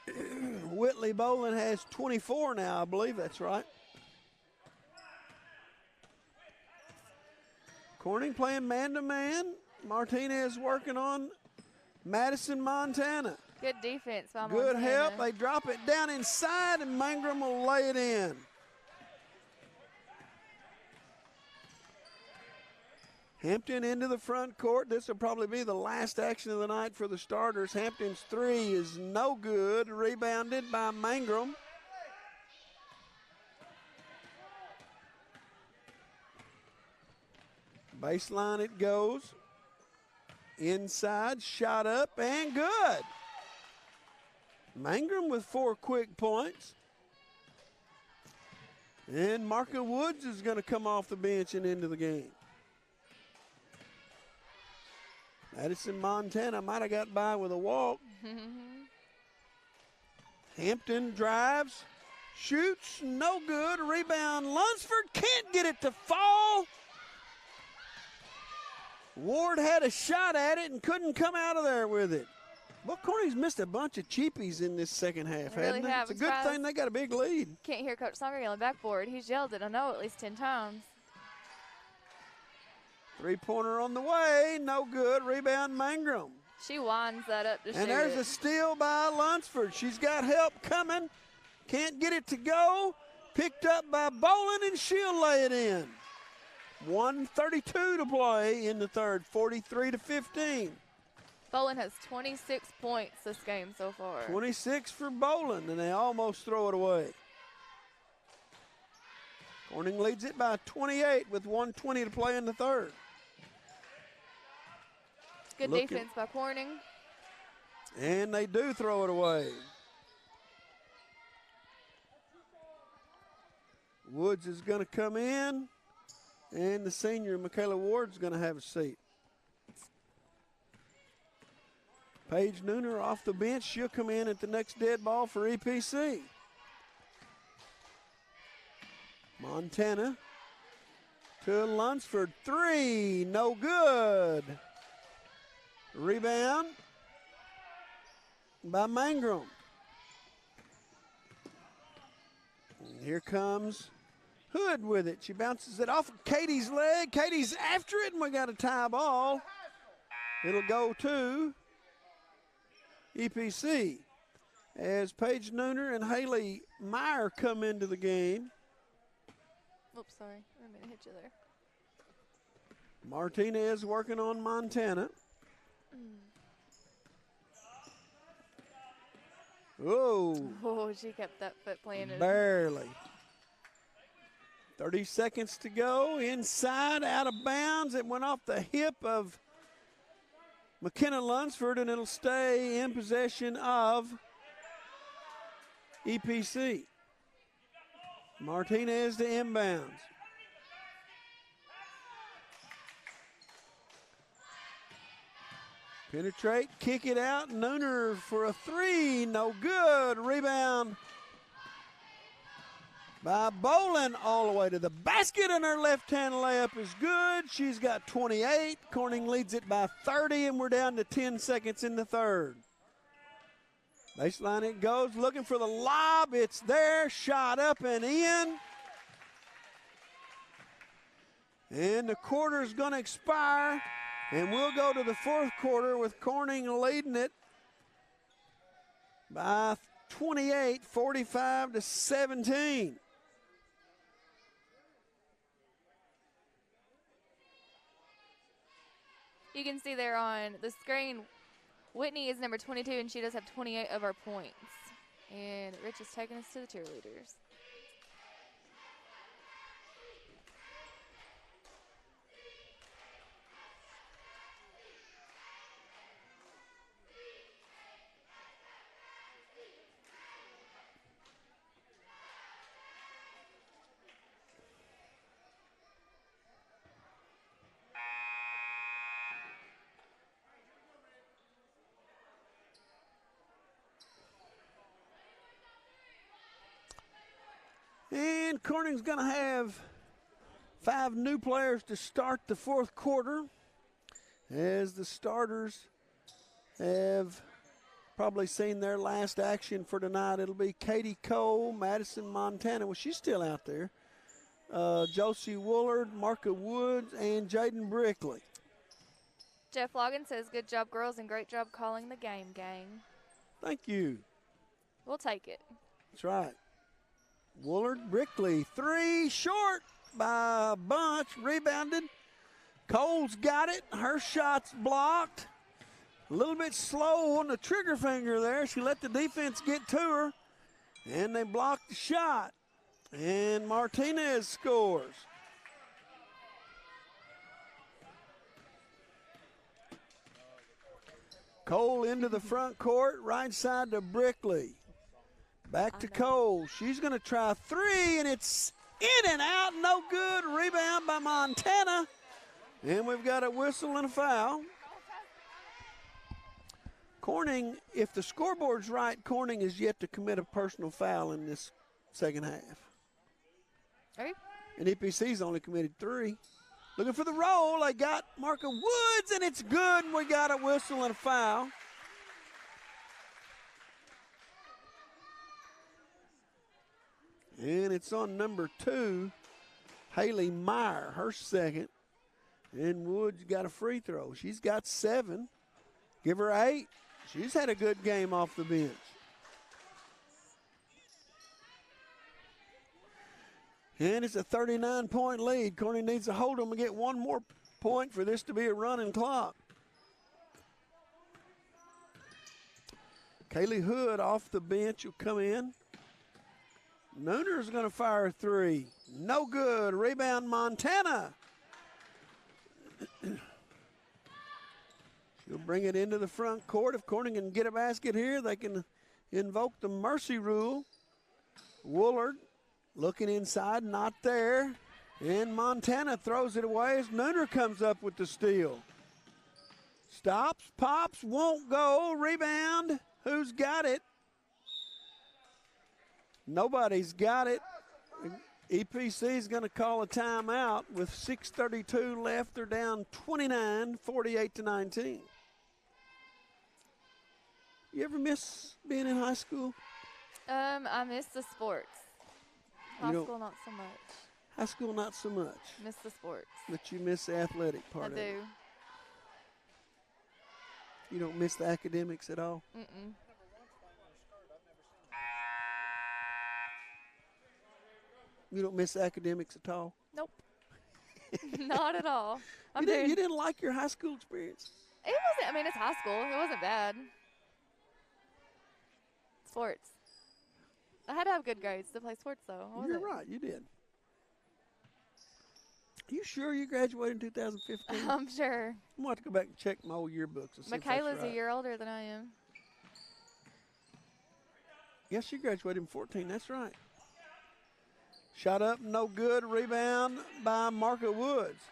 And Whitley Bolin has 24 now, I believe that's right. Corning playing man-to-man. Martinez working on Madison, Montana. Good defense by Montana. Good help. They drop it down inside, and Mangrum will lay it in. Hampton into the front court. This will probably be the last action of the night for the starters. Hampton's three is no good. Rebounded by Mangrum. Baseline it goes. Inside, shot up, and good. Mangrum with 4 quick points. And Marka Woods is going to come off the bench and into the game. Madison, Montana might have got by with a walk. Hampton drives, shoots, no good. Rebound, Lunsford can't get it to fall. Ward had a shot at it and couldn't come out of there with it. Well, Corning's missed a bunch of cheapies in this second half, They really hasn't it? have. It's a good thing they got a big lead. Can't hear Coach Songery on the backboard. He's yelled it, I know, at least 10 times. Three-pointer on the way, no good. Rebound, Mangrum. She winds that up to shoot And there's it. a steal by Lunsford. She's got help coming. Can't get it to go. Picked up by Bolin, and she'll lay it in. 1:32 to play in the third, 43-15. Bolin has 26 points this game so far. 26 for Bolin, and they almost throw it away. Corning leads it by 28 with 1:20 to play in the third. Good defense by Corning. And they do throw it away. Woods is going to come in, and the senior, Michaela Ward's going to have a seat. Paige Nooner off the bench. She'll come in at the next dead ball for EPC. Montana to Lunsford. Three, no good. Rebound by Mangrum. And here comes Hood with it. She bounces it off of Katie's leg. Katie's after it, and we got a tie ball. It'll go to EPC as Paige Nooner and Haley Meyer come into the game. Oops, sorry. I didn't mean to hit you there. Martinez working on Montana. Whoa. Oh, she kept that foot planted. Barely. 30 seconds to go. Inside, out of bounds. It went off the hip of McKenna Lunsford, and it'll stay in possession of EPC. Martinez to inbounds. Penetrate, kick it out. Nooner for a three, no good. Rebound by Bolin all the way to the basket, and her left-hand layup is good. She's got 28. Corning leads it by 30, and we're down to 10 seconds in the third. Baseline it goes, looking for the lob. It's there, shot up and in. And the quarter's going to expire, and we'll go to the fourth quarter with Corning leading it by 28, 45-17. You can see there on the screen, Whitney is number 22, and she does have 28 of our points. And Rich is taking us to the cheerleaders. And Corning's going to have 5 new players to start the fourth quarter, as the starters have probably seen their last action for tonight. It'll be Katie Cole, Madison Montana. Well, she's still out there. Josie Woolard, Marka Woods, and Jaden Brickley. Jeff Logan says, good job, girls, and great job calling the game, gang. Thank you. We'll take it. That's right. Woolard, Brickley, 3 short by a bunch, rebounded. Cole's got it. Her shot's blocked. A little bit slow on the trigger finger there. She let the defense get to her, and they blocked the shot. And Martinez scores. Cole into the front court, right side to Brickley. Back to Cole. She's going to try 3, and it's in and out. No good. Rebound by Montana. And we've got a whistle and a foul. Corning, if the scoreboard's right, Corning is yet to commit a personal foul in this second half. Okay. And EPC's only committed 3. Looking for the roll. They got Marka Woods, and it's good. And we got a whistle and a foul. And it's on number 2, Haley Meyer, her second. And Woods got a free throw. She's got 7. Give her 8. She's had a good game off the bench. And it's a 39-point lead. Corning needs to hold them and get one more point for this to be a running clock. Kaylee Hood off the bench will come in. Nooner's going to fire a 3. No good. Rebound, Montana. She'll bring it into the front court. If Corning can get a basket here, they can invoke the mercy rule. Woolard looking inside, not there. And Montana throws it away as Nooner comes up with the steal. Stops, pops, won't go. Rebound. Who's got it? Nobody's got it. EPC is going to call a timeout with 6:32 left. They're down 29, 48-19. You ever miss being in high school? I miss the sports. High school, not so much. High school, not so much. Miss the sports. But you miss the athletic part of it. I do. You don't miss the academics at all? Mm-mm. You don't miss academics at all? Nope. Not at all. You didn't like your high school experience? It wasn't, I mean, it's high school. It wasn't bad. Sports. I had to have good grades to play sports, though. You're right, you did. You sure you graduated in 2015? I'm sure. I'm going to have to go back and check my old yearbooks and see if that's Michaela's right. a year older than I am. Yes, she graduated in 14. That's right. Shot up, no good. Rebound by Marco Woods.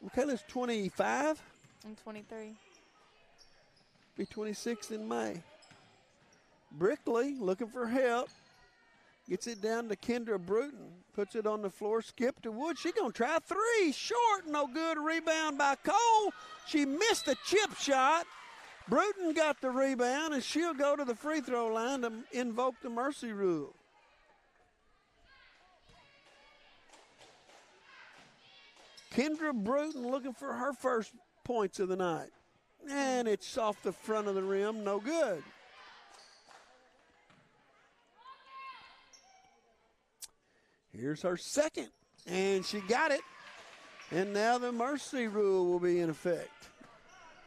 Michaela's 25. I'm 23. Be 26 in May. Brickley looking for help. Gets it down to Kendra Bruton. Puts it on the floor. Skip to Wood. She's going to try three. Short. No good. Rebound by Cole. She missed a chip shot. Bruton got the rebound, and she'll go to the free throw line to invoke the mercy rule. Kendra Bruton looking for her first points of the night. And it's off the front of the rim. No good. Here's her second, and she got it. And now the mercy rule will be in effect.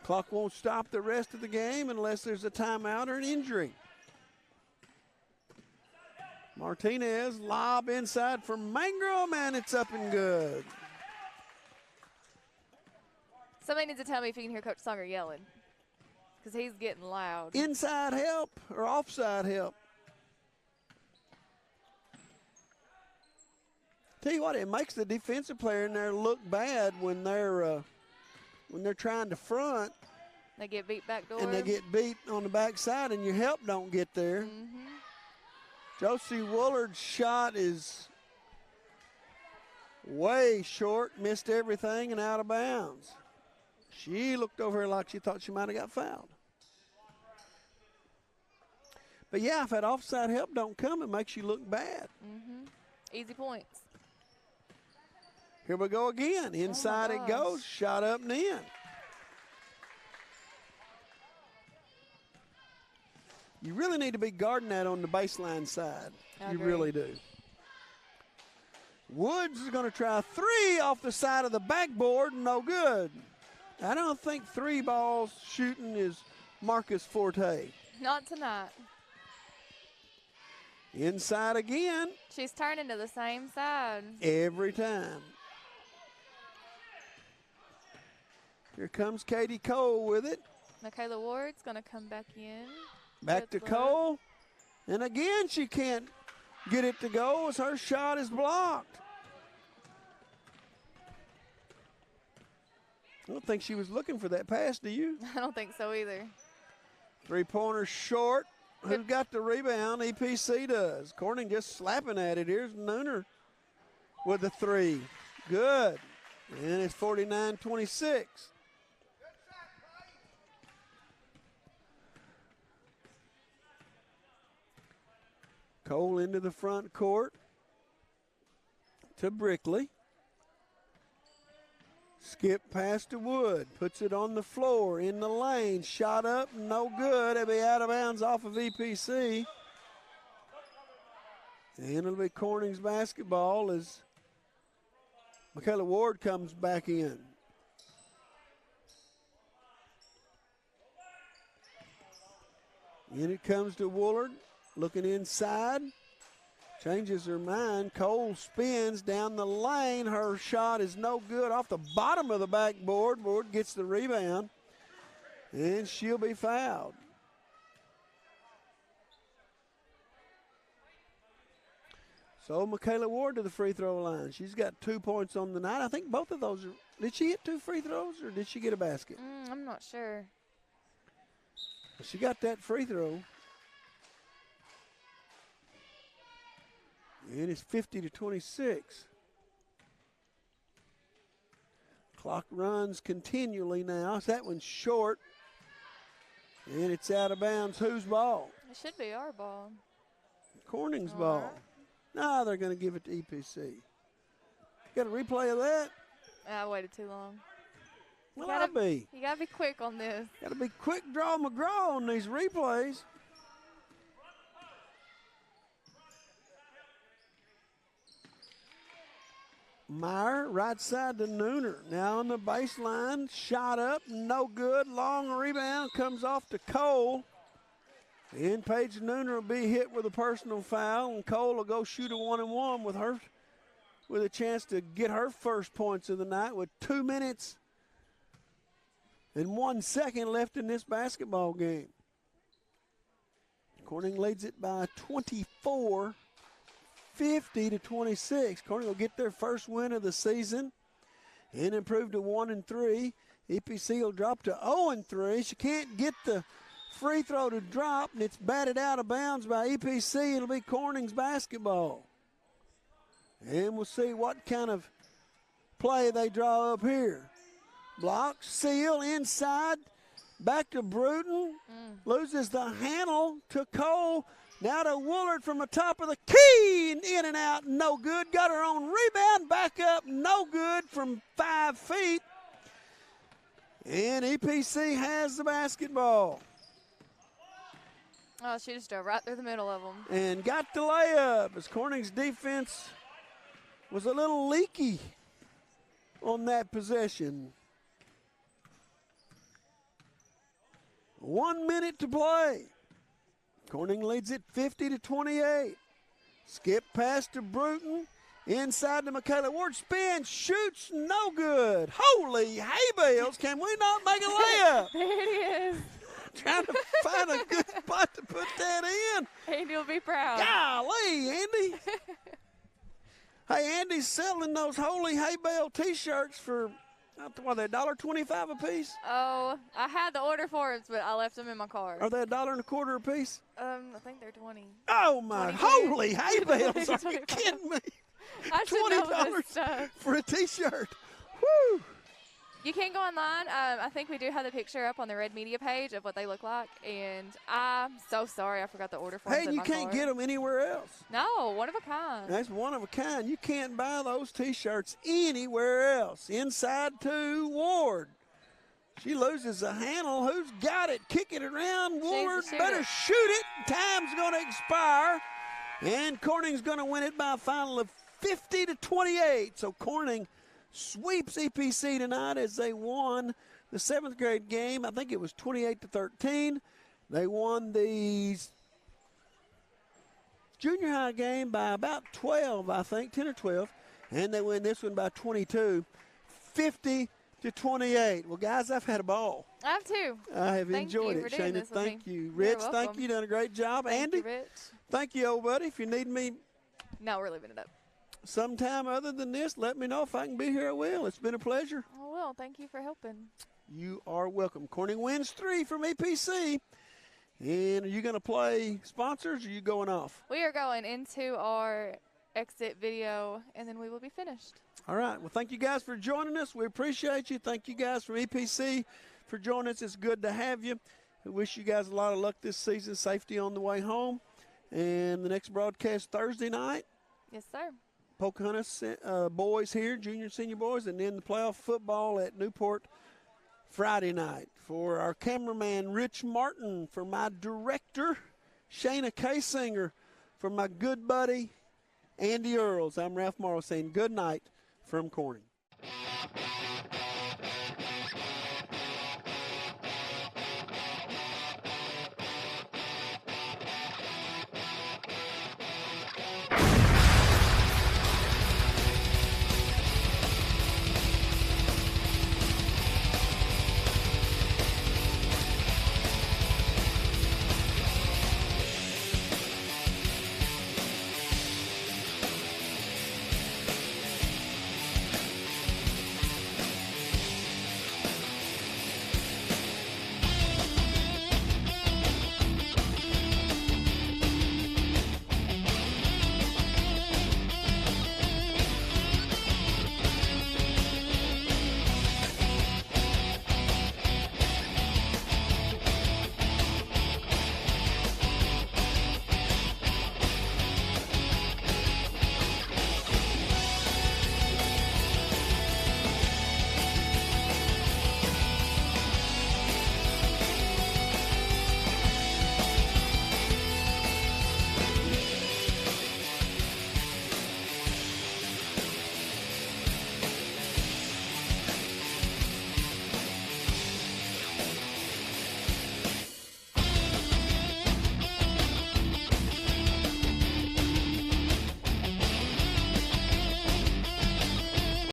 Clock won't stop the rest of the game unless there's a timeout or an injury. Martinez, lob inside for Mangrum, and it's up and good. Somebody needs to tell me if you can hear Coach Songer yelling, because he's getting loud. Inside help or offside help? Tell you what, it makes the defensive player in there look bad when they're trying to front. They get beat back door. And they get beat on the backside, and your help don't get there. Mm-hmm. Josie Woolard's shot is way short, missed everything, and out of bounds. She looked over here like she thought she might have got fouled. But, yeah, if that offside help don't come, it makes you look bad. Mm-hmm. Easy points. Here we go again. Inside it goes. Shot up and in. You really need to be guarding that on the baseline side. You really do. Woods is going to try three off the side of the backboard. No good. I don't think three balls shooting is Marcus' forte. Not tonight. Inside again. She's turning to the same side. Every time. Here comes Katie Cole with it. Michaela Ward's going to come back in. Back to Cole. And again, she can't get it to go as her shot is blocked. I don't think she was looking for that pass, do you? I don't think so either. Three-pointer short. Who got the rebound? EPC does. Corning just slapping at it. Here's Nooner with the three. Good. And it's 49-26. Cole into the front court to Brickley. Skip past to Wood. Puts it on the floor in the lane. Shot up, no good. It'll be out of bounds off of EPC. And it'll be Corning's basketball as Michaela Ward comes back in. In it comes to Woolard. Looking inside, changes her mind. Cole spins down the lane. Her shot is no good off the bottom of the backboard. Ward gets the rebound, and she'll be fouled. So Michaela Ward to the free throw line. She's got 2 points on the night. I think both of those are. Did she hit 2 free throws or did she get a basket? I'm not sure. She got that free throw. And it's 50-26. Clock runs continually now. That one's short. And it's out of bounds. Whose ball? It should be our ball. Corning's ball. No, they're going to give it to EPC. Got a replay of that? I waited too long. Well, I'll be. You got to be quick on this. Got to be quick draw McGraw on these replays. Meyer, right side to Nooner. Now on the baseline, shot up, no good. Long rebound comes off to Cole. And Paige Nooner will be hit with a personal foul, and Cole will go shoot a 1-and-1 with her with a chance to get her first points of the night with 2 minutes and 1 second left in this basketball game. Corning leads it by 24, 50-26. Corning will get their first win of the season and improve to 1-3. EPC will drop to 0-3. She can't get the free throw to drop, and it's batted out of bounds by EPC. It'll be Corning's basketball. And we'll see what kind of play they draw up here. Block, seal, inside, back to Bruton. Loses the handle to Cole. Now to Woolard from the top of the key, and in and out, no good. Got her own rebound, back up, no good from 5 feet. And EPC has the basketball. Oh, she just drove right through the middle of them. And got the layup as Corning's defense was a little leaky on that possession. 1 minute to play. Corning leads it 50-28. Skip pass to Bruton. Inside to Michaela Ward. Spin, shoots, no good. Holy hay bales, can we not make a layup? There it is. Trying to find a good spot to put that in. Andy will be proud. Golly, Andy. Hey, Andy's selling those Holy Hay Bale T-shirts for, what, they're $1.25 a piece? Oh, I had the order for it, but I left them in my car. Are they $1.25 a piece? I think they're 20. Oh, my 22. holy hay bales. Are you 25. kidding me? I should know this $20 stuff. for a T-shirt. Woo! You can go online. I think we do have the picture up on the Red Media page of what they look like. And I'm so sorry I forgot the order forms Hey, in and you my can't car. get them anywhere else. No, one of a kind. That's one of a kind. You can't buy those T-shirts anywhere else. Inside to Ward. She loses the handle. Who's got it? Kick it around. Ward better shoot it. Time's going to expire. And Corning's going to win it by a final of 50-28. So Corning sweeps EPC tonight as they won the 7th grade game. I think it was 28-13. They won the junior high game by about 12, I think, 10 or 12. And they win this one by 22, 50-28. Well, guys, I've had a ball. I have too. I have Thank enjoyed you it. for doing Shayna, this with thank me. you. You're Rich, thank welcome. you. Done a great job. Thank Andy, you, Rich. thank you, old buddy. If you need me No, we're leaving it up. sometime other than this, let me know. If I can be here, I will. It's been a pleasure. Oh, well, thank you for helping. You are welcome. Corning wins 3 from EPC. And are you going to play sponsors, or are you going off? We are going into our exit video, and then we will be finished. All right. Well, thank you guys for joining us. We appreciate you. Thank you guys from EPC for joining us. It's good to have you. We wish you guys a lot of luck this season. Safety on the way home. And the next broadcast Thursday night. Yes, sir. Pocahontas boys here, junior and senior boys, and then the playoff football at Newport Friday night. For our cameraman, Rich Martin, for my director, Shayna Kasinger, for my good buddy, Andy Earls, I'm Ralph Morrow saying good night from Corning.